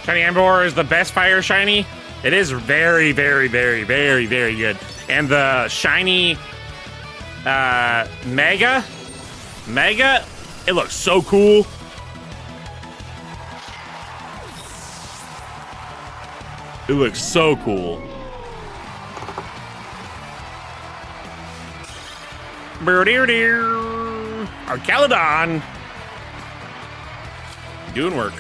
Shiny Ember is the best fire shiny. It is very, very, very, very, very good. And the shiny Mega, it looks so cool. It looks so cool. Arcaludon. Doing work.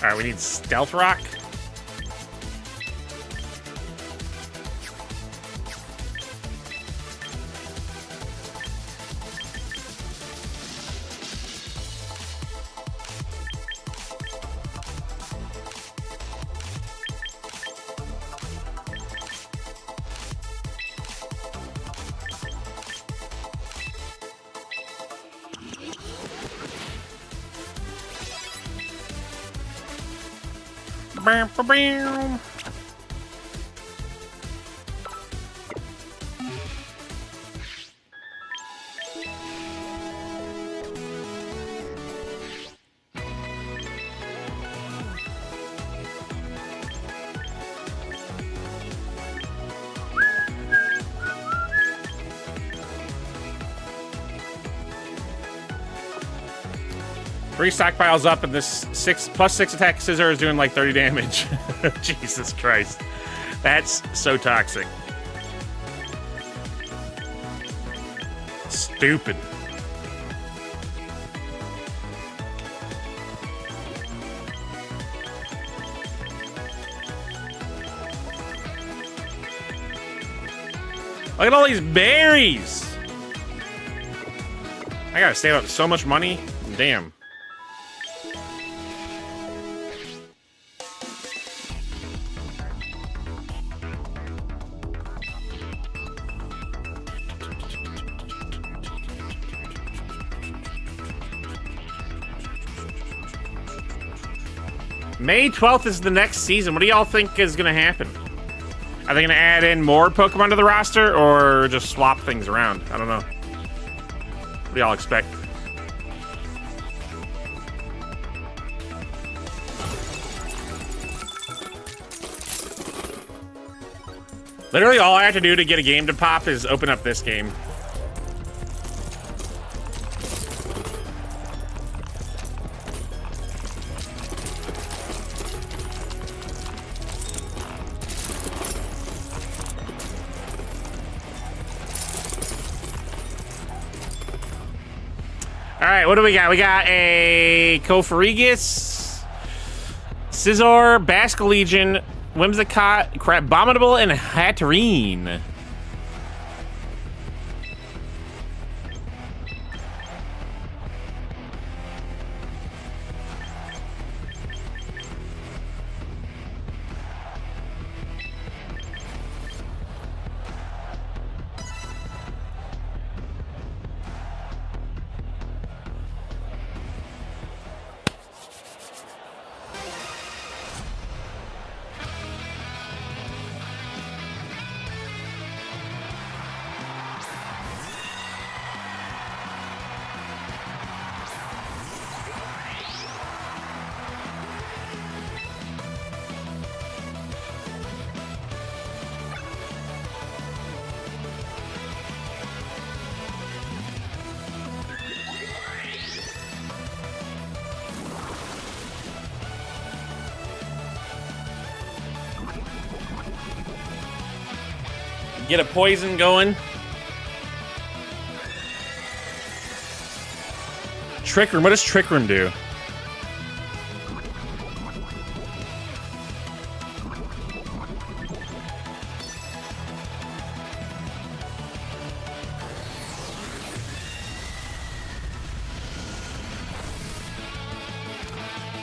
All right, we need Stealth Rock. Bam, bam, bam. Three stockpiles up, and this +6 attack scissor is doing like 30 damage. Jesus Christ. That's so toxic. Stupid. Look at all these berries. I gotta save up so much money. Damn. May 12th is the next season. What do y'all think is going to happen? Are they going to add in more Pokemon to the roster or just swap things around? I don't know. What do y'all expect? Literally all I have to do to get a game to pop is open up this game. All right, what do we got? We got a Cofarigus, Scizor, Basculegion, Whimsicott, Crabominable, and Hatterene. Get a poison going. Trick Room. What does Trick Room do?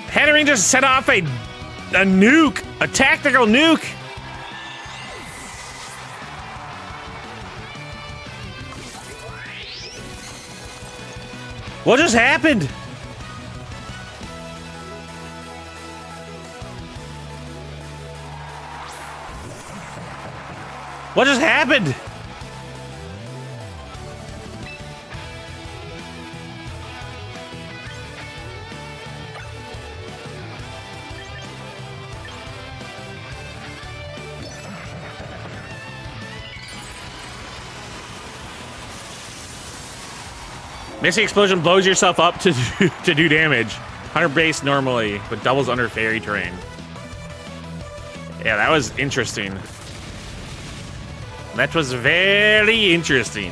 Headering just set off a nuke, a tactical nuke. What just happened? What just happened? Missing explosion blows yourself up to do damage. 100 base normally, but doubles under fairy terrain. Yeah, that was interesting. That was very interesting.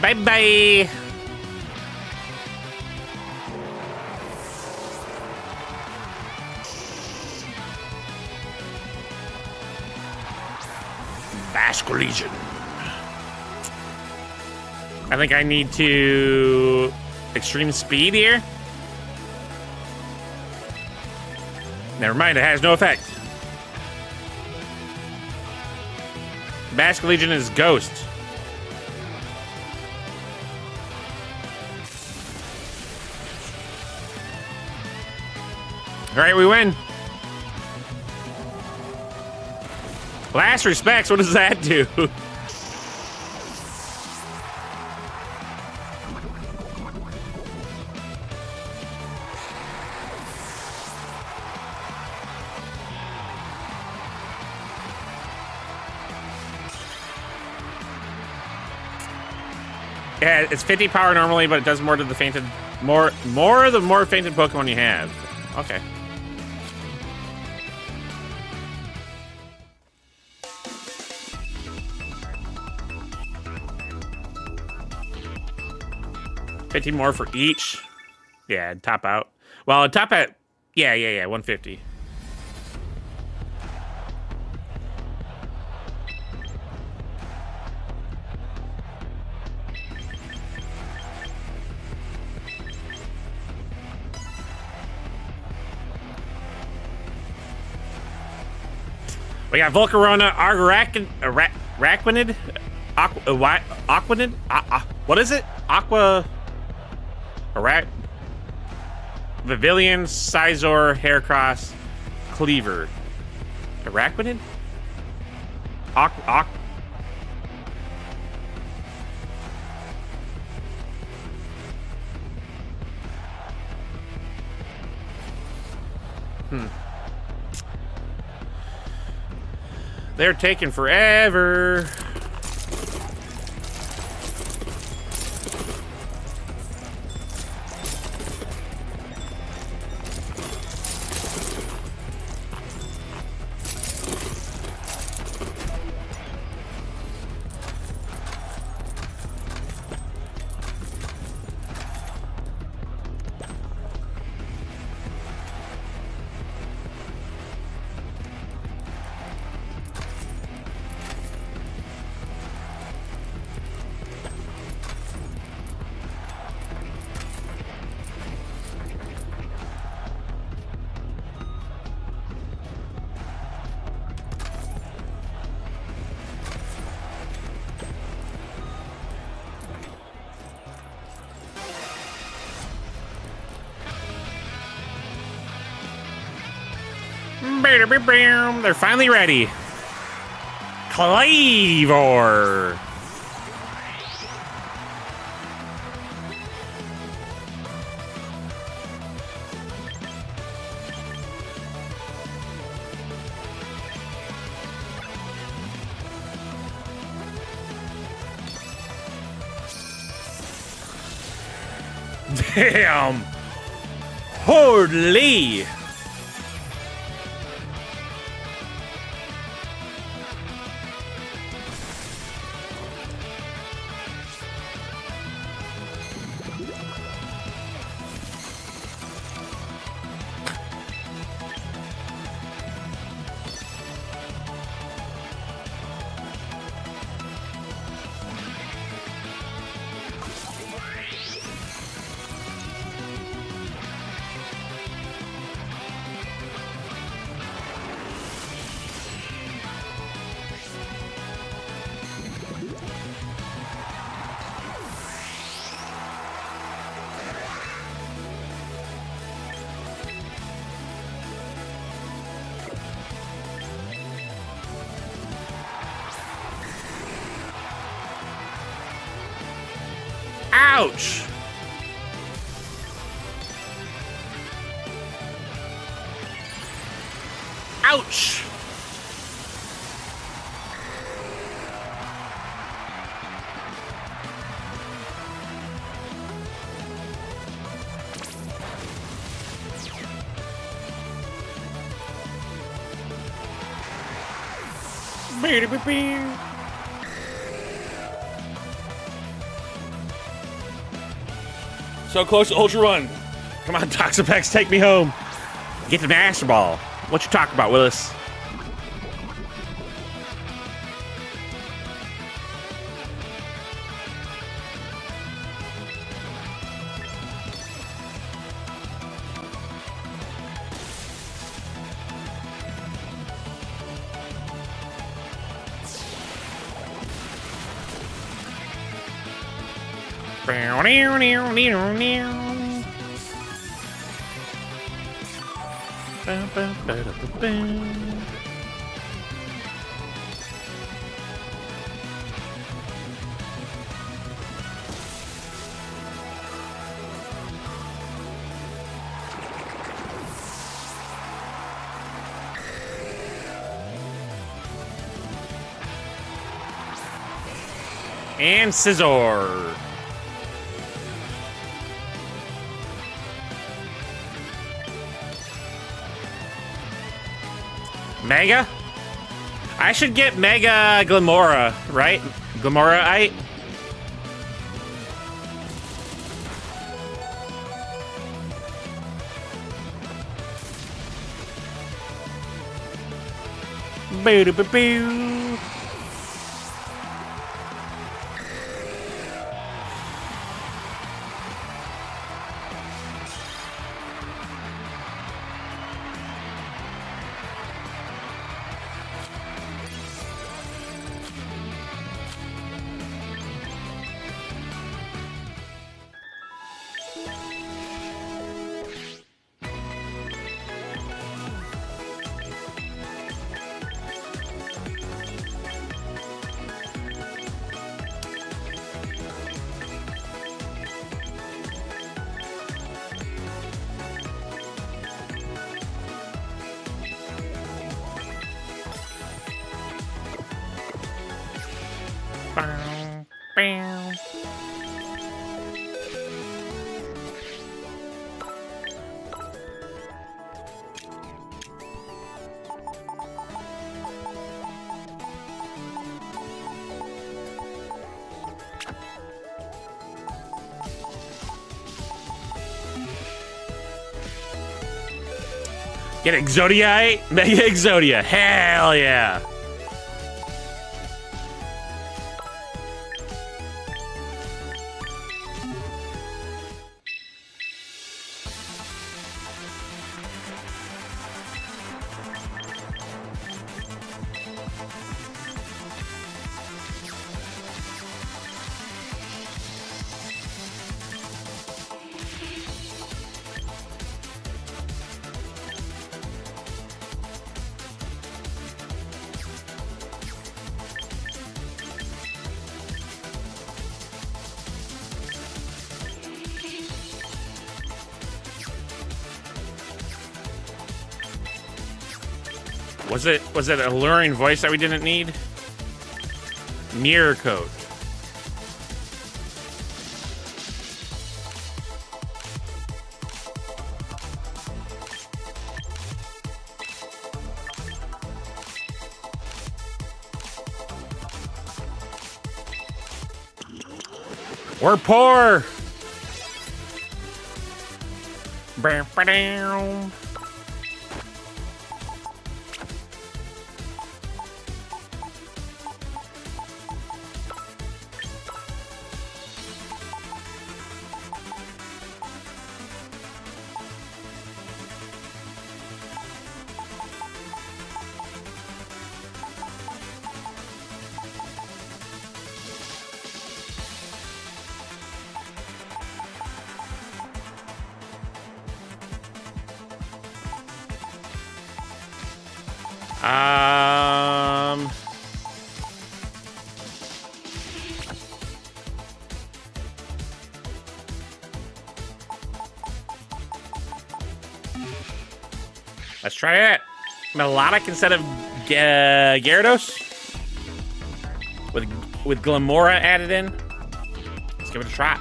Bye-bye. Basque Legion. I think I need to extreme speed here. Never mind, it has no effect. Basque Legion is ghost. All right, we win. Last respects, what does that do? Yeah, it's 50 power normally, but it does more to the fainted, more the more fainted Pokemon you have. Okay. $50 more for each. Yeah, top out. Well, top at, yeah, 150. We got Volcarona, Araquanid, Aquanid, what is it? Vivillon, Scizor, Heracross, Cleaver. Araquanid? They're taking forever. They're finally ready. Clavor. Damn. Holy. Ouch! Ouch! So close to Ultra Run. Come on, Toxapex, take me home. Get the Master Ball. What you talking about, Willis? And Scizor. Mega? I should get Mega Glamora, right? Glamorite? Boo-doo-boo-boo. Bow, bow. Get Exodia, Mega Exodia. Hell yeah. Was it alluring voice that we didn't need? Mirror coat. We're poor. Ba-ba-down. Let's try it. Melodic instead of Gyarados? With Glamora added in? Let's give it a try.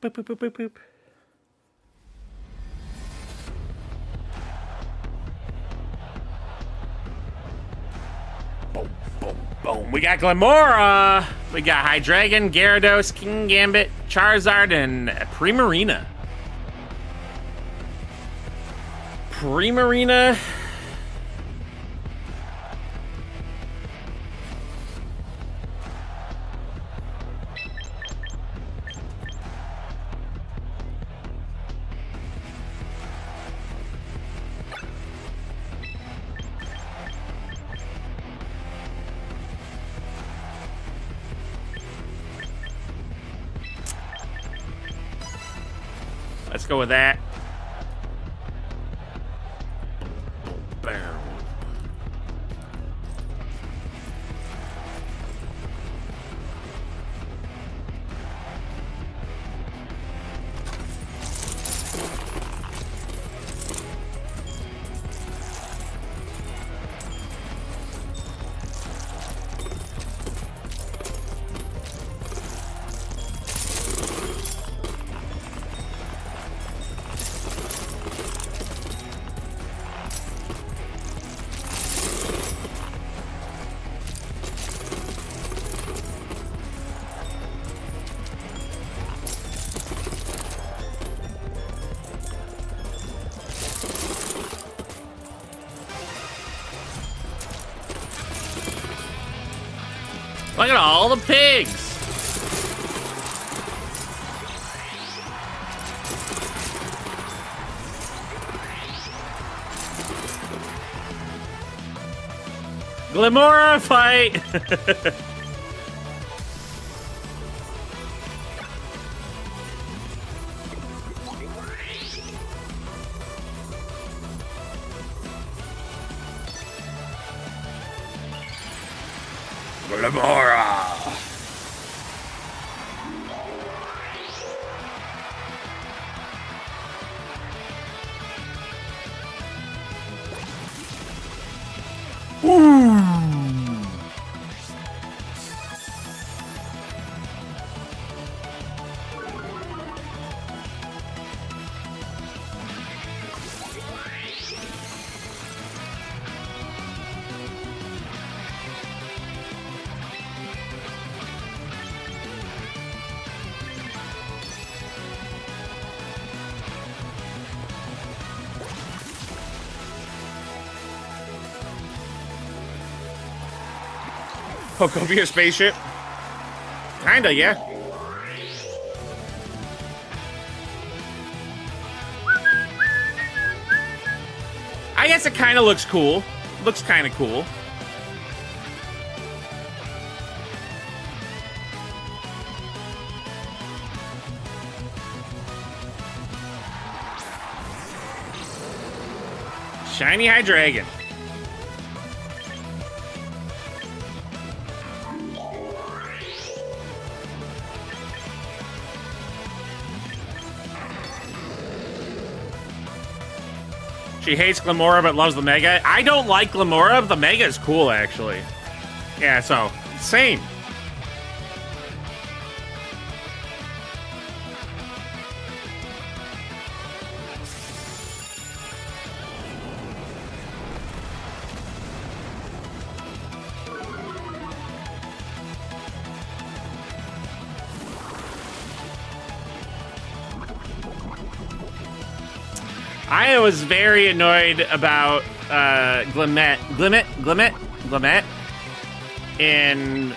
Boop, boop, boop, boop, boop. Boom, boom, boom. We got Glamora. We got Hydreigon, Gyarados, King Gambit, Charizard, and Primarina. Primarina. Let's go with that. Bam. Look at all the pigs. Glamora fight. Glamora. Pokemon spaceship? Kinda, yeah. I guess it kinda looks cool. Looks kinda cool. Shiny Hydreigon. She hates Glamora but loves the Mega. I don't like Glamora. The Mega is cool, actually. Yeah, so, same. I was very annoyed about Glimmet in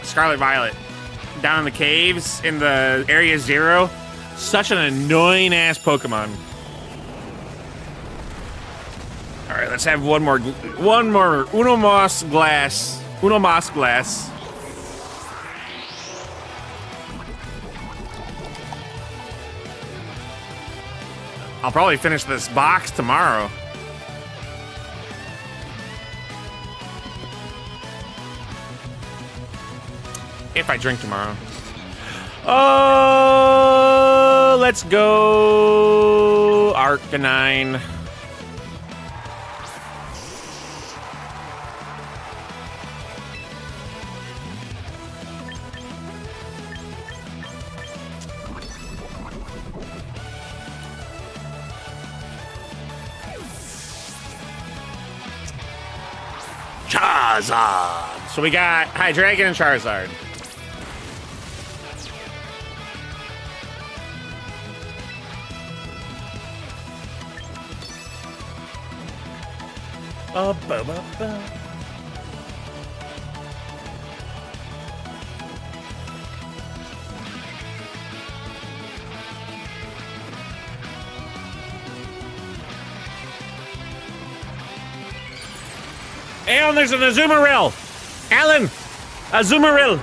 Scarlet Violet down in the caves in the Area Zero. Such an annoying ass Pokemon. All right, let's have one more Uno Moss Glass. I'll probably finish this box tomorrow. If I drink tomorrow. Oh, let's go Arcanine. Charizard. So we got Hydreigon and Charizard. And there's an Azumarill. Alan, Azumarill.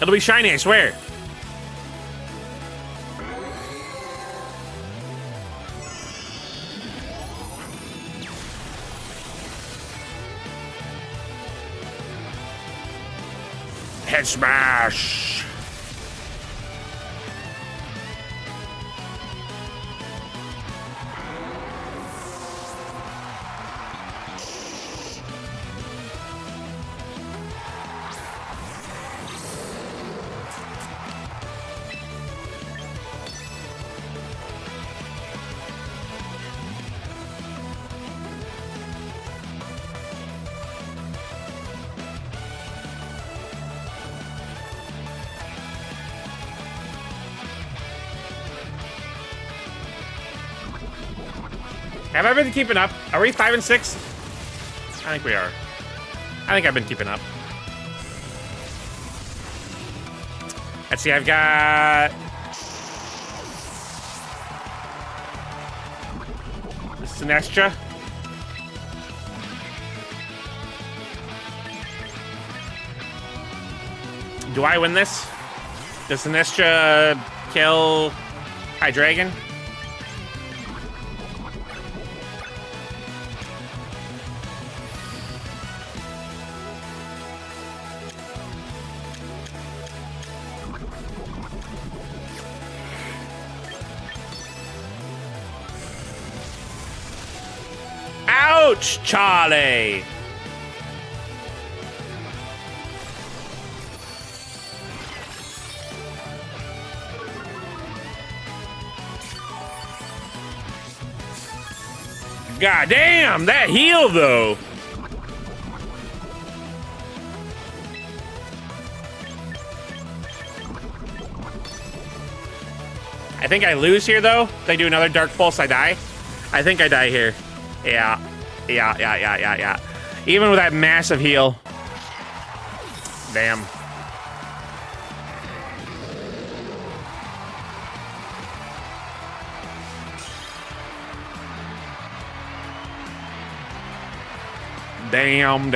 It'll be shiny, I swear. Head smash. Have I been keeping up? Are we 5 and 6? I think we are. I think I've been keeping up. Let's see, I've got Sinestro. Do I win this? Does Sinestro kill Hydreigon? Ouch, Charlie! God damn, that heal though! I think I lose here though. They do another Dark Pulse, I die. I think I die here. Yeah. Yeah. Even with that massive heal. Damn. Damn.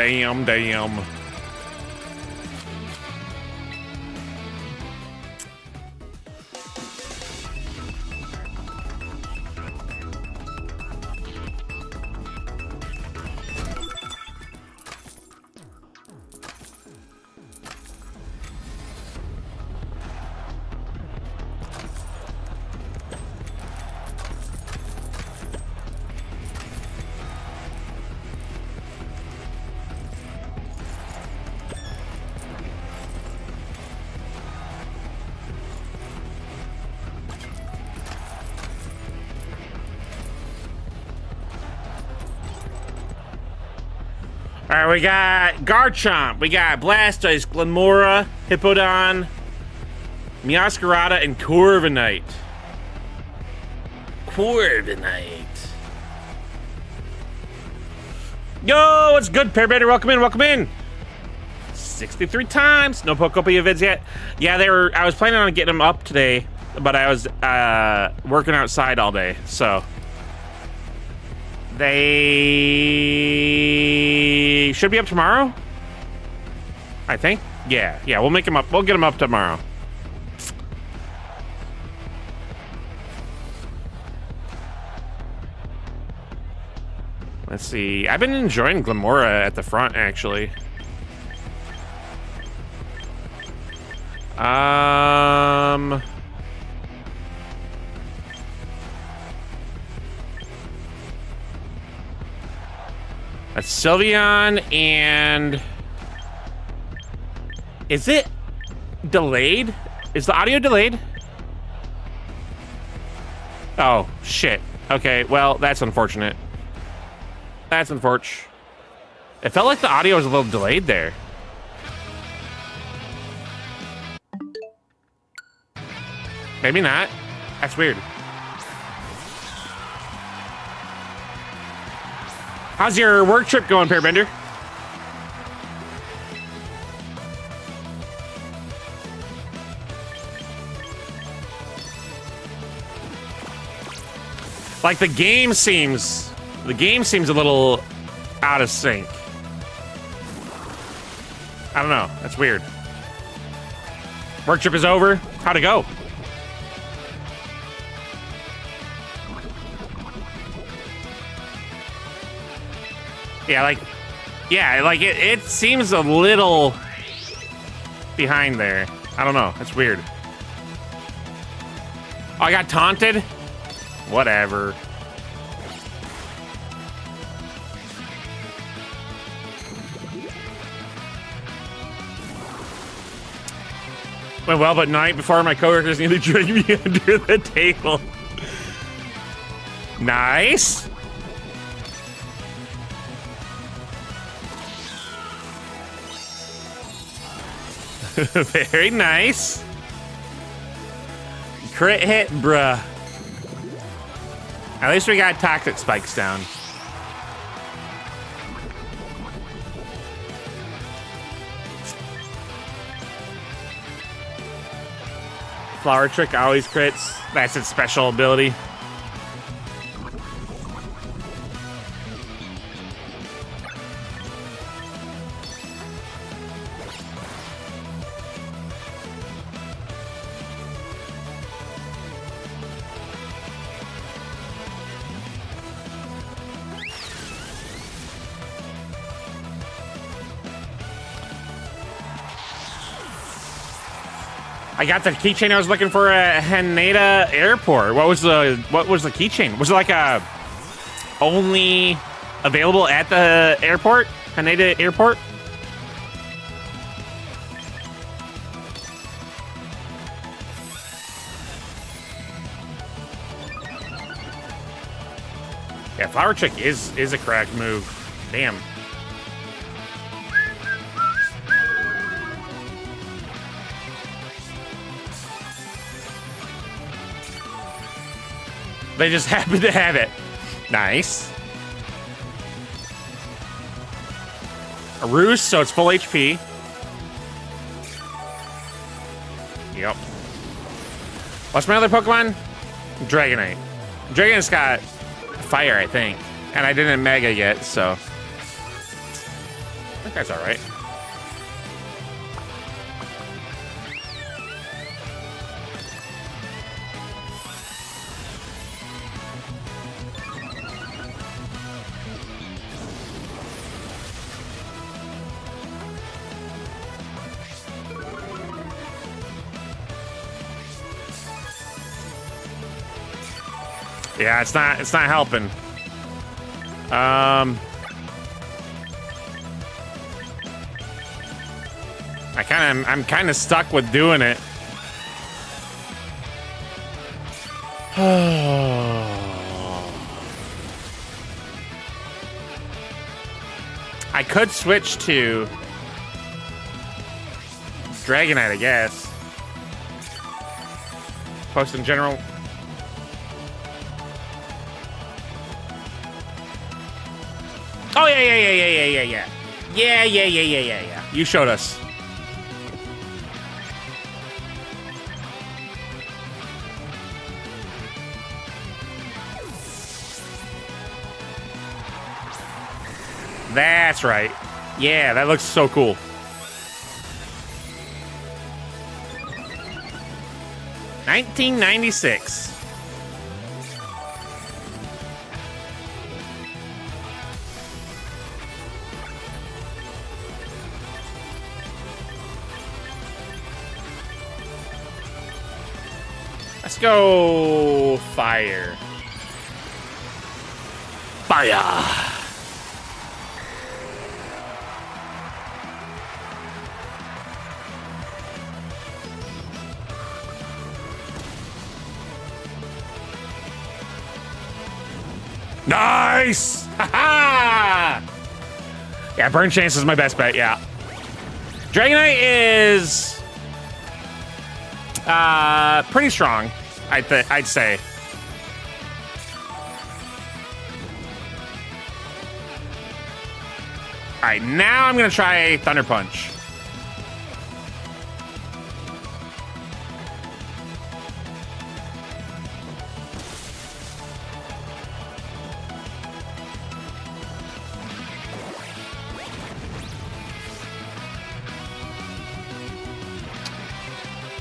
All right, we got Garchomp, we got Blastoise, Glenmora, Hippowdon, Meowscarada, and Corviknight. Yo, what's good, Pearbender? Welcome in, welcome in. 63 times. No Pokopia vids yet. Yeah, I was planning on getting them up today, but I was working outside all day, so they should be up tomorrow, I think. Yeah, we'll make them up. We'll get them up tomorrow. Let's see. I've been enjoying Glenmora at the front, actually. That's Sylveon, and is it delayed? Is the audio delayed? Oh, shit. Okay, well, that's unfortunate. That's unfortunate. It felt like the audio was a little delayed there. Maybe not. That's weird. How's your work trip going, Pearbender? Like the game seems a little out of sync. I don't know. That's weird. Work trip is over. How'd it go? Yeah, like it seems a little behind there. I don't know. That's weird. Oh, I got taunted? Whatever. Went well, but night before my coworkers nearly dragged me under the table. Nice. Very nice. Crit hit, bruh. At least we got toxic spikes down. Flower Trick always crits. That's its special ability. I got the keychain I was looking for at Haneda Airport. What was the keychain? Was it like a only available at the airport? Haneda Airport? Yeah, Flower Trick is a cracked move. Damn. They just happen to have it. Nice. A Roost, so it's full HP. Yep. What's my other Pokemon? Dragonite. Dragonite's got fire, I think. And I didn't Mega yet, so I think that's alright. Yeah, it's not helping. I'm kind of stuck with doing it. I could switch to Dragonite, I guess. Post in general. Oh, yeah. Yeah. You showed us. That's right. Yeah, that looks so cool. $19.96. Let's go fire. Fire. Nice! Ha-ha! Yeah, Burn Chance is my best bet, yeah. Dragonite is pretty strong, I'd say. All right, now I'm gonna try Thunder Punch.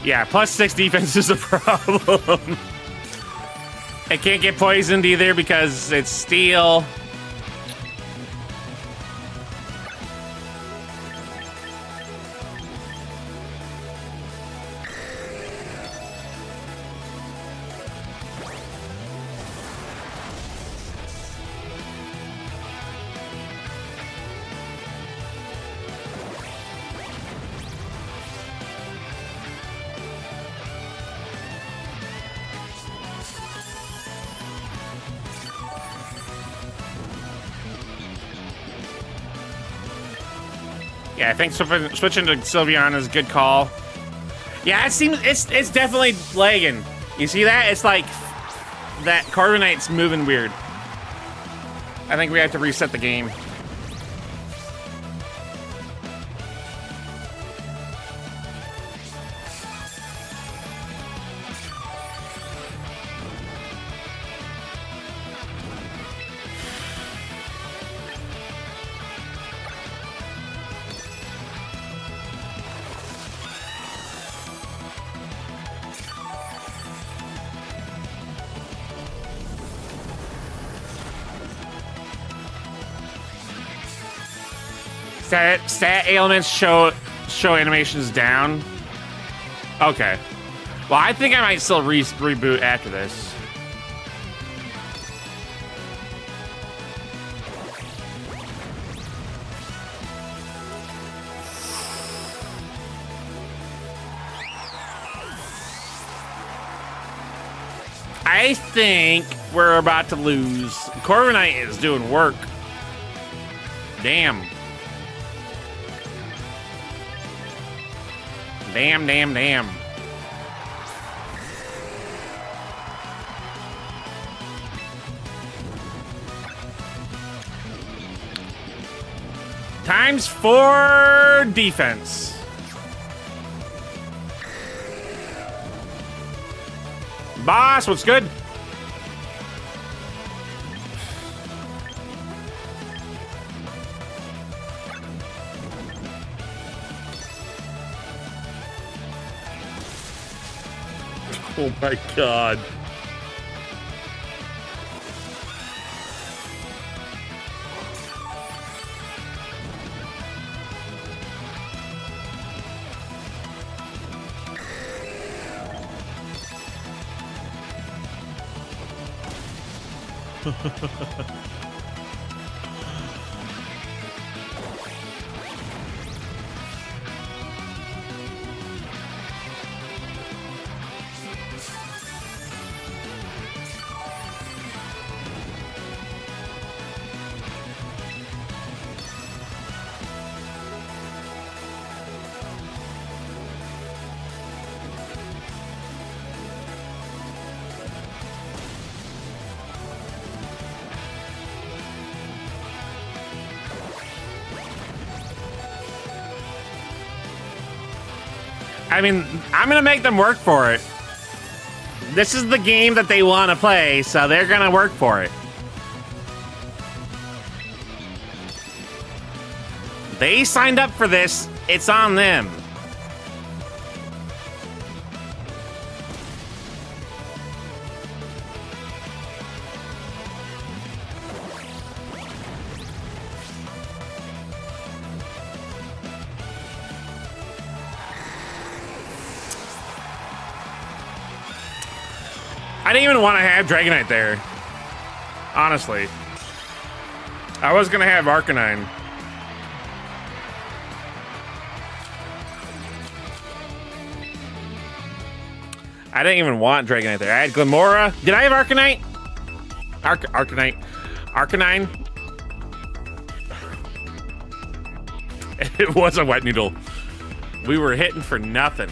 Yeah, +6 defense is a problem. It can't get poisoned either because it's steel. Yeah, I think switching to Sylveon is a good call. Yeah, it seems it's definitely lagging. You see that? It's like that Carbonite's moving weird. I think we have to reset the game. Stat ailments show animations down. Okay. Well, I think I might still reboot after this. I think we're about to lose. Corviknight is doing work. Damn. Damn. ×4 defense. Boss, what's good? Oh my god. I mean, I'm gonna make them work for it. This is the game that they want to play, so they're gonna work for it. They signed up for this. It's on them. I didn't even want to have Dragonite there. Honestly. I was going to have Arcanine. I didn't even want Dragonite there. I had Glimora. Did I have Arcanite? Arcanite. Arcanine. It was a wet noodle. We were hitting for nothing.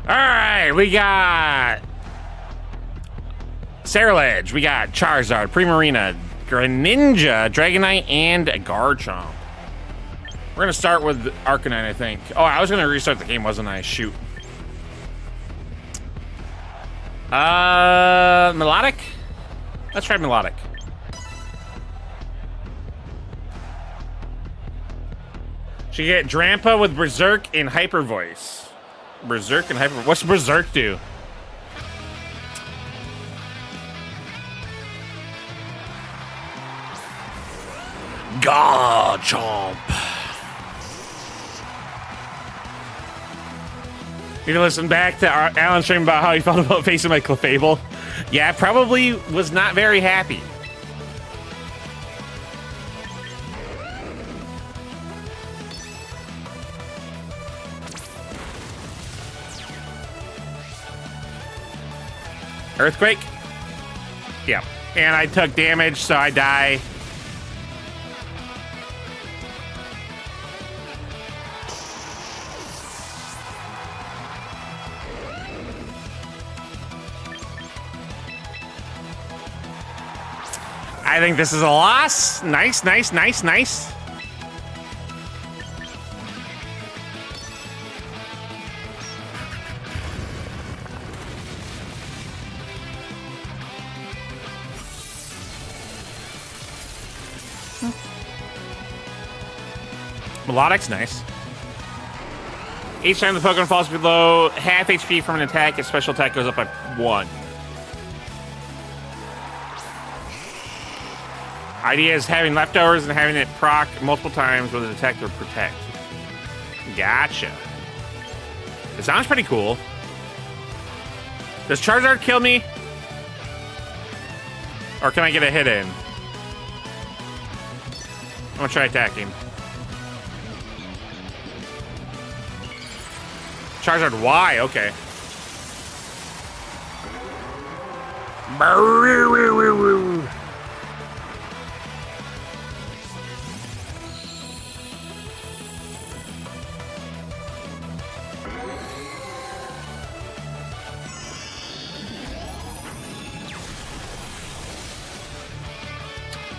Alright, we got Cerulege, we got Charizard, Primarina, Greninja, Dragonite, and Garchomp. We're gonna start with Arcanine, I think. Oh, I was gonna restart the game, wasn't I? Shoot. Melodic? Let's try Melodic. She get Drampa with Berserk and Hyper Voice. Berserk and Hyper. What's Berserk do? Garchomp. You can listen back to Alan's stream about how he felt about facing my Clefable. Yeah, probably was not very happy. Earthquake? Yeah. And I took damage, so I die. I think this is a loss. Nice, nice, nice, nice. Melodic's nice. Each time the Pokemon falls below half HP from an attack, its special attack goes up by 1. Idea is having leftovers and having it proc multiple times with an attack or protect. Gotcha. It sounds pretty cool. Does Charizard kill me? Or can I get a hit in? I'm gonna try attacking. Charizard Y, okay.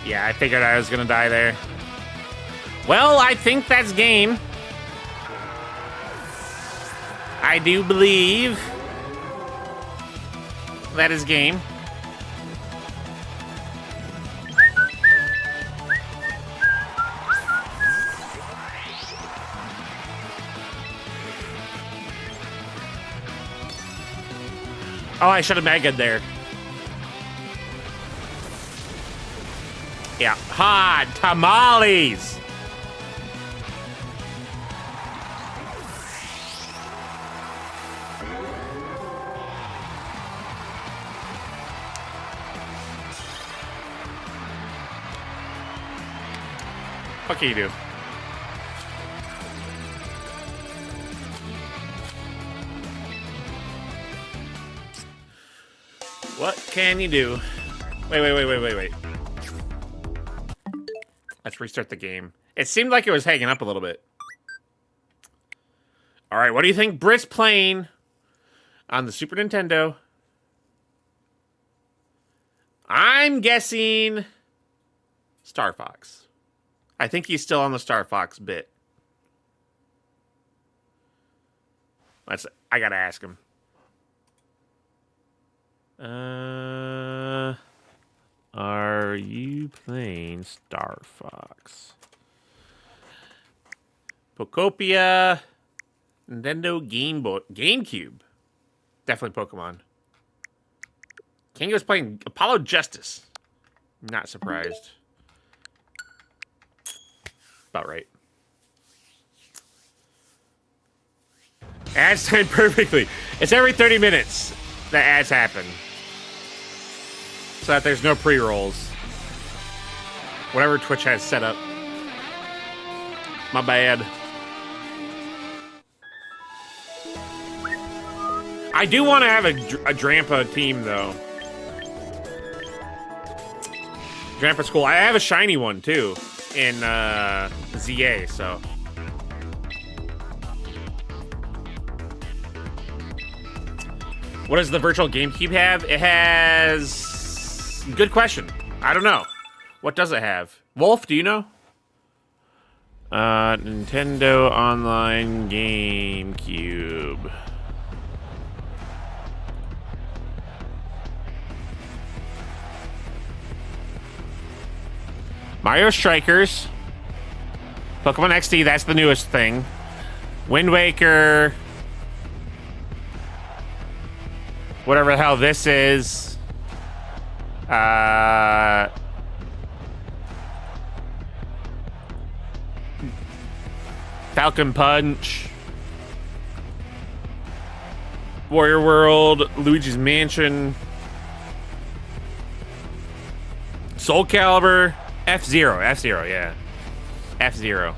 Yeah, I figured I was gonna die there. Well, I think that's game. I do believe that is game. Oh, I should have megaed there. Yeah, hot tamales. What can you do? What can you do? Wait. Let's restart the game. It seemed like it was hanging up a little bit. All right, what do you think Britt's playing on the Super Nintendo? I'm guessing Star Fox. I think he's still on the Star Fox bit. I gotta ask him. Are you playing Star Fox? Pokopia, Nintendo GameCube. Definitely Pokemon. Kango's playing Apollo Justice. Not surprised. About right. Ads time perfectly. It's every 30 minutes that ads happen. So that there's no pre-rolls. Whatever Twitch has set up. My bad. I do want to have a Drampa team, though. Drampa's cool. I have a shiny one, too, in ZA, so... What does the virtual GameCube have? It has... Good question. I don't know. What does it have? Wolf, do you know? Nintendo Online GameCube. Mario Strikers. Pokemon XD, that's the newest thing. Wind Waker. Whatever the hell this is. Falcon Punch. Warrior World. Luigi's Mansion. Soul Calibur. F-Zero, yeah. F-Zero.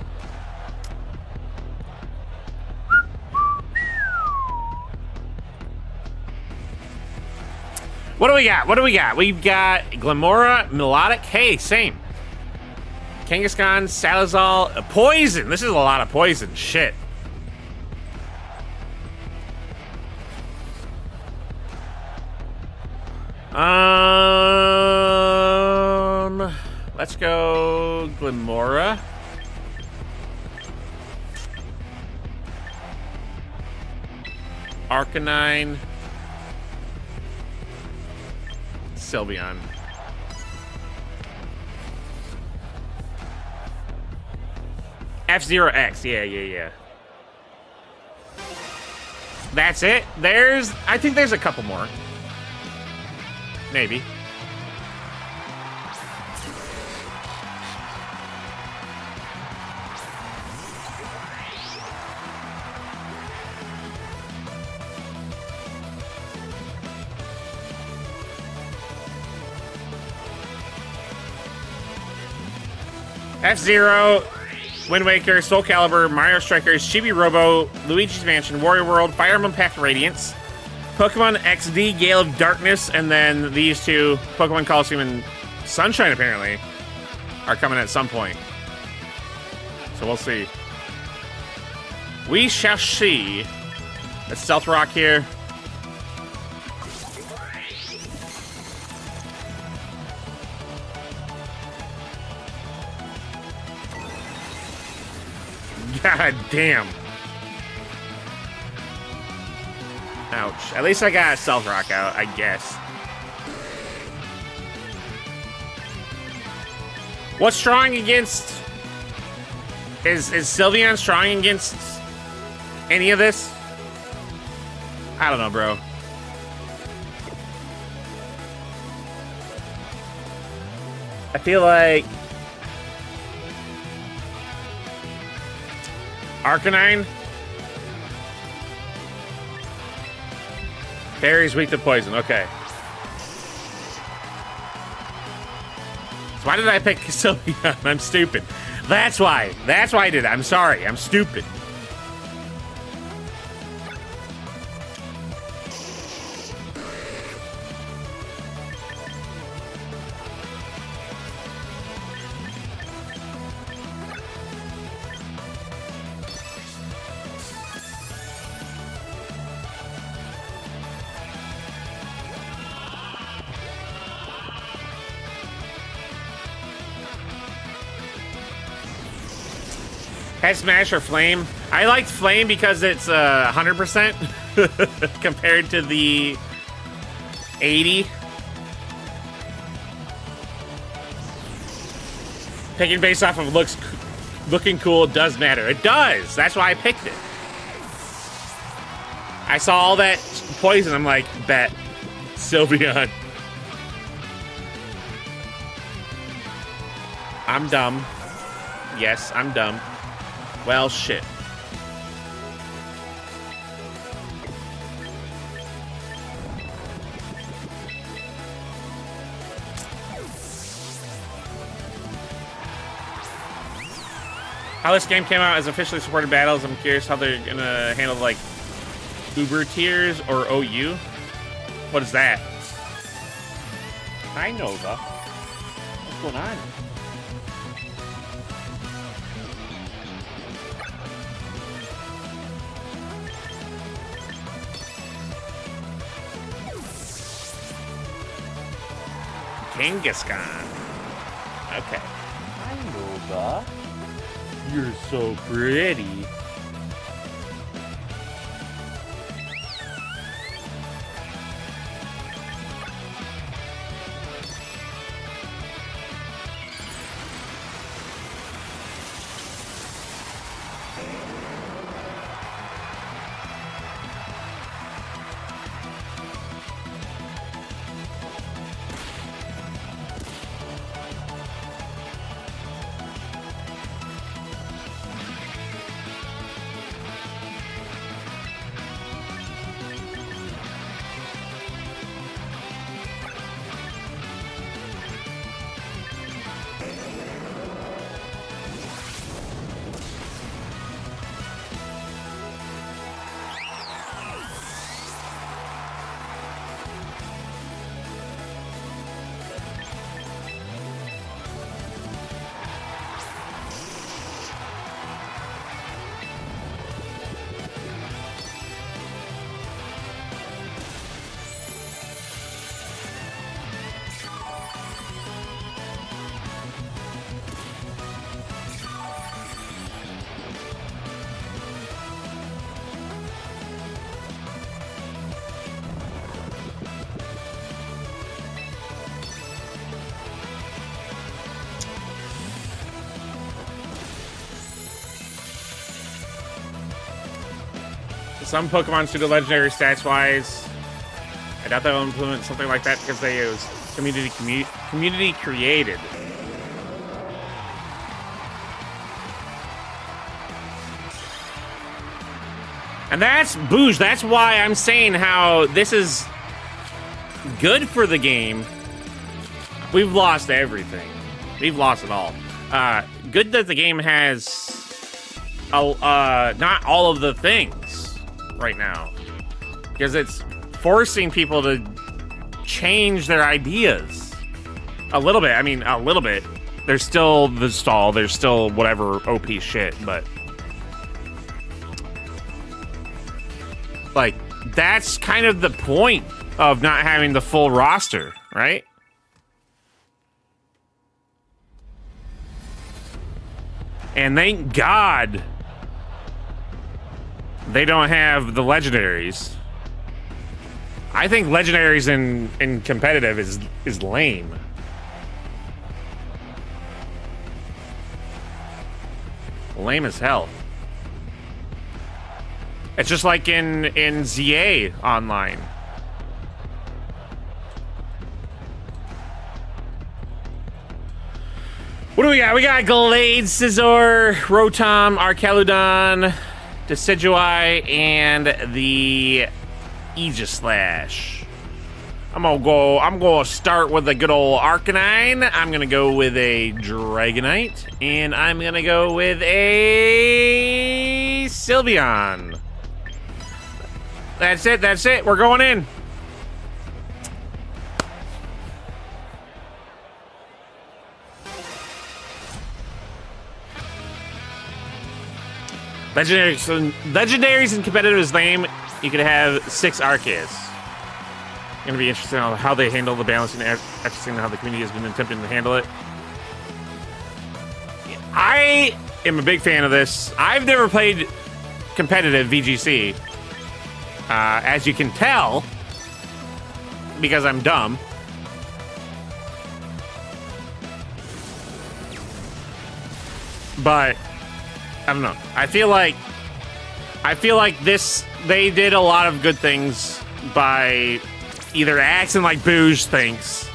What do we got? We've got Glamora, Melodic. Hey, same. Kangaskhan, Salazar, Poison. This is a lot of Poison. Shit. Let's go Glamora. Arcanine. Sylveon. F-Zero X. Yeah. That's it. I think there's a couple more. Maybe. F-Zero, Wind Waker, Soul Calibur, Mario Strikers, Chibi Robo, Luigi's Mansion, Warrior World, Fire Emblem Path Radiance, Pokemon XD, Gale of Darkness, and then these two, Pokemon Coliseum and Sunshine, apparently, are coming at some point. So we'll see. We shall see. Let's Stealth Rock here. God damn. Ouch. At least I got a Stealth Rock out, I guess. What's strong against... Is Sylveon strong against any of this? I don't know, bro. I feel like... Arcanine? Fairy's weak to poison, okay. So why did I pick Sylveon? I'm stupid. That's why. That's why I did it. I'm sorry. I'm stupid. Head Smash or Flame? I liked Flame because it's 100% compared to the 80. Picking based off of looking cool does matter. It does. That's why I picked it. I saw all that poison. I'm like, bet. Sylveon. I'm dumb. Yes, I'm dumb. Well, shit. How this game came out as officially supported battles, I'm curious how they're gonna handle like Uber tiers or OU. What is that? Hi, Nova. What's going on? Kangaskhan. Okay. Hi, Nova. You're so pretty. Some Pokemon pseudo legendary stats wise. I doubt they'll implement something like that because they use community created. And that's Booge. That's why I'm saying how this is good for the game. We've lost everything. We've lost it all. Good that the game has not all of the things right now, because it's forcing people to change their ideas a little bit. I mean, a little bit. There's still the stall. There's still whatever OP shit, but like that's kind of the point of not having the full roster, right? And thank God they don't have the legendaries. I think legendaries in competitive is lame. Lame as hell. It's just like in ZA online. What do we got? We got Glade, Scizor, Rotom, Arcaludon, Decidueye, and the Aegislash. I'm gonna start with a good old Arcanine. I'm gonna go with a Dragonite, and I'm gonna go with a Sylveon. That's it, we're going in. Legendaries in competitive is lame. You could have 6 Arceus. Gonna be interesting on how they handle the balancing after seeing how the community has been attempting to handle it. I am a big fan of this. I've never played competitive VGC, as you can tell, because I'm dumb. But I don't know. I feel like this, they did a lot of good things by either acting like Booge thinks.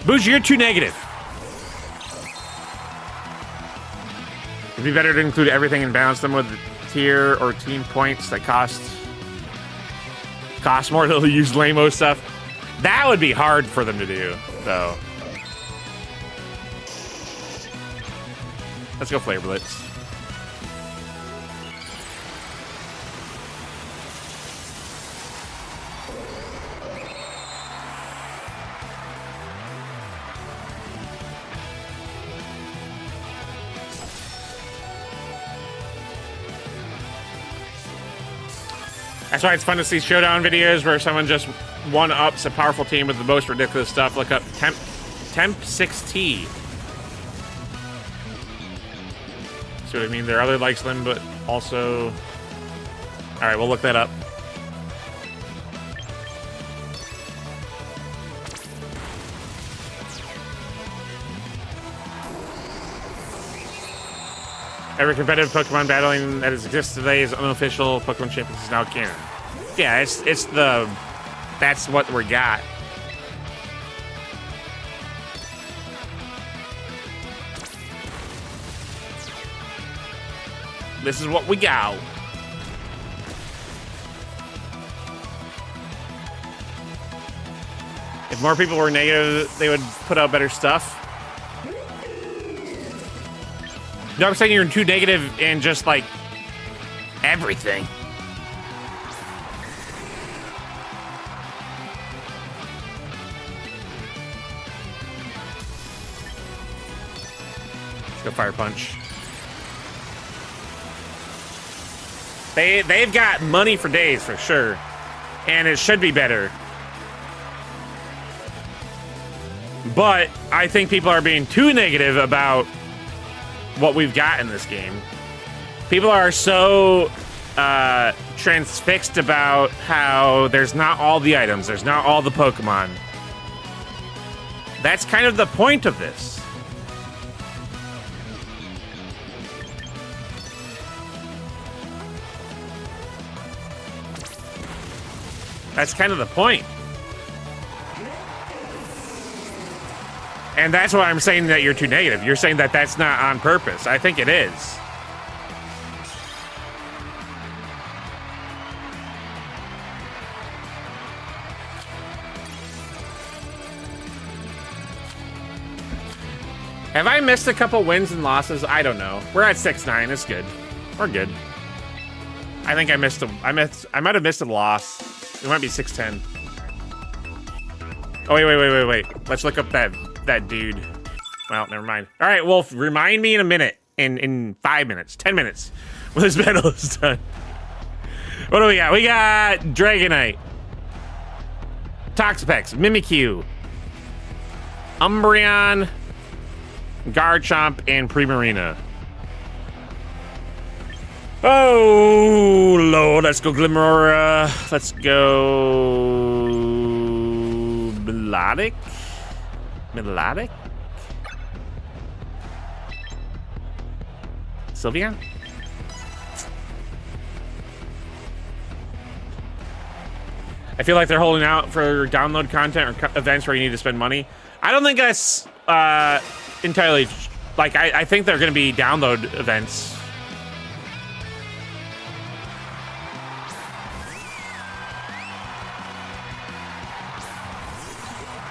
Booge, you're too negative. It'd be better to include everything and balance them with tier or team points that cost more to use lame-o stuff. That would be hard for them to do, though. Let's go Flavor Blitz. That's why it's fun to see showdown videos where someone just one-ups a powerful team with the most ridiculous stuff. Look up Temp6T. See what I mean? There are other likes them, but also... Alright, we'll look that up. Every competitive Pokemon battling that exists today is unofficial. Pokemon Champions is now canon. Yeah, it's the... That's what we got. This is what we got. If more people were negative, they would put out better stuff. No, I'm saying you're too negative in just like everything. Let's go Fire Punch. They've got money for days for sure, and it should be better. But I think people are being too negative about what we've got in this game. People are so transfixed about how there's not all the items, there's not all the Pokemon. That's kind of the point of this. That's kind of the point. And that's why I'm saying that you're too negative. You're saying that that's not on purpose. I think it is. Have I missed a couple wins and losses? I don't know. We're at 6-9. It's good. We're good. I think I missed I might have missed a loss. It might be 6-10. Oh, wait. Let's look up that dude. Well, never mind. All right, Wolf, remind me in a minute. In 5 minutes, 10 minutes, when this battle is done. What do we got? We got Dragonite, Toxapex, Mimikyu, Umbreon, Garchomp, and Primarina. Oh, Lord, let's go Glimmora. Let's go... Melodic? Sylveon? I feel like they're holding out for download content or events where you need to spend money. I don't think that's entirely Like, I think they're going to be download events.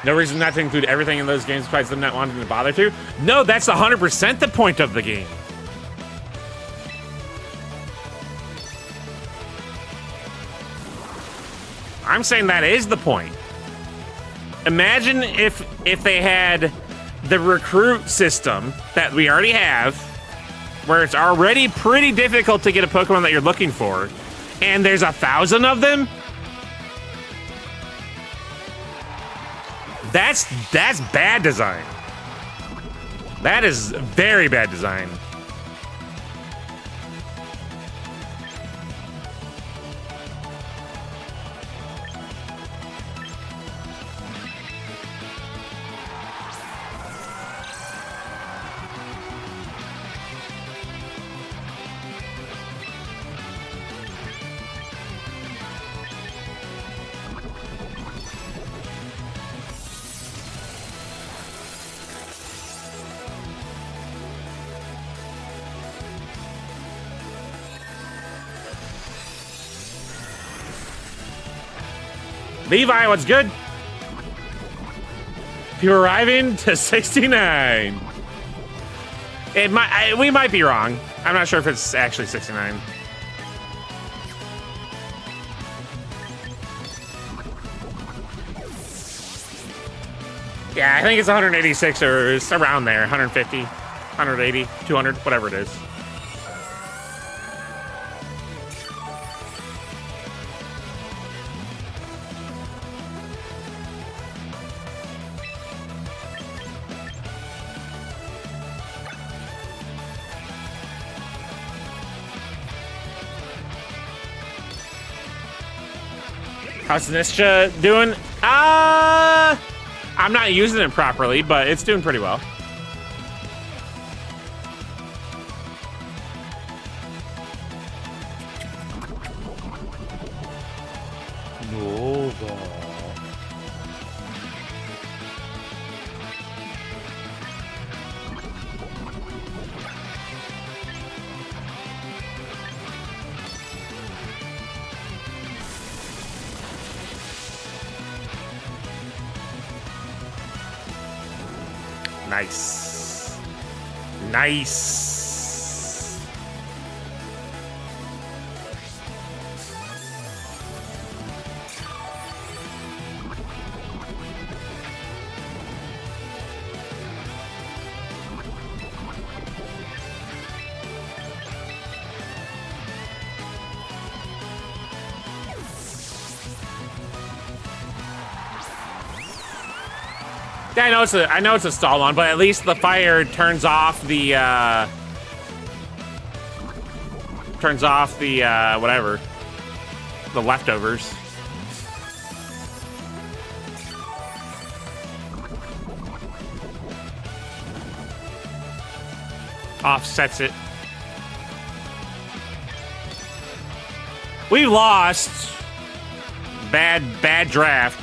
No reason not to include everything in those games besides them not wanting to bother to. No, that's 100% the point of the game. I'm saying that is the point. Imagine if they had the recruit system that we already have, where it's already pretty difficult to get a Pokemon that you're looking for, and there's 1,000 of them. That's bad design. That is very bad design. Levi, what's good? You're arriving to 69. It might. We might be wrong. I'm not sure if it's actually 69. Yeah, I think it's 186 or it's around there. 150, 180, 200, whatever it is. How's Nisha doing? I'm not using it properly, but it's doing pretty well. Nova. Nice. Nice. Yeah, I know it's a stall on, but at least the fire turns off the whatever, the leftovers. Offsets it. We lost. Bad draft.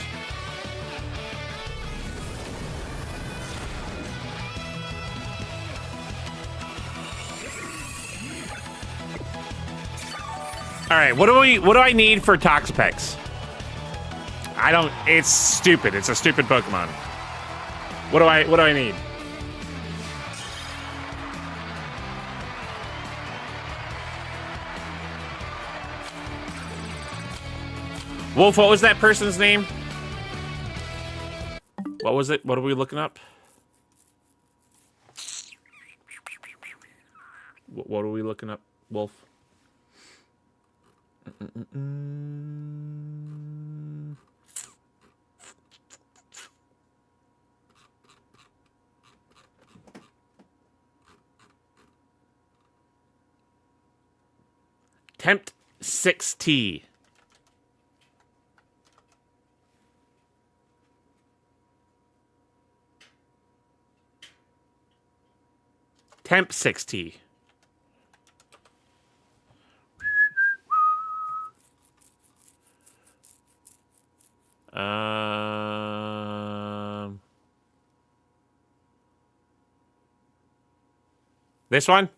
All right, what do I need for Toxapex? It's stupid. It's a stupid Pokemon. What do I need? Wolf, what was that person's name? What was it? What are we looking up? What are we looking up, Wolf? Tempt 6T. Temp 6T. This one?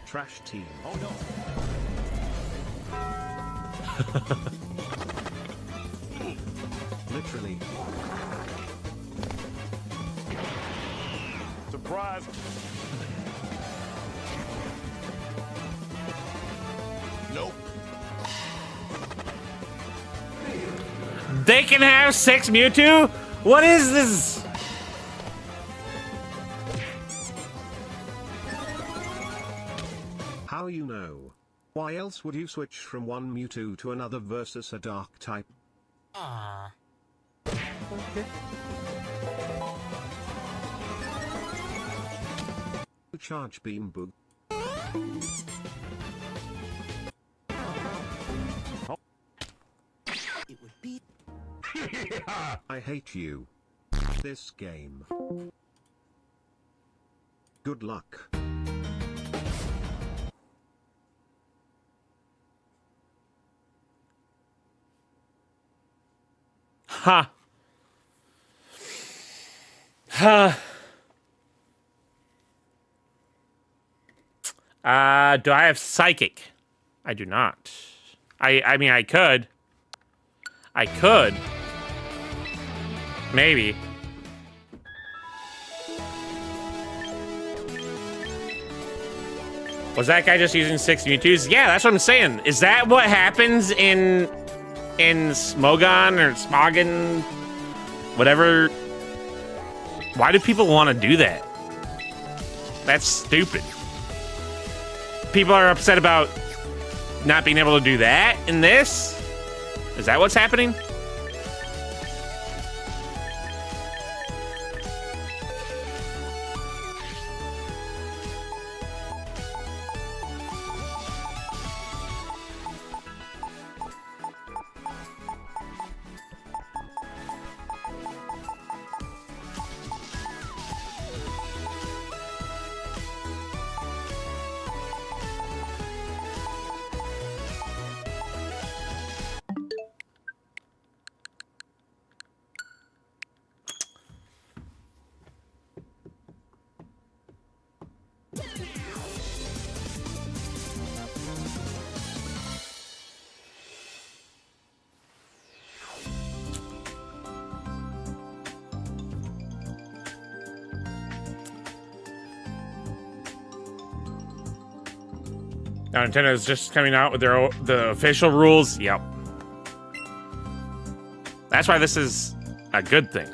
Trash team. Oh no. Literally. Surprise. Nope. They can have 6 Mewtwo? What is this? How you know? Why else would you switch from one Mewtwo to another versus a dark type? Charge beam boot. It would be. I hate you. This game. Good luck. Ha. Ha. Do I have Psychic? I do not. I mean, I could. I could. Maybe. Was that guy just using 6 Mewtwo's? Yeah, that's what I'm saying. Is that what happens in Smogon or Smogon? Whatever. Why do people want to do that? That's stupid. People are upset about not being able to do that in this? Is that what's happening? Now Nintendo's just coming out with the official rules. Yep. That's why this is a good thing.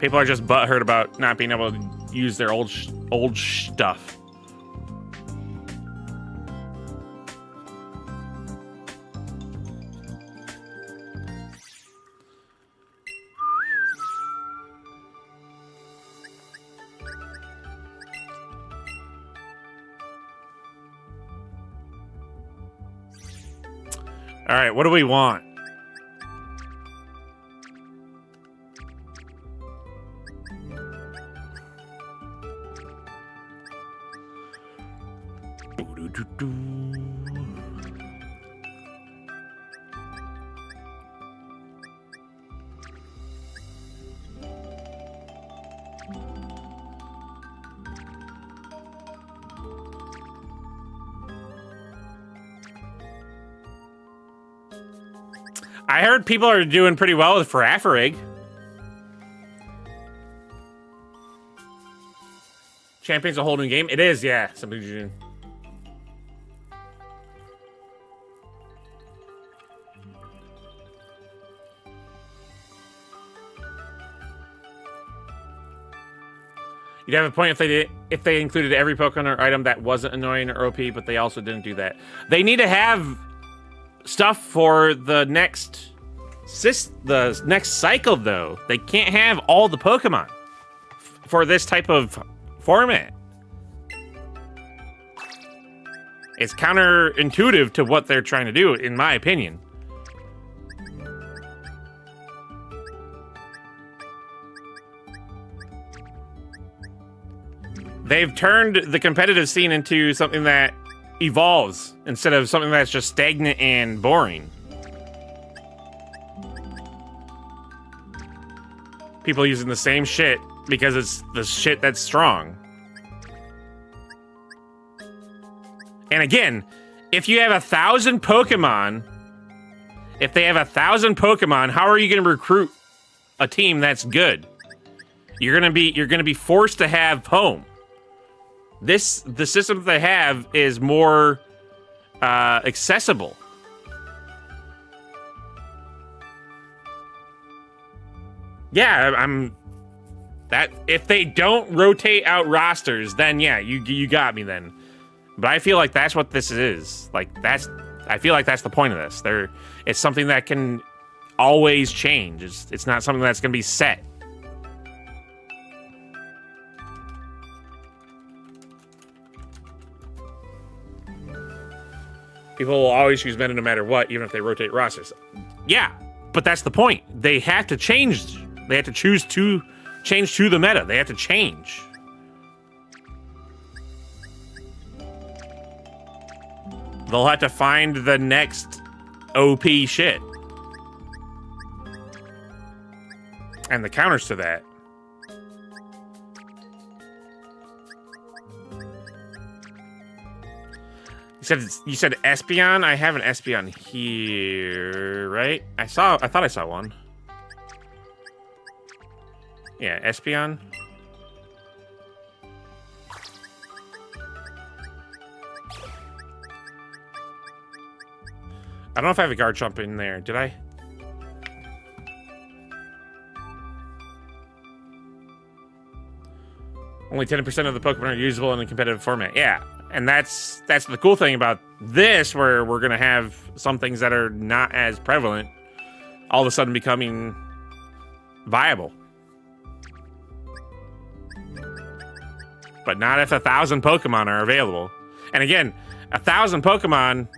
People are just butthurt about not being able to use their old stuff. All right, what do we want? I heard people are doing pretty well with Farafrig. Champion's a whole new game. It is, yeah. Somebody June. You'd have a point if they included every Pokemon or item that wasn't annoying or OP, but they also didn't do that. They need to have stuff for the next cycle, though. They can't have all the Pokemon for this type of format. It's counterintuitive to what they're trying to do, in my opinion. They've turned the competitive scene into something that evolves instead of something that's just stagnant and boring. people using the same shit because it's the shit that's strong. And again, if you have 1,000 Pokemon, if they have 1,000 Pokemon, how are you going to recruit a team that's good? You're gonna be forced to have home. The system that they have is more accessible. Yeah, that if they don't rotate out rosters, then yeah, you got me then. But I feel like that's what this is. I feel like that's the point of this. It's something that can always change. It's not something that's gonna be set. People will always use meta no matter what, even if they rotate rosters. Yeah, but that's the point. They have to change. They have to choose to change to the meta. They have to change. They'll have to find the next OP shit. And the counters to that. You said Espeon? I have an Espeon here, right? I thought I saw one. Yeah, Espeon. I don't know if I have a guard jump in there. Did I? Only 10% of the Pokemon are usable in a competitive format. Yeah, and that's the cool thing about this, where we're gonna have some things that are not as prevalent all of a sudden becoming viable. But not if 1,000 Pokemon are available. And again, 1,000 Pokemon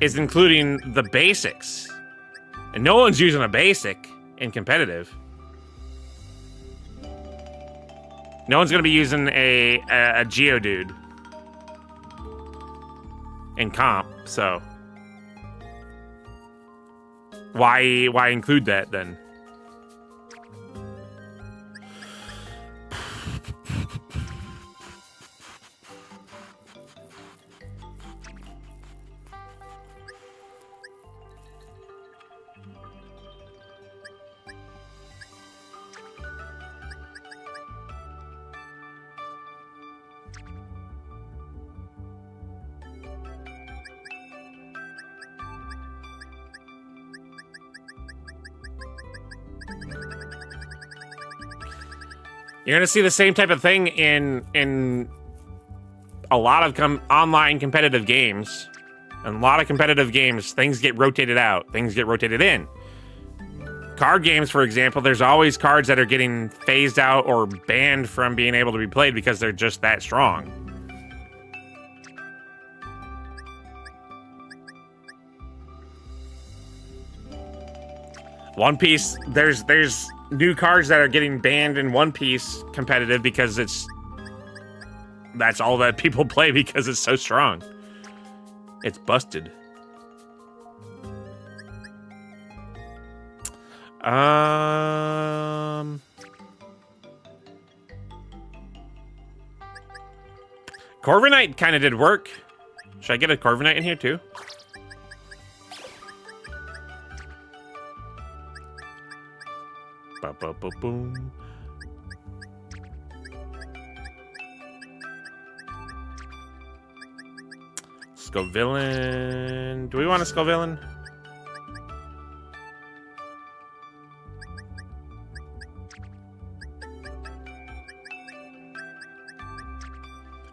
is including the basics. And no one's using a basic in competitive. No one's gonna be using a Geodude in comp, so why include that then? You're gonna see the same type of thing in a lot of online competitive games. In a lot of competitive games, things get rotated out, things get rotated in. Card games, for example, there's always cards that are getting phased out or banned from being able to be played because they're just that strong. One Piece, there's new cards that are getting banned in One Piece competitive because that's all that people play because it's so strong. It's busted. Corviknight kind of did work. Should I get a Corviknight in here too? Ba-ba-ba-boom. Scovillain. Do we want a Scovillain?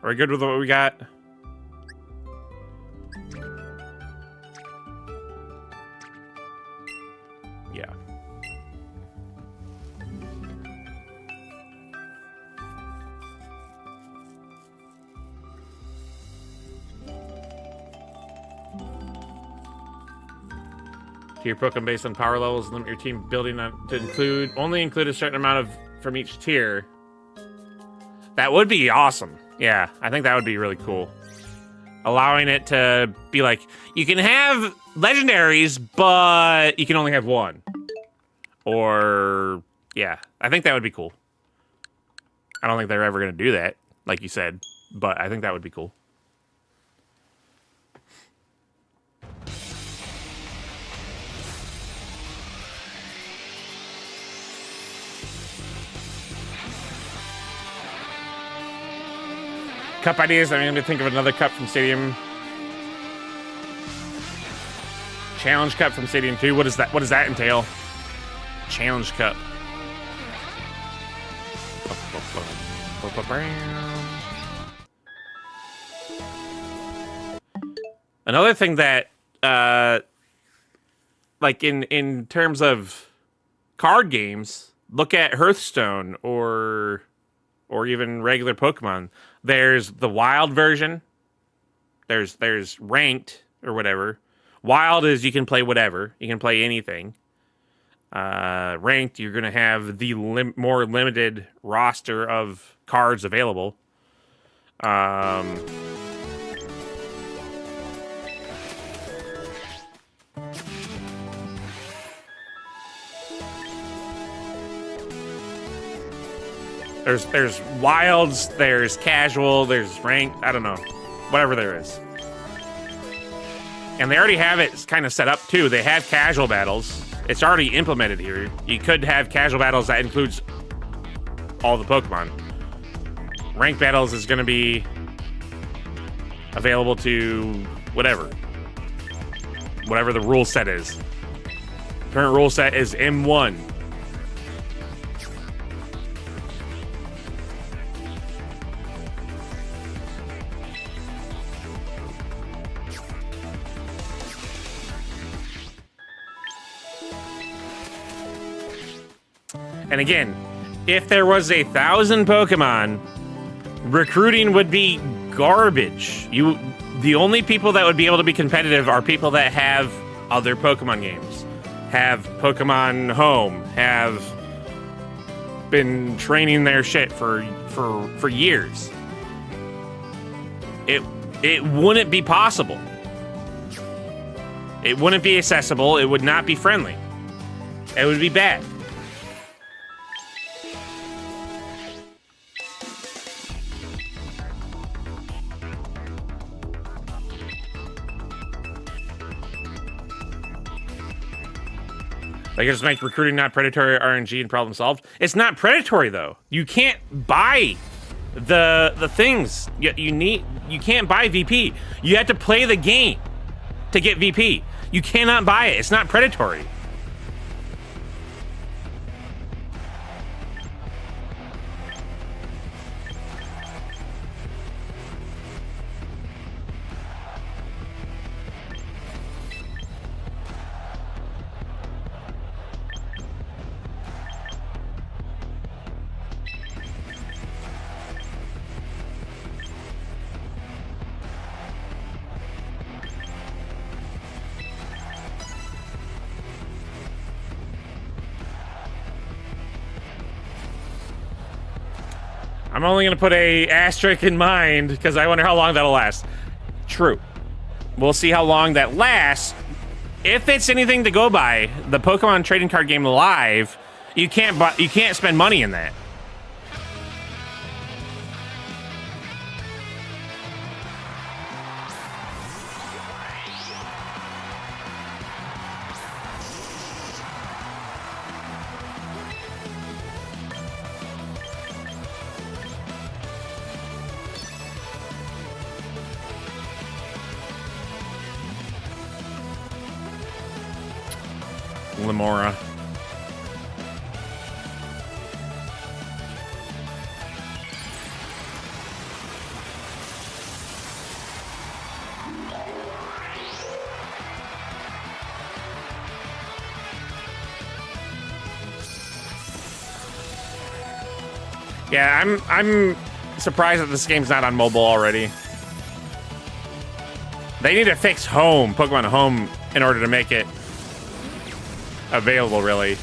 Are we good with what we got? Yeah. Tier Pokemon based on power levels, limit your team building to only include a certain amount of from each tier. That would be awesome. Yeah, I think that would be really cool. Allowing it to be like, you can have legendaries, but you can only have one. Or Yeah, I think that would be cool. I don't think they're ever going to do that, like you said, but I think that would be cool. Cup ideas. I'm going to think of another cup from Stadium. Challenge Cup from Stadium 2. What is that? What does that entail? Challenge Cup. Another thing that, like in terms of card games, look at Hearthstone or even regular Pokemon. There's the wild version. There's ranked or whatever. Wild is you can play whatever. You can play anything. Ranked, you're going to have the more limited roster of cards available. There's wilds, there's casual, there's ranked, I don't know. Whatever there is. And they already have it kind of set up too. They have casual battles. It's already implemented here. You could have casual battles that includes all the Pokemon. Ranked battles is going to be available to whatever the rule set is. Current rule set is M1. And again, if there was 1,000 Pokemon, recruiting would be garbage. The only people that would be able to be competitive are people that have other Pokemon games, have Pokemon Home, have been training their shit for years. It wouldn't be possible. It wouldn't be accessible. It would not be friendly. It would be bad. Like, just make recruiting not predatory, RNG, and problem solved. It's not predatory though. You can't buy the things you need. You can't buy VP. You have to play the game to get VP. You cannot buy it. It's not predatory. I'm only going to put a asterisk in mind because I wonder how long that'll last. True. We'll see how long that lasts. If it's anything to go by, the Pokemon trading card game Live, you can't spend money in that. Limora. Yeah, I'm surprised that this game's not on mobile already. They need to fix Home, Pokemon Home, in order to make it available, really.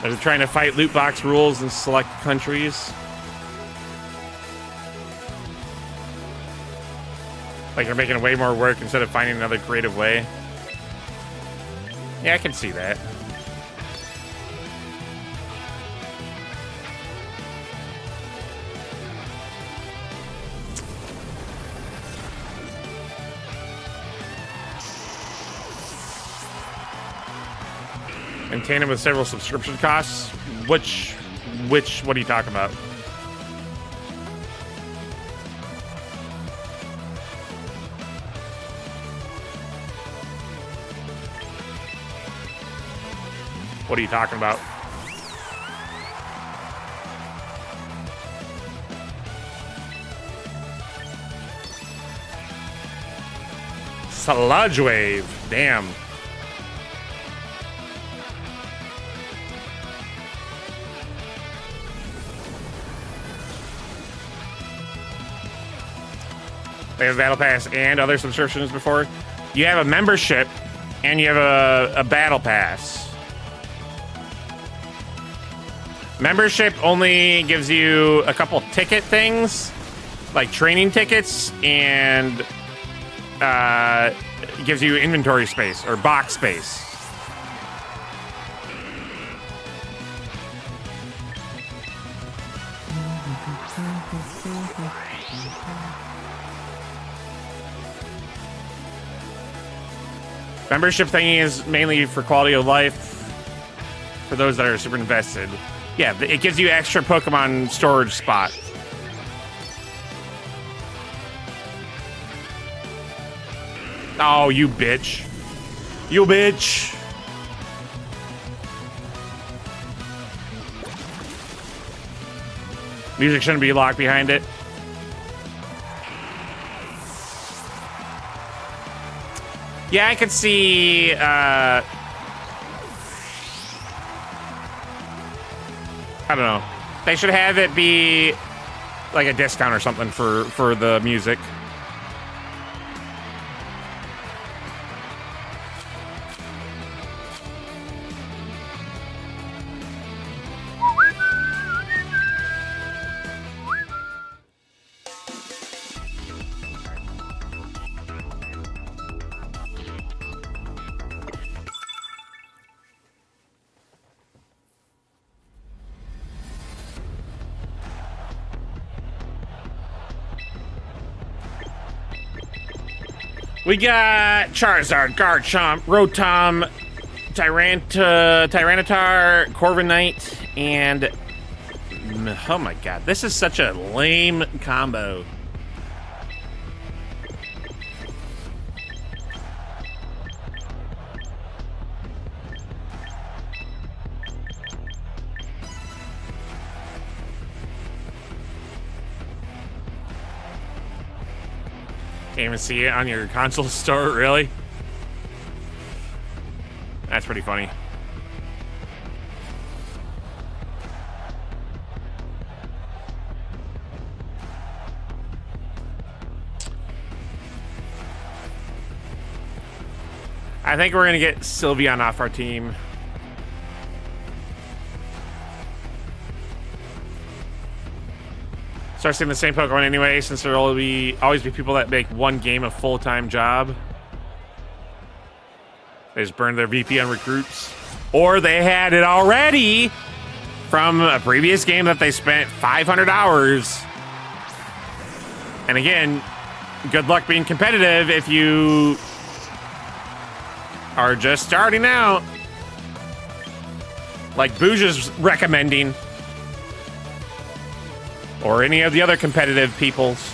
They're trying to fight loot box rules in select countries. Like you're making way more work instead of finding another creative way. Yeah, I can see that. In tandem with several subscription costs. Which, what are you talking about? What are you talking about? Sludge Wave. Damn. They have a battle pass and other subscriptions before. You have a membership and you have a battle pass. Membership only gives you a couple ticket things, like training tickets, and gives you inventory space or box space. Membership thingy is mainly for quality of life for those that are super invested. Yeah, it gives you extra Pokemon storage spot. Oh, you bitch. You bitch. Music shouldn't be locked behind it. Yeah, I could see, I don't know. They should have it be like a discount or something for the music. We got Charizard, Garchomp, Rotom, Tyranitar, Corviknight, and... Oh my god, this is such a lame combo. Can't even see it on your console store, really? That's pretty funny. I think we're gonna get Sylveon off our team. Start seeing the same Pokemon anyway, since there will always be people that make one game a full-time job. They just burn their VP on recruits. Or they had it already from a previous game that they spent 500 hours. And again, good luck being competitive if you are just starting out. Like Booja's recommending. Or any of the other competitive peoples.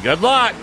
Good luck!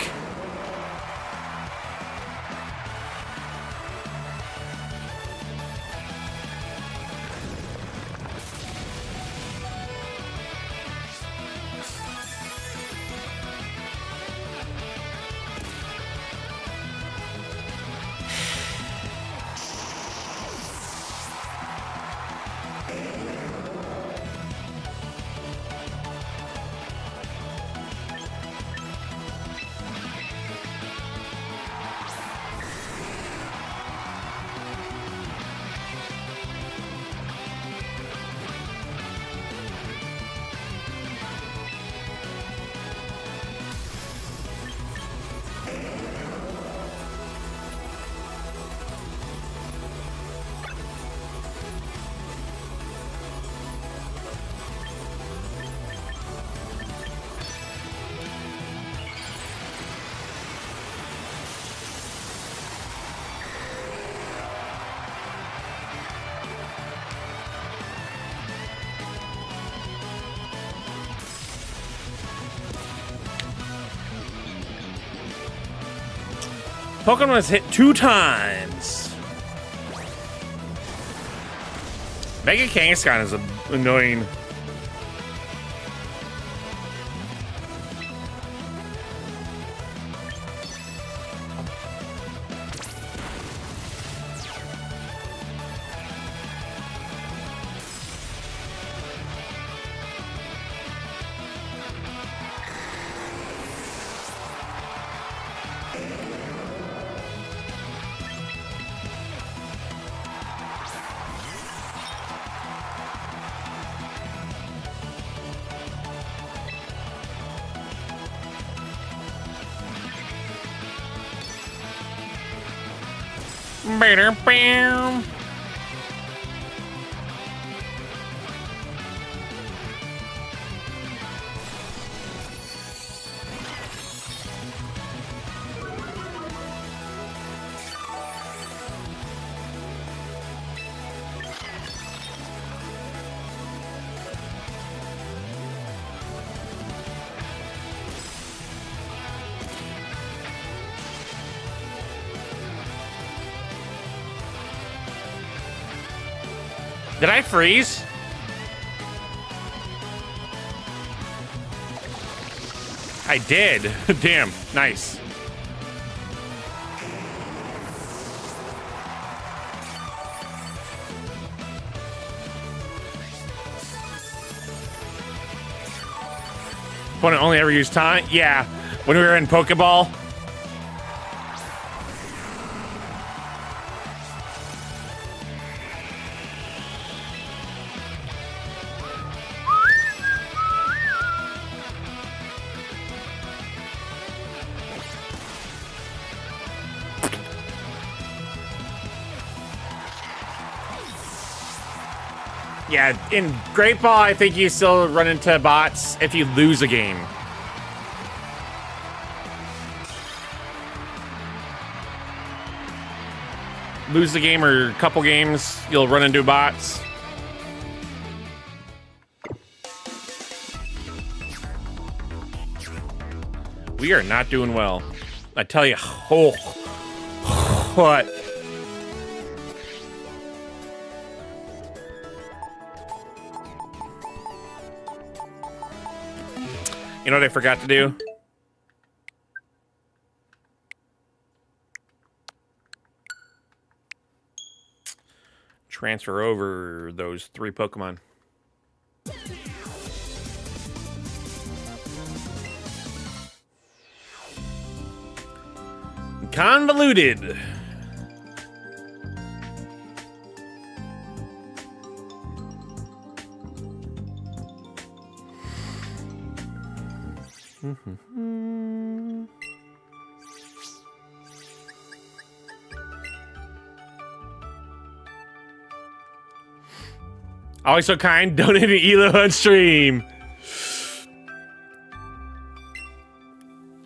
Pokemon has hit 2 times. Mega Kangaskhan is annoying. Bam. Did I freeze? I did. Damn, nice. Opponent only ever used taunt? Yeah, when we were in Pokeball. Yeah, in Great Ball, I think you still run into bots if you lose a game. Lose the game or a couple games, you'll run into bots. We are not doing well. I tell you, oh, what? You know what I forgot to do? Transfer over those 3 Pokemon. Convoluted. Always so kind, donating Elo on stream.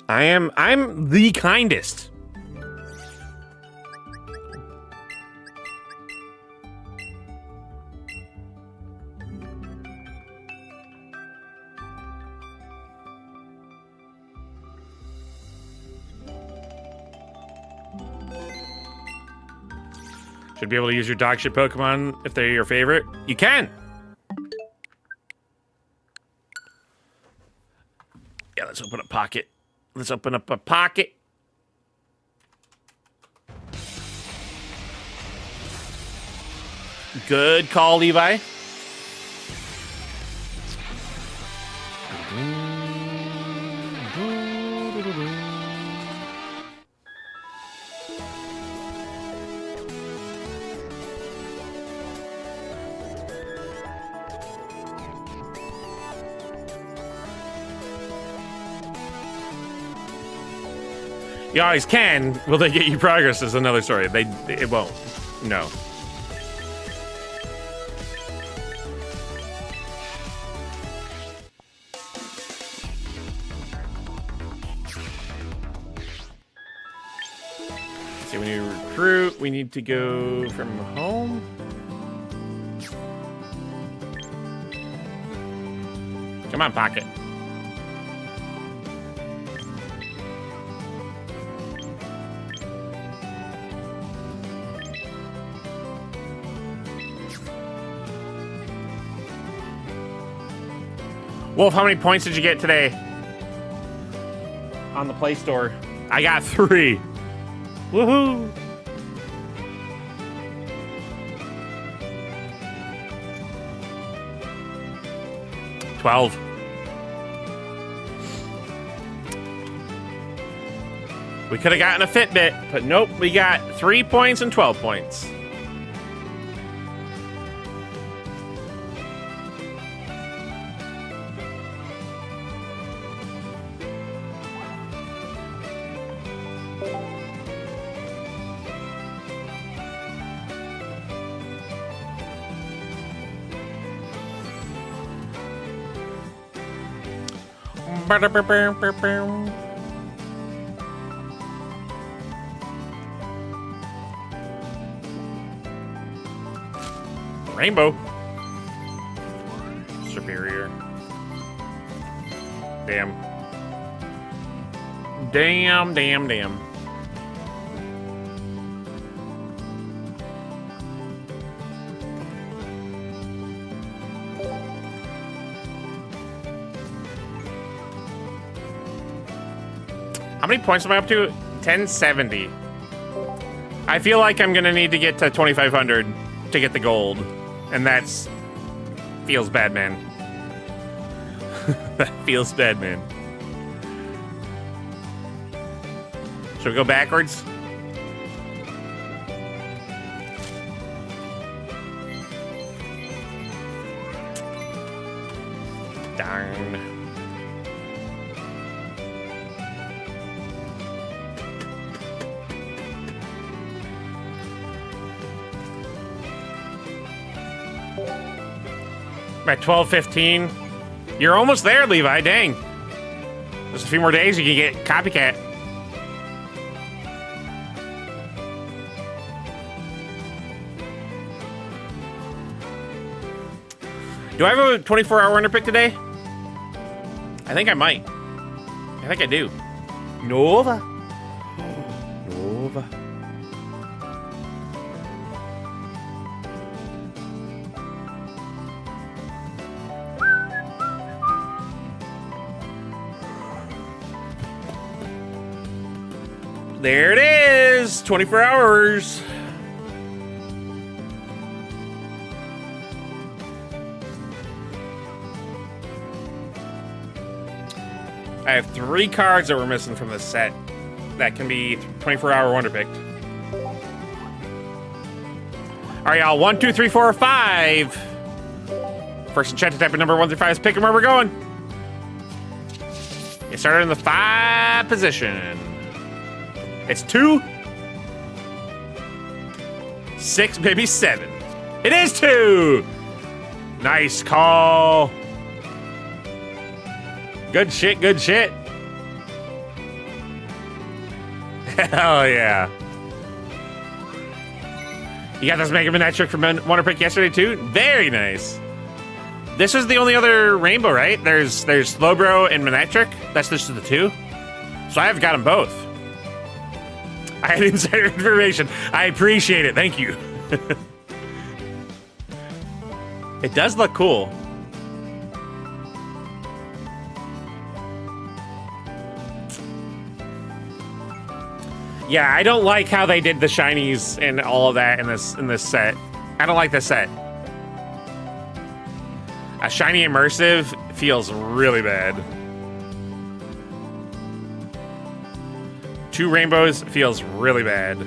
I'm the kindest. Should be able to use your dog shit Pokemon if they're your favorite. You can. Yeah, let's open up Pocket. Let's open up a Pocket. Good call, Levi. You always can. Will they get you progress is another story. It won't. No. See, when you recruit, we need to go from home. Come on, Pocket. Wolf, how many points did you get today? On the Play Store. I got 3. Woohoo! $12. We could have gotten a Fitbit, but nope, we got 3 points and 12 points. Rainbow. Superior. Damn. Damn, damn, damn. How many points am I up to? 1070. I feel like I'm gonna need to get to 2500 to get the gold. And that's... feels bad, man. That feels bad, man. Should we go backwards? Darn. I'm at 12:15. You're almost there, Levi. Dang. Just a few more days, you can get copycat. Do I have a 24-hour winter pick today? I think I might. I think I do. Nova. Nova. There it is! 24 hours! I have 3 cards that were missing from this set that can be 24-hour wonder picked. Alright, y'all. 1, 2, 3, 4, 5. First enchanted type of number 1 through 5 is picking where we're going. It started in the 5 position. It's 2, 6, maybe 7. It is 2! Nice call. Good shit, good shit. Hell yeah. You got this Mega Man that trick from Wonder Pick yesterday too? Very nice. This is the only other rainbow, right? There's Slowbro and Manectric. That's just the 2. So I've got them both. I had insider information. I appreciate it. Thank you. It does look cool. Yeah, I don't like how they did the shinies and all of that in this set. I don't like this set. A shiny immersive feels really bad. 2 rainbows feels really bad.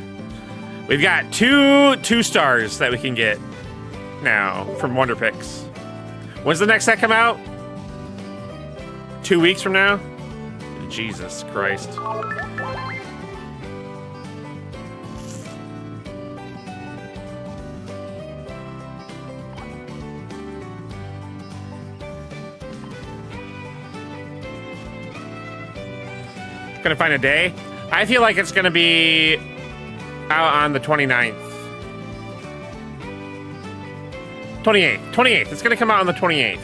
We've got two stars that we can get now from Wonder Picks. When's the next set come out? 2 weeks from now? Jesus Christ. Gonna find a day? I feel like it's gonna be out on the 29th. 28th. It's gonna come out on the 28th.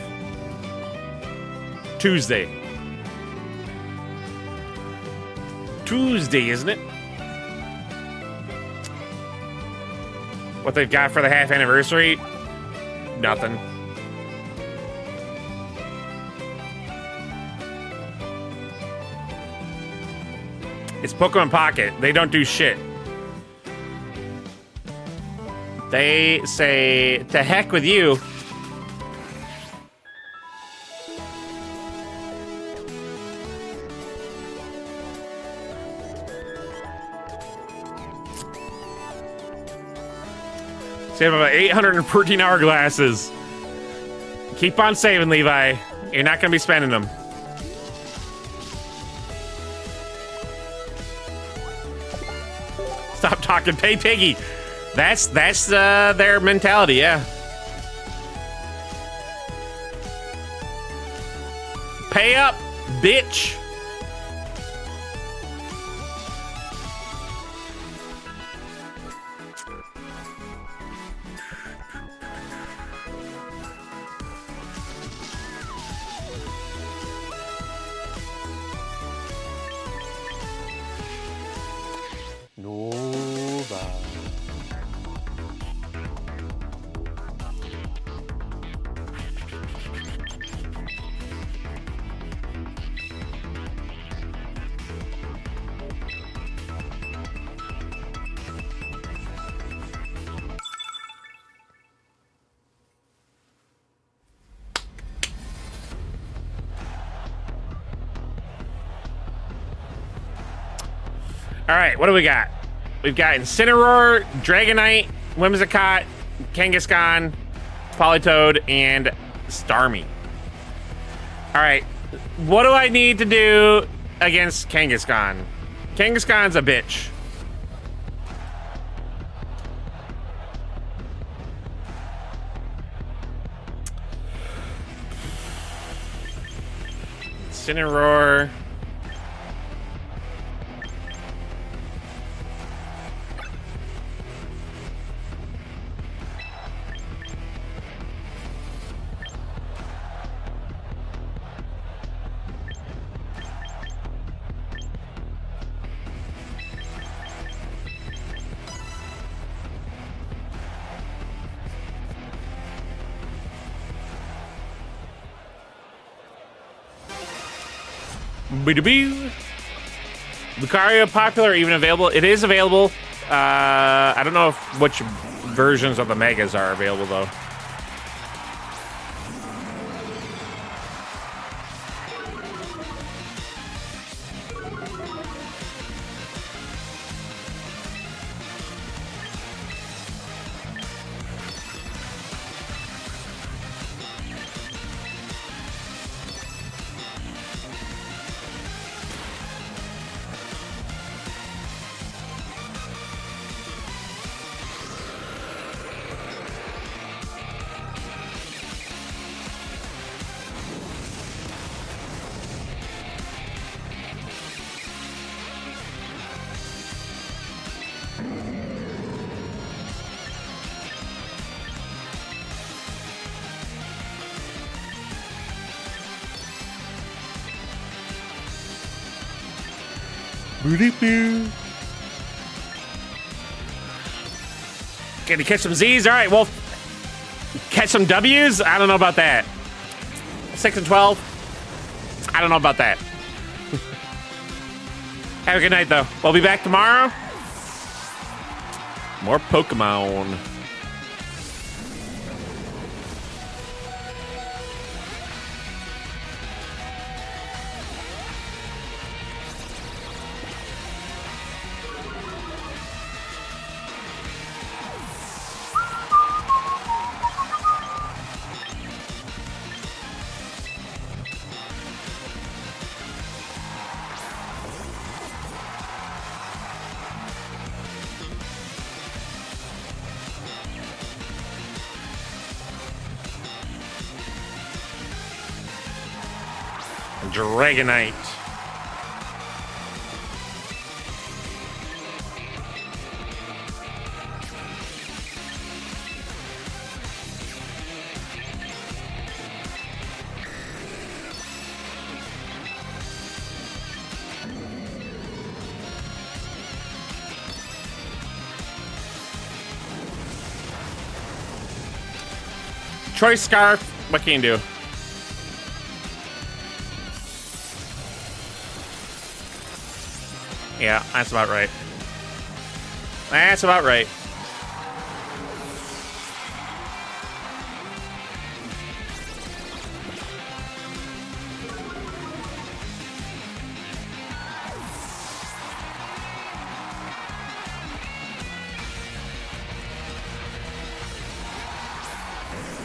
Tuesday. Tuesday, isn't it? What they've got for the half anniversary? Nothing. It's Pokemon Pocket. They don't do shit. They say, to heck with you. Save about 814 hourglasses. Keep on saving, Levi. You're not going to be spending them. Stop talking, pay Piggy. That's their mentality, yeah. Pay up, bitch. All right, what do we got? We've got Incineroar, Dragonite, Whimsicott, Kangaskhan, Politoed, and Starmie. All right, what do I need to do against Kangaskhan? Kangaskhan's a bitch. Incineroar. Lucario popular, even available? It is available. I don't know which versions of the Megas are available, though. Can you catch some Z's? All right, well, catch some W's? I don't know about that. 6 and 12? I don't know about that. Have a good night, though. We'll be back tomorrow. More Pokemon. Dragonite. Choice Scarf. What can you do? Yeah, that's about right. That's about right.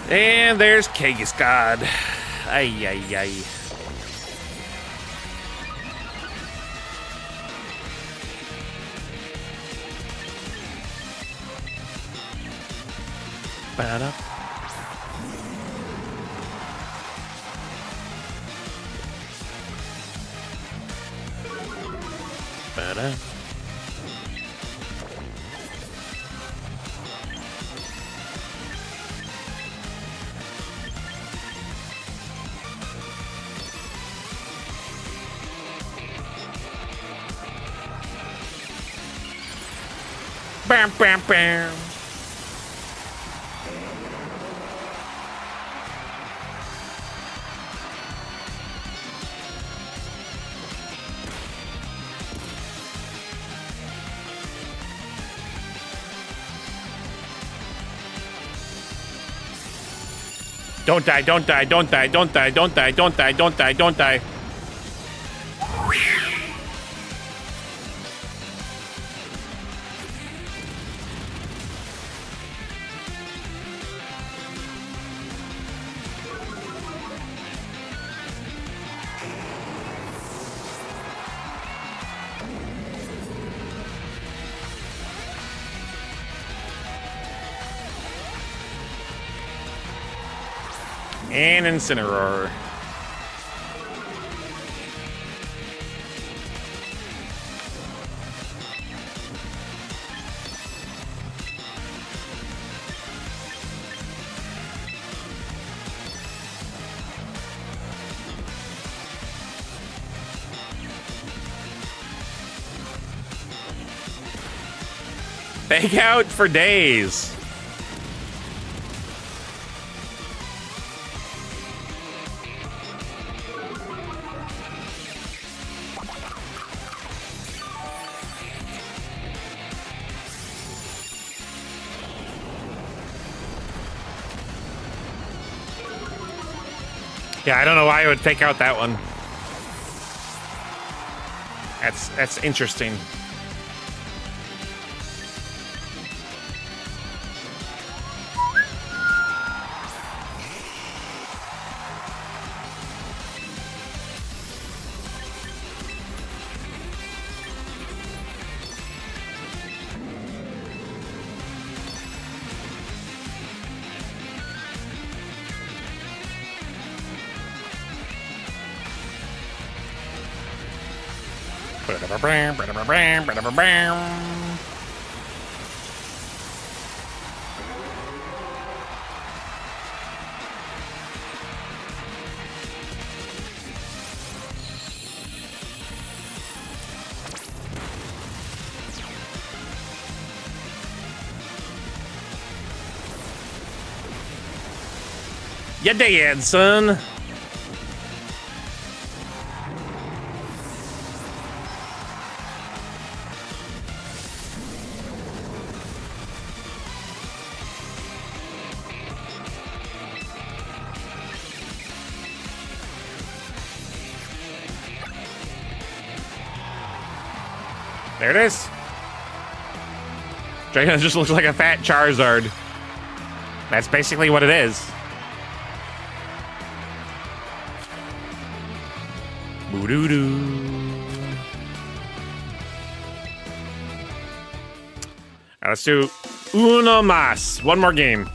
And there's Kagisgod. Ay, ay, ay. Ba-da. Ba-da. Bam, bam, bam. Don't die, don't die, don't die, don't die, don't die, don't die, don't die, don't die. And Incineroar. Fake out for days. Yeah, I don't know why I would fake out that one. That's interesting. You dead, son. There it is. Dragon just looks like a fat Charizard. That's basically what it is. Boo-doo-doo. Alright, let's do uno más. One more game.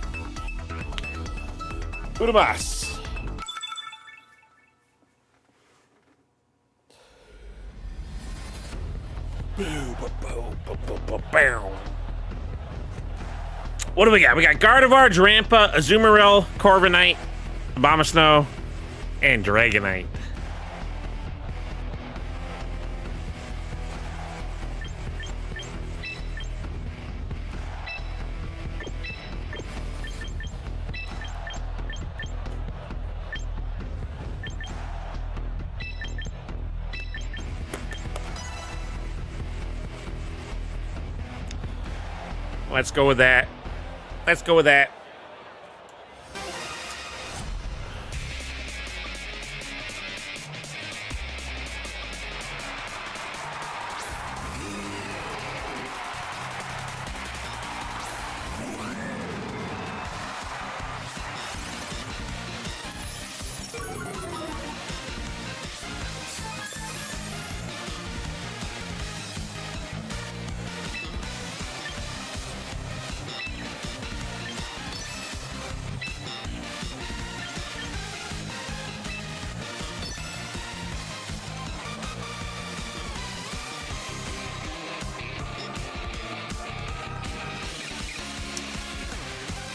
Uno más. What do we got? We got Gardevoir, Drampa, Azumarill, Corviknight, Abomasnow, and Dragonite. Let's go with that. Let's go with that.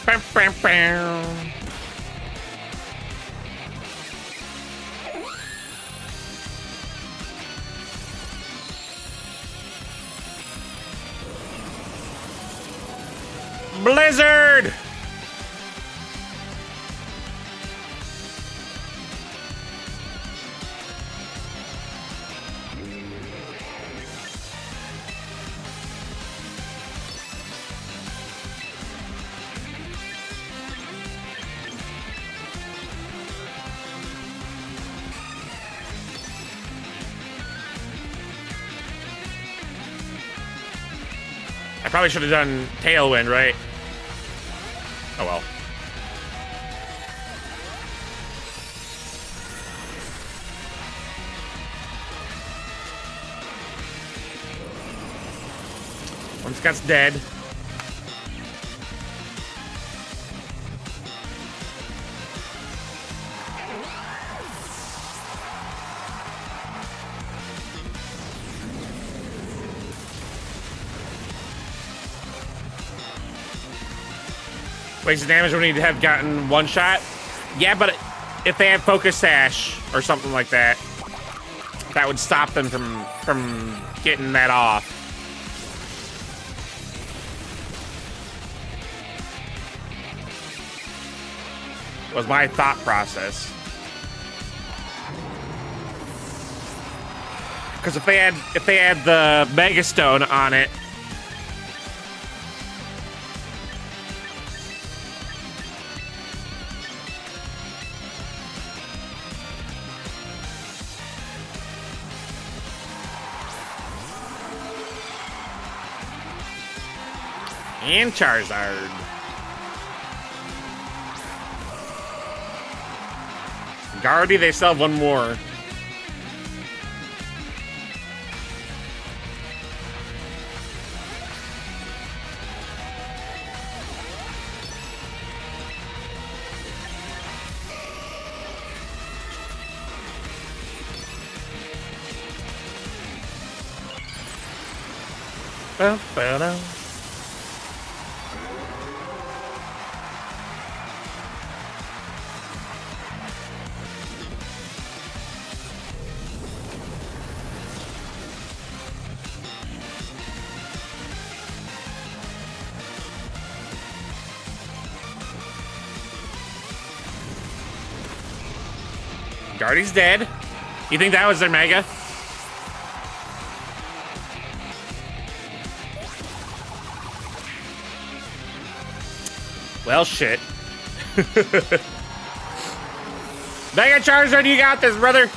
Bam, bam, bam. Blizzard! I probably should have done Tailwind, right? Oh well. One Scott's dead. Wasted damage when he'd have gotten one shot. Yeah, but if they had Focus Sash or something like that, that would stop them from getting that off. Was my thought process. Because if they had the Mega Stone on it, and Charizard. Guardy, they still have one more. Ba-ba-da. Guardy's dead. You think that was their Mega? Well, shit. Mega Charizard, you got this, brother.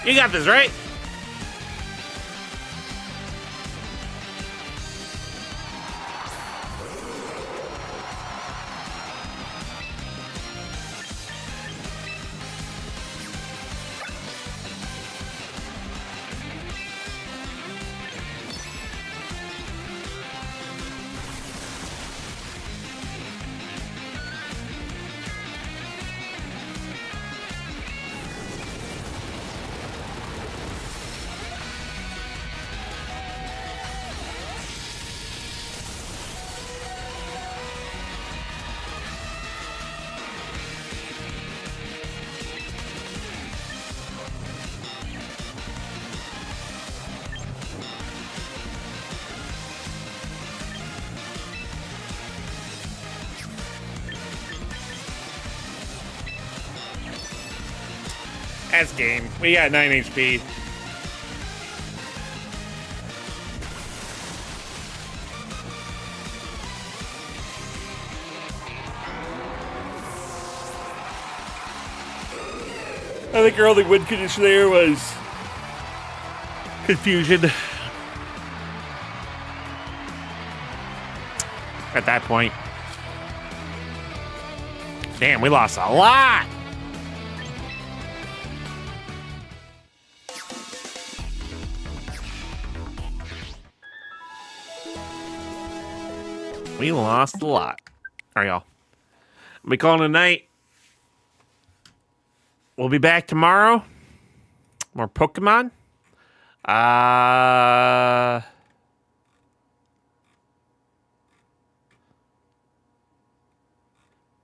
You got this, right? That's game. We got 9 HP. I think our only win condition there was confusion. At that point. Damn, we lost a lot. We lost a lot. All right, y'all. We calling it a night. We'll be back tomorrow. More Pokemon.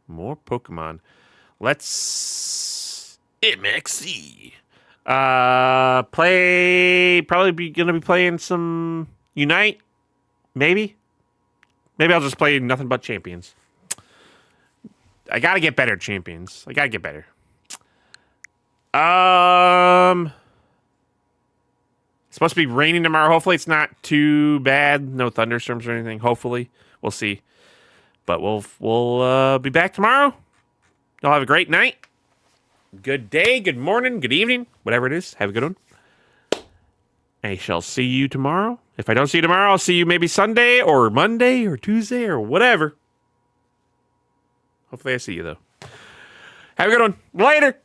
More Pokemon. Let's MXC. Gonna be playing some Unite. Maybe I'll just play nothing but champions. I gotta get better at champions. I gotta get better. It's supposed to be raining tomorrow. Hopefully it's not too bad. No thunderstorms or anything. Hopefully. We'll see. But we'll be back tomorrow. Y'all have a great night. Good day, good morning, good evening. Whatever it is. Have a good one. I shall see you tomorrow. If I don't see you tomorrow, I'll see you maybe Sunday or Monday or Tuesday or whatever. Hopefully I see you, though. Have a good one. Later.